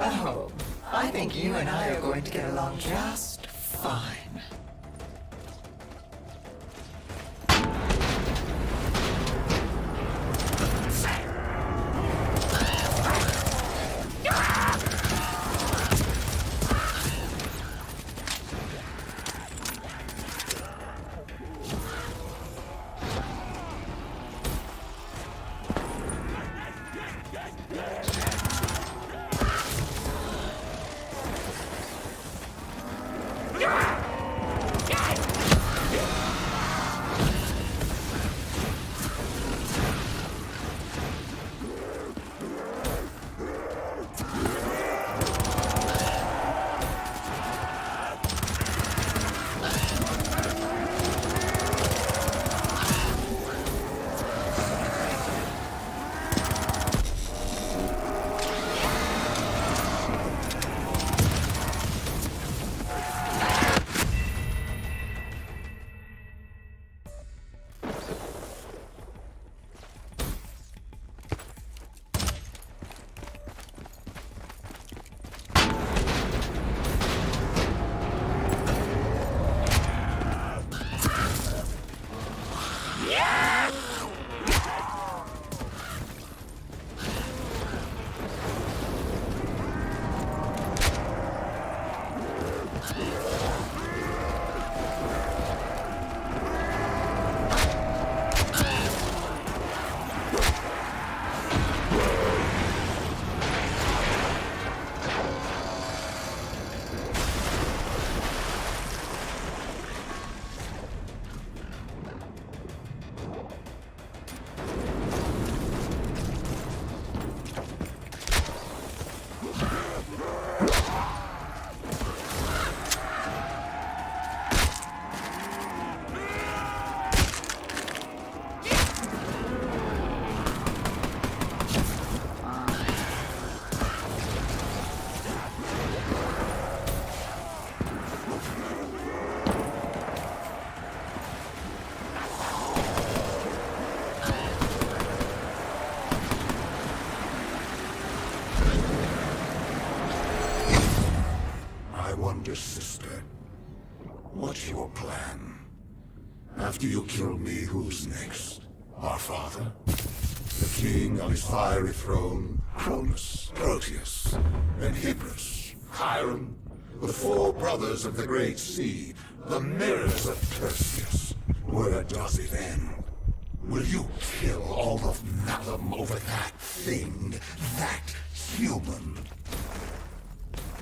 Oh, I think you and I are going to get along just fine. Sister, what's your plan? After you kill me, who's next? Our father? The king on his fiery throne? Cronus, Proteus, and Hybris, Chiron? The four brothers of the Great Sea, the mirrors of Perseus. Where does it end? Will you kill all of Malum over that thing? That human?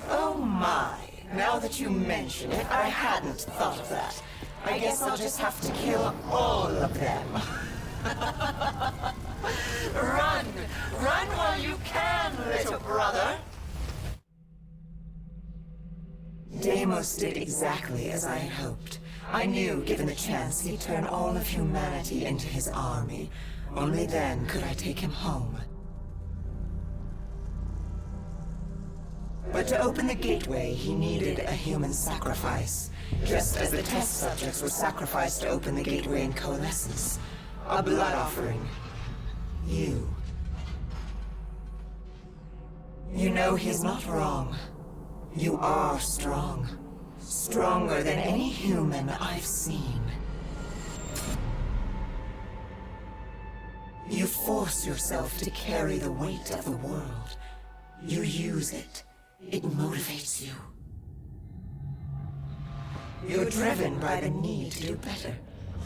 Oh my. Now that you mention it, I hadn't thought of that. I guess I'll just have to kill all of them. Run! Run while you can, little brother! Deimos did exactly as I had hoped. I knew, given the chance, he'd turn all of humanity into his army. Only then could I take him home. But to open the gateway, he needed a human sacrifice. Just as the test subjects were sacrificed to open the gateway in Coalescence. A blood offering. You. You know, he's not wrong. You are strong. Stronger than any human I've seen. You force yourself to carry the weight of the world. You use it. It motivates you. You're driven by the need to do better.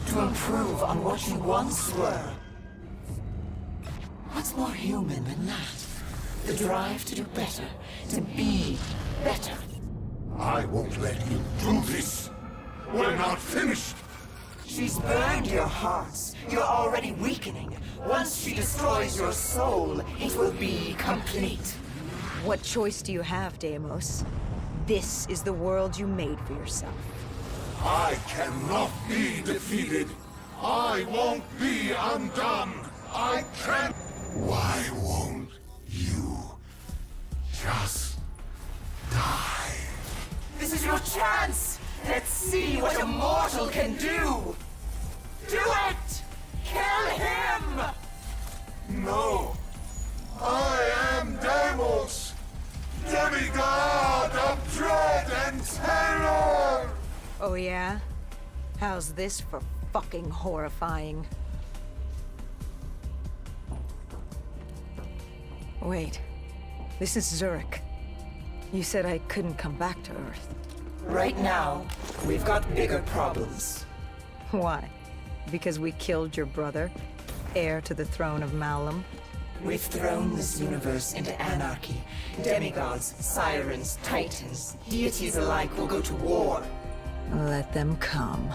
To improve on what you once were. What's more human than that? The drive to do better. To be better. I won't let you do this. We're not finished. She's burned your hearts. You're already weakening. Once she destroys your soul, it will be complete. What choice do you have, Deimos? This is the world you made for yourself. I cannot be defeated. I won't be undone. I can't. Why won't you just die? This is your chance! Let's see what a mortal can do! Do it! Kill him! No. I am Deimos, demigod of dread and terror! Oh yeah? How's this for fucking horrifying? Wait. This is Zurich. You said I couldn't come back to Earth. Right now, we've got bigger problems. Why? Because we killed your brother? Heir to the throne of Malum? We've thrown this universe into anarchy. Demigods, sirens, titans, deities alike will go to war. Let them come.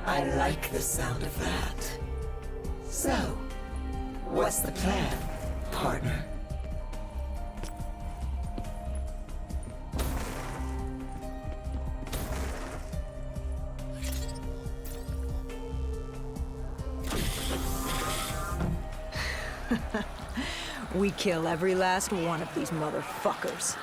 I like the sound of that. So, what's the plan, partner? We kill every last one of these motherfuckers.